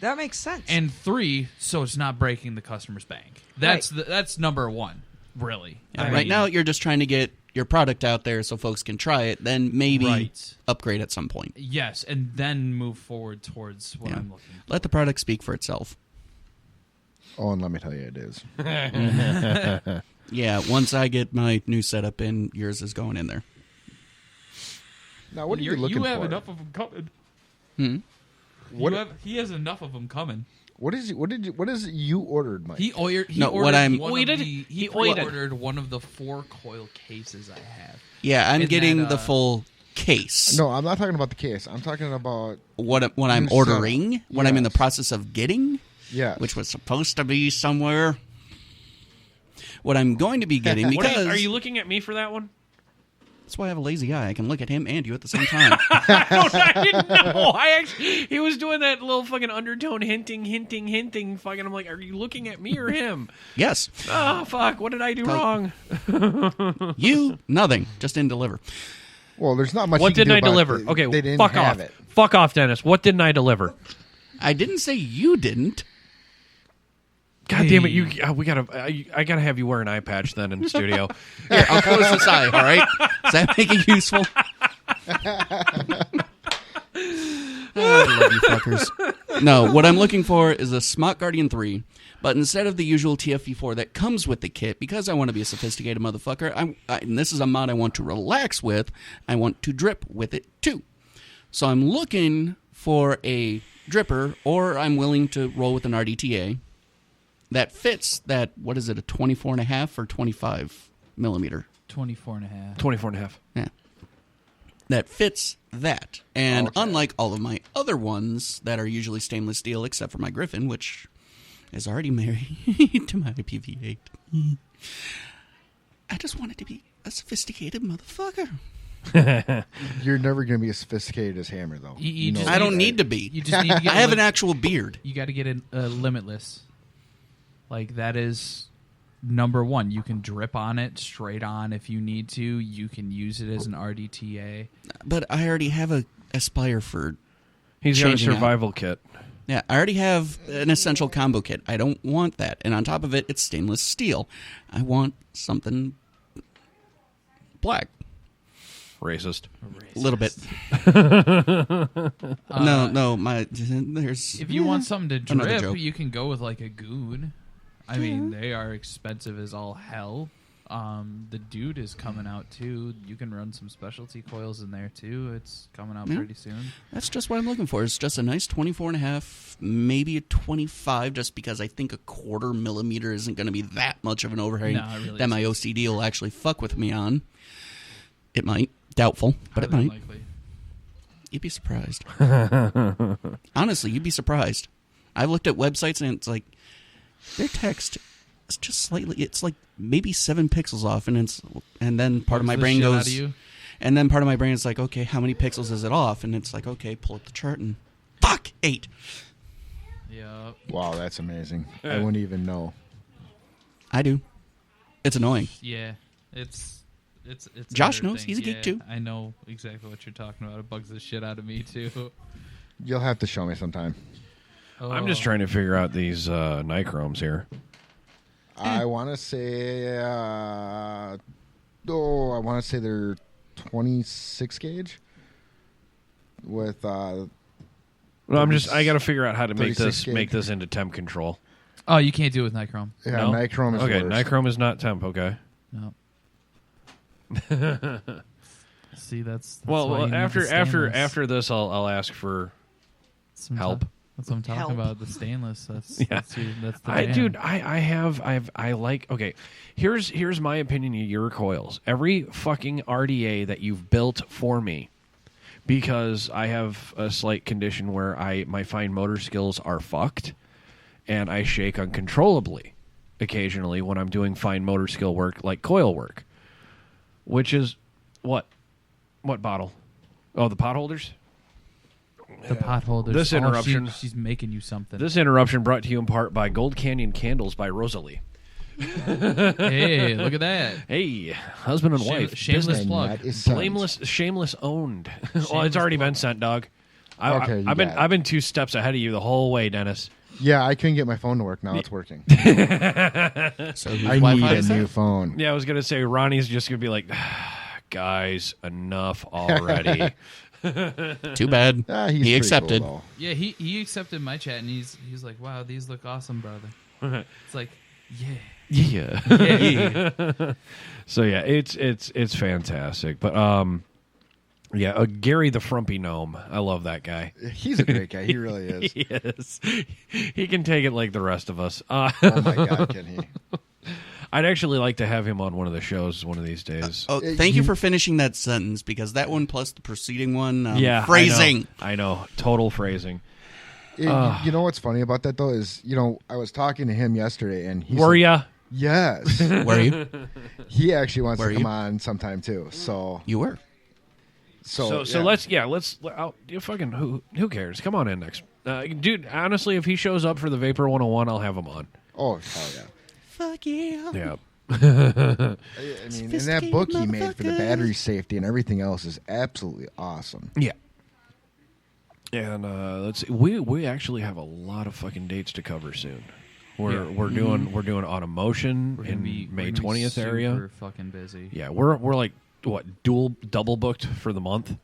That makes sense. And 3, so it's not breaking the customer's bank. That's number 1, really. Yeah, right now, you're just trying to get your product out there so folks can try it, then maybe upgrade at some point. Yes, and then move forward towards what I'm looking for. Let the product speak for itself. Oh, and let me tell you, it is. Yeah, once I get my new setup in, yours is going in there. Now, what are you looking for? You have enough of them coming. He has enough of them coming. What is it you ordered, Mike? He ordered one of the 4 coil cases I have. Yeah, I'm getting the full case. No, I'm not talking about the case. I'm talking about what I'm ordering, what I'm in the process of getting. Yeah, which was supposed to be somewhere. What I'm going to be getting because are you looking at me for that one? That's why I have a lazy eye. I can look at him and you at the same time. I didn't know. He was doing that little fucking undertone hinting. Fucking, I'm like, are you looking at me or him? Yes. Oh, fuck. What did I do wrong? Nothing. Just didn't deliver. Well, there's not much. What didn't I deliver? Okay, they didn't fuck have off. it. Fuck off, Dennis. What didn't I deliver? I didn't say you didn't. God damn it! I gotta have you wear an eye patch then in the studio. Here, I'll close this eye. All right, does that make it useful? I love you fuckers. No, what I'm looking for is a Smart Guardian 3, but instead of the usual TFV4 that comes with the kit, because I want to be a sophisticated motherfucker, and this is a mod I want to relax with, I want to drip with it too. So I'm looking for a dripper, or I'm willing to roll with an RDTA. That fits that, what is it, a 24.5 or 25 millimeter? 24.5. 24.5. Yeah. That fits that. And unlike all of my other ones that are usually stainless steel, except for my Griffin, which is already married to my IPv8, I just wanted to be a sophisticated motherfucker. You're never going to be as sophisticated as Hammer, though. I don't need to be. You just need to get I have an actual beard. You got to get a limitless. Like, that is number 1. You can drip on it straight on if you need to. You can use it as an RDTA. But I already have a Aspire for He's got a changing survival out. kit. Yeah, I already have an essential combo kit. I don't want that. And on top of it, it's stainless steel. I want something black. Racist. A little bit. No, there's... If you want something to Another drip, joke. you can go with, like, a Goon. I mean, they are expensive as all hell. The Dude is coming out, too. You can run some specialty coils in there, too. It's coming out pretty soon. That's just what I'm looking for. It's just a nice 24.5, maybe a 25, just because I think a 1/4 millimeter isn't going to be that much of an overhang that my OCD will actually fuck with me on. It might. Doubtful, but it might. Likely. You'd be surprised. Honestly, you'd be surprised. I've looked at websites and it's like their text is just slightly. It's like maybe 7 pixels off, and then part of my brain goes. And then part of my brain is like, okay, how many pixels is it off? And it's like, okay, pull up the chart and fuck 8. Yeah. Wow, that's amazing. I wouldn't even know. I do. It's annoying. Yeah, it's Josh another knows. thing. He's a geek, too. I know exactly what you're talking about. It bugs the shit out of me, too. You'll have to show me sometime. I'm just trying to figure out these nichromes here. I want to say, they're 26 gauge. Well, I got to figure out how to make this into temp control. Oh, you can't do it with Nichrome. Yeah, No? Nichrome is okay. worse. Nichrome is not temp. Okay. No. See, that's well. why you need the stainless. After this, I'll ask for Some help. That's what I'm talking Help. about. The stainless. That's Yeah. that's the jam. I like. Okay, here's my opinion of your coils. Every fucking RDA that you've built for me, because I have a slight condition where my fine motor skills are fucked, and I shake uncontrollably occasionally when I'm doing fine motor skill work like coil work, which is what bottle? Oh, the potholders. The potholders. This interruption. She's making you something. This interruption brought to you in part by Gold Canyon Candles by Rosalie. Hey, look at that. Hey, husband and wife. Shameless Business. plug. That is sent. Shameless owned. Well, it's Shameless already plug. been sent, dog. Okay, you got it. I've been 2 steps ahead of you the whole way, Dennis. Yeah, I couldn't get my phone to work. Now it's working. So I need a new phone. Yeah, I was gonna say Ronnie's just gonna be like, guys, enough already. Too bad. He's He pretty accepted. Cool, Yeah, he accepted my chat, and he's like, "Wow, these look awesome, brother." It's like, yeah. Yeah. So yeah, it's fantastic. But yeah, Gary the Frumpy Gnome. I love that guy. He's a great guy. He really is. He is. He can take it like the rest of us. Oh my God, can he? I'd actually like to have him on one of the shows one of these days. Thank you for finishing that sentence, because that one plus the preceding one, Yeah, phrasing. I know. Total phrasing. You know what's funny about that though is, I was talking to him yesterday, and he Were said, ya? Yes. Were you? He actually wants Were to you? come on sometime too. So You were. So let's fucking who cares? Come on in next, dude. Honestly, if he shows up for the Vapor 101, I'll have him on. Oh hell yeah. Fuck yeah. Yeah. I mean, and that book he made for the battery safety and everything else is absolutely awesome. Yeah. And let's see. We actually have a lot of fucking dates to cover soon. We're doing Automotion We're gonna in be May we're gonna be 20th area. Super fucking busy. Yeah, we're like double booked for the month.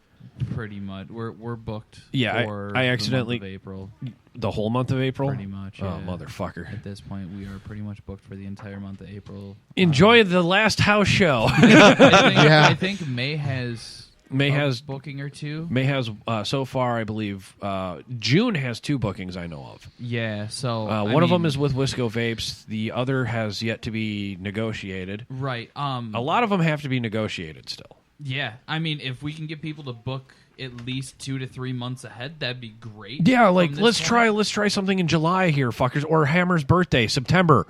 Pretty much. We're booked. Yeah, for I the accidentally month of April. The whole month of April. Pretty much. Oh yeah. motherfucker! At this point, we are pretty much booked for the entire month of April. Enjoy the last house show. I think May has a booking or two. May has so far, I believe. June has 2 bookings I know of. Yeah, so one of them is with Wisco Vapes. The other has yet to be negotiated. Right. A lot of them have to be negotiated still. Yeah, I mean, if we can get people to book at least 2 to 3 months ahead, that'd be great. Yeah, like from this point. let's try something in July here, fuckers, or Hammer's birthday, September.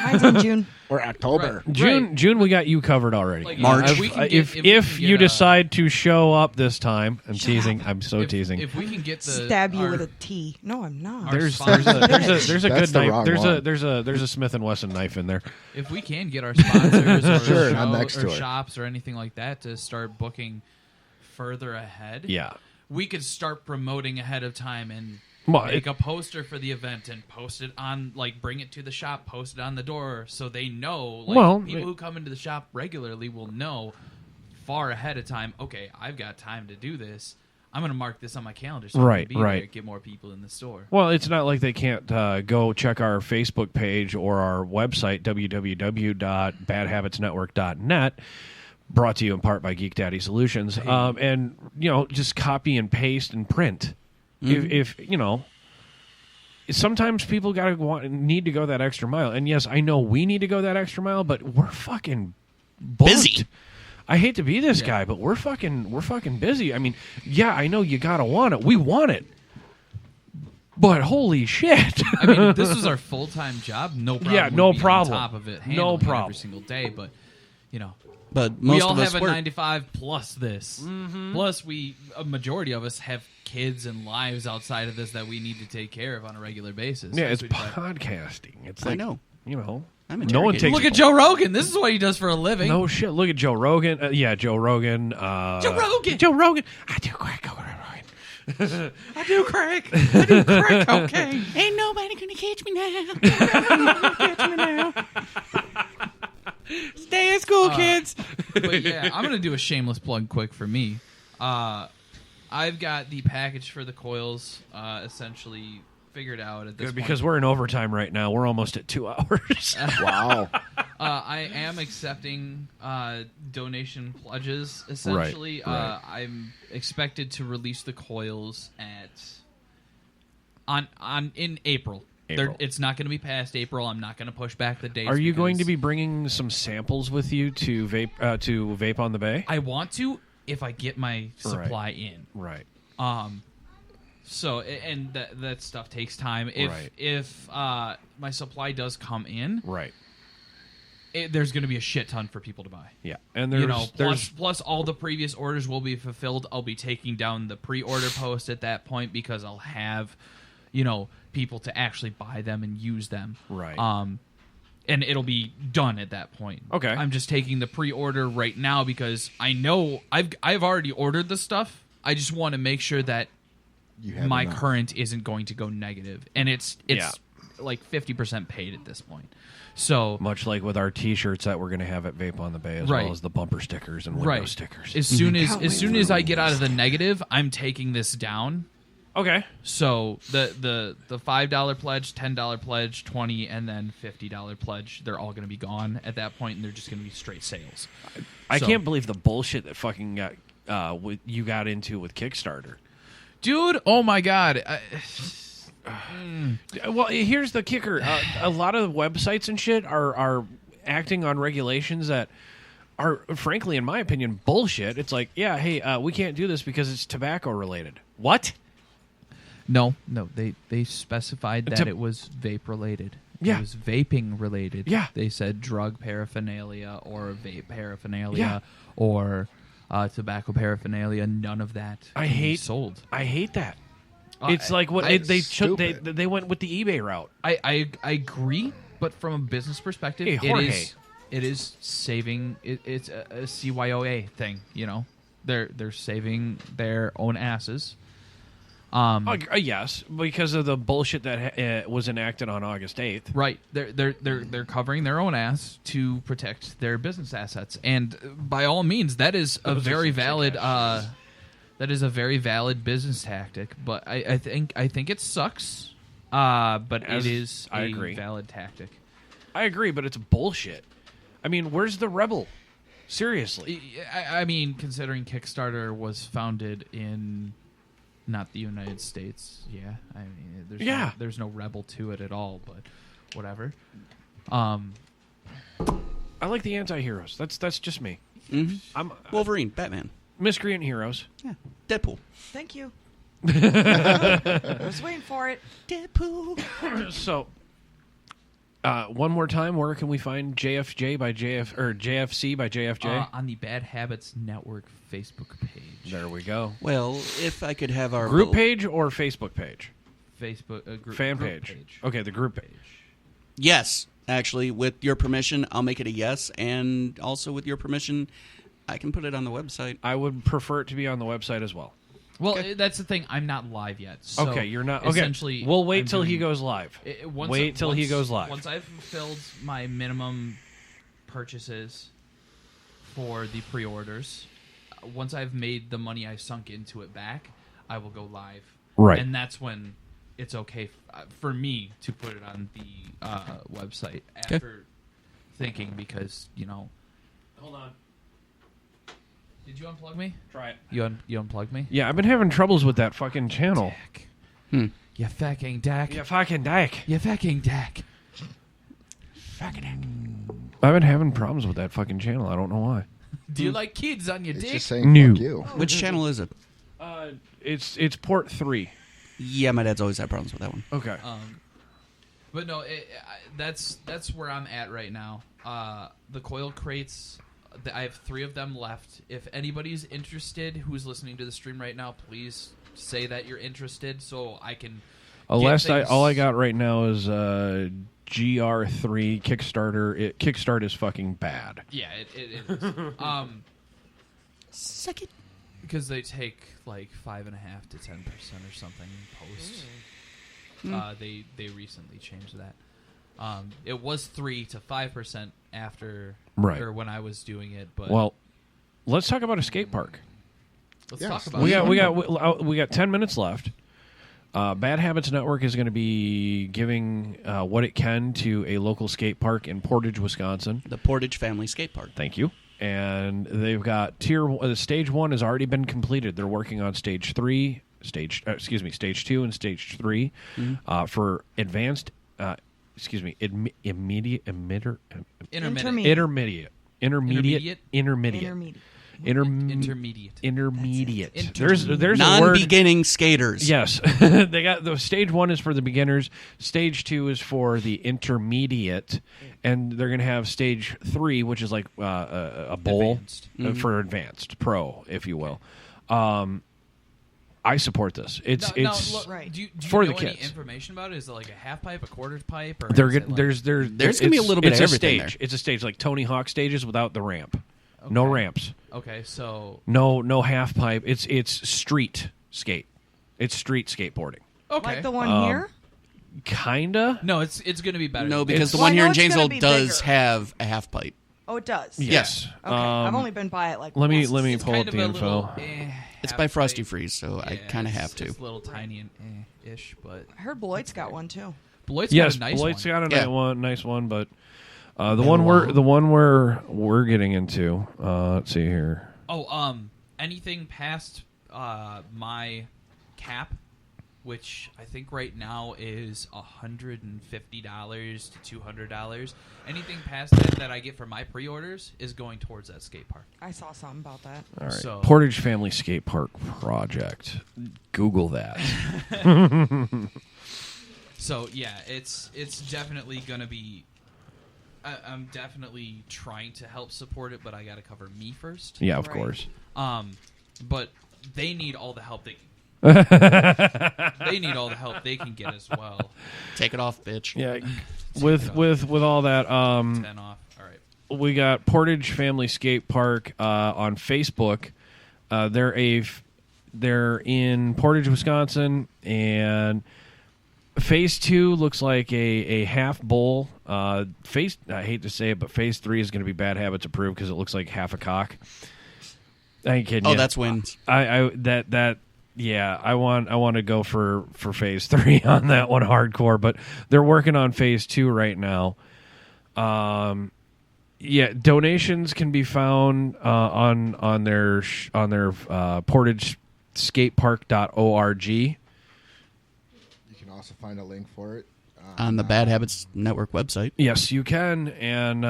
Mine's in June. Or October. June, we got you covered already. Like, March. If you decide to show up this time, I'm teasing. I'm so teasing. If we can get the Stab you with a T. No, I'm not. There's a That's good the knife. wrong There's one. a Smith and Wesson knife in there. If we can get our sponsors or, Sure, I'm next to it. shops or anything like that to start booking further ahead, Yeah. we could start promoting ahead of time and Well, make a poster for the event and post it on, like, bring it to the shop, post it on the door so they know. Like, people who come into the shop regularly will know far ahead of time, okay, I've got time to do this. I'm going to mark this on my calendar so I can be there, get more people in the store. Well, it's not like they can't go check our Facebook page or our website, www.badhabitsnetwork.net, brought to you in part by Geek Daddy Solutions, and, just copy and paste and print. If sometimes people need to go that extra mile. And yes, I know we need to go that extra mile, but we're fucking booked. Busy. I hate to be this guy, but we're fucking busy. I mean, yeah, I know you gotta want it. We want it. But holy shit. I mean, this is our full-time job. No problem. Yeah, no We'd be problem. On top of it, No handling it problem. every single day, but, But we most all of us have a work. 9 to 5 plus this. Plus, a majority of us have kids and lives outside of this that we need to take care of on a regular basis. Yeah, That's it's what we try- podcasting. It's I like, know. I'm no one takes. Look at Joe Rogan. This is what he does for a living. No shit. Look at Joe Rogan. Joe Rogan. Joe Rogan. Joe Rogan. I do crack cocaine. I do crack. I do crack cocaine. Ain't nobody gonna catch me now. Stay in school, kids. But yeah, I'm gonna do a shameless plug quick for me. I've got the package for the coils essentially figured out at this Good, point. because we're in overtime right now. We're almost at 2 hours. Wow. I am accepting donation pledges. Essentially, Right. I'm expected to release the coils in April. It's not going to be past April. I'm not going to push back the dates. Are you going to be bringing some samples with you to vape on the Bay? I want to if I get my supply in. Right. So and that stuff takes time. Right. If my supply does come in, right. There's going to be a shit ton for people to buy. Yeah, and there's plus all the previous orders will be fulfilled. I'll be taking down the pre-order post at that point because I'll have, people to actually buy them and use them. Right. And it'll be done at that point. Okay. I'm just taking the pre-order right now because I know I've already ordered the stuff. I just want to make sure that my current isn't going to go negative, and it's like 50% paid at this point. So much like with our T-shirts that we're going to have at Vape on the Bay, as well as the bumper stickers and window stickers. As soon as I get out of the negative, I'm taking this down. Okay. So the $5 pledge, $10 pledge, $20, and then $50 pledge, they're all going to be gone at that point, and they're just going to be straight sales. I can't believe the bullshit that fucking you got into with Kickstarter. Dude, oh my God. Well, here's the kicker. A lot of websites and shit are acting on regulations that are, frankly, in my opinion, bullshit. It's like, hey, we can't do this because it's tobacco related. What? No, they specified that it was vape related. Yeah. It was vaping related. Yeah. They said drug paraphernalia or vape paraphernalia or tobacco paraphernalia. None of that sold. I hate that. It's like what they went with the eBay route. I agree, but from a business perspective, it is saving. It's a CYOA thing. They're saving their own asses. Yes, because of the bullshit that was enacted on August 8th. Right. They're covering their own ass to protect their business assets, and by all means, that is a very valid. That is a very valid business tactic, but I think it sucks. But it is a valid tactic. I agree, but it's bullshit. I mean, where's the rebel? Seriously. I mean, considering Kickstarter was founded in not the United States, I mean, there's no rebel to it at all, but whatever. I like the anti-heroes. That's just me. Mm-hmm. I'm Wolverine, Batman. Miscreant heroes. Yeah. Deadpool. Thank you. I was waiting for it. Deadpool. So, one more time, where can we find JFC by JFJ? On the Bad Habits Network Facebook page. There we go. Well, if I could have our group page or Facebook page? Facebook group, fan group page. Okay, the group page. Yes, actually, with your permission, I'll make it a yes, and also with your permission, I can put it on the website. I would prefer it to be on the website as well. Well, that's the thing. I'm not live yet. So okay, you're not. Okay, essentially, we'll wait till he goes live. Wait till he goes live. Once I've fulfilled my minimum purchases for the pre-orders, once I've made the money I sunk into it back, I will go live. Right, and that's when it's okay for me to put it on the website after thinking, because Hold on. Did you unplug me? Try it. You unplugged me? Yeah, I've been having troubles with that fucking channel. You fucking dick. You fucking dick. You fucking dick. I've been having problems with that fucking channel. I don't know why. Do you like kids on your dick? Just saying fuck you. Which channel is it? It's port 3. Yeah, my dad's always had problems with that one. Okay. But no, that's where I'm at right now. The coil crates, I have 3 of them left. If anybody's interested who's listening to the stream right now, please say that you're interested so I can. All I got right now is GR3 Kickstarter. Kickstart is fucking bad. Yeah, it is. Suck it. Because they take like 5.5% to 10% or something post. They recently changed that. It was 3 to 5% after or when I was doing it. But well, let's talk about a skate park. Let's talk about we got 10 minutes left. Bad Habits Network is going to be giving what it can to a local skate park in Portage, Wisconsin. The Portage Family Skate Park. Thank you. And they've got stage 1 has already been completed. They're working on stage 2 and stage 3 for advanced. Intermediate. There's non-beginning skaters. Yes, they got the stage 1 is for the beginners. Stage 2 is for the intermediate, and they're going to have stage 3, which is like a bowl for advanced pro, if you will. I support this. It's do you for know the kids. Any information about it? Is it like a half pipe, a quarter pipe, or there's going to be a little bit of everything stage. there. It's a stage like Tony Hawk stages without the ramp. Okay. No ramps. Okay, so no half pipe. It's street skate. It's street skateboarding. Okay, like the one here. Kinda. No, it's going to be better. No, because the one here in Janesville does have a half pipe. Oh, it does. Yes. Okay, I've only been by it like. Let me It's pull kind up of the a info. little, It's by Frosty Freeze, so I kind of have to. It's a little tiny and ish, but I heard Beloit's got one too. Beloit's got a nice Beloit's one. got a nice one, but the one we're getting into. Let's see here. Oh, anything past my cap, which I think right now is $150 to $200. Anything past that I get for my pre-orders is going towards that skate park. I saw something about that. All right. So, Portage Family Skate Park Project. Google that. So yeah, it's definitely gonna be. I'm definitely trying to help support it, but I got to cover me first. Yeah, of course. But they need all the help they need all the help they can get as well. Take it off, bitch. Yeah, with all that. 10 off. All right. We got Portage Family Skate Park on Facebook. They're in Portage, Wisconsin, and Phase 2 looks like a half bowl. I hate to say it, but Phase 3 is going to be Bad Habits approved because it looks like half a cock. I ain't kidding. Oh, you. that's wins. I want to go for Phase 3 on that one hardcore, but they're working on Phase 2 right now. Donations can be found on their portageskatepark.org. You can also find a link for it on the Bad Habits Network website. Yes, you can. And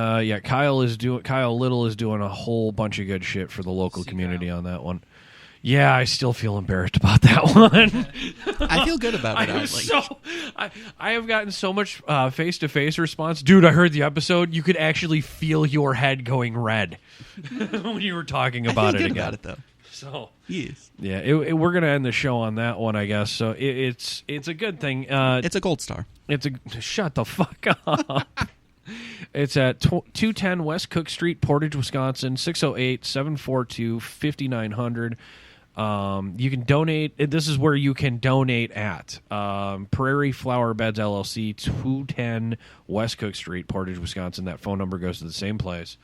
Kyle Little is doing a whole bunch of good shit for the local community on that one. Yeah, I still feel embarrassed about that one. I feel good about it. I have gotten so much face-to-face response. Dude, I heard the episode. You could actually feel your head going red when you were talking about it again. About it, though. So yes, yeah, we're gonna end the show on that one, I guess. So it's a good thing. It's a gold star. Shut the fuck up. It's at 210 West Cook Street, Portage, Wisconsin, 608-742-5900. You can donate. This is where you can donate at Prairie Flower Beds LLC, 210 West Cook Street, Portage, Wisconsin. That phone number goes to the same place.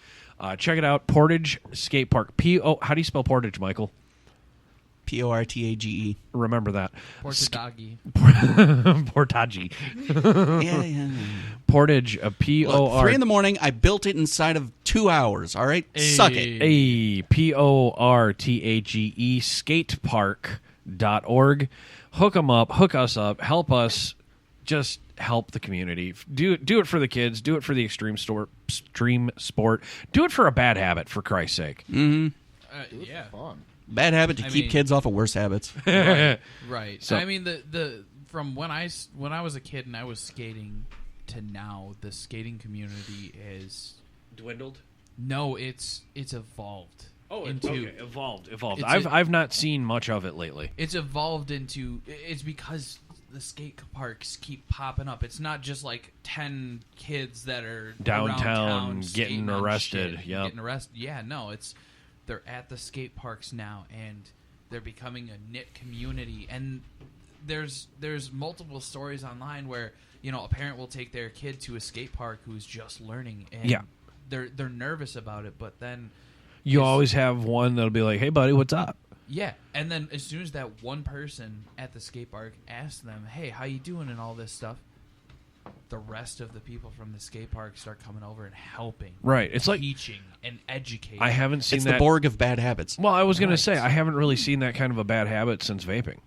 Check it out, Portage Skate Park. How do you spell Portage, Michael? Portage. Remember that. Portagee. Portagee. Yeah. Portage, P-O-R... 3 in the morning, I built it inside of 2 hours, all right? Suck it. Portage, skatepark.org. Hook them up, hook us up, help us, just help the community. Do it for the kids, do it for the extreme sport, do it for a bad habit, for Christ's sake. Mm-hmm. Yeah. Fun. Bad habit to keep kids off of worse habits. Right. So, So, I mean, the from when I was a kid and I was skating to now, the skating community has dwindled. No, it's evolved. Evolved. I've not seen much of it lately. It's evolved into. It's because the skate parks keep popping up. It's not just like 10 kids that are downtown getting arrested. Yeah, getting arrested. Yeah, no, they're at the skate parks now, and they're becoming a knit community. And there's multiple stories online where a parent will take their kid to a skate park who's just learning, and they're nervous about it, but then you always have one that'll be like, "Hey, buddy, what's up?" Yeah, and then as soon as that one person at the skate park asked them, "Hey, how you doing?" and all this stuff, the rest of the people from the skate park start coming over and helping. Right. It's like teaching and educating. I haven't seen It's that. the Borg of bad habits. Well, I was going to say, I haven't really seen that kind of a bad habit since vaping.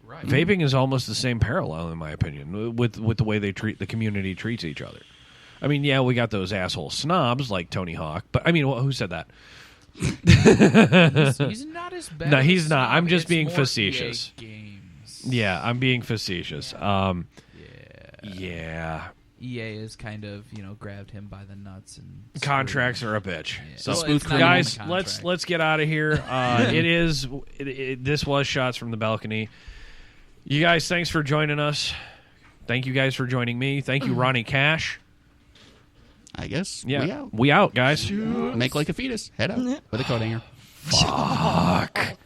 Right. Vaping is almost the same parallel, in my opinion, with the way the community treats each other. I mean, yeah, we got those asshole snobs like Tony Hawk, but I mean, who said that? He's not as bad. No, as he's not. Snob. I'm just It's being more facetious. EA games. Yeah, I'm being facetious. Yeah. EA has kind of grabbed him by the nuts and Contracts are a bitch. Yeah. So Well, it's not guys, even a let's get out of here. This was Shots from the Balcony. You guys, thanks for joining us. Thank you guys for joining me. Thank you, Ronnie Cash. I guess. Yeah, we out guys. Make like a fetus. Head out with a coat hanger. Fuck.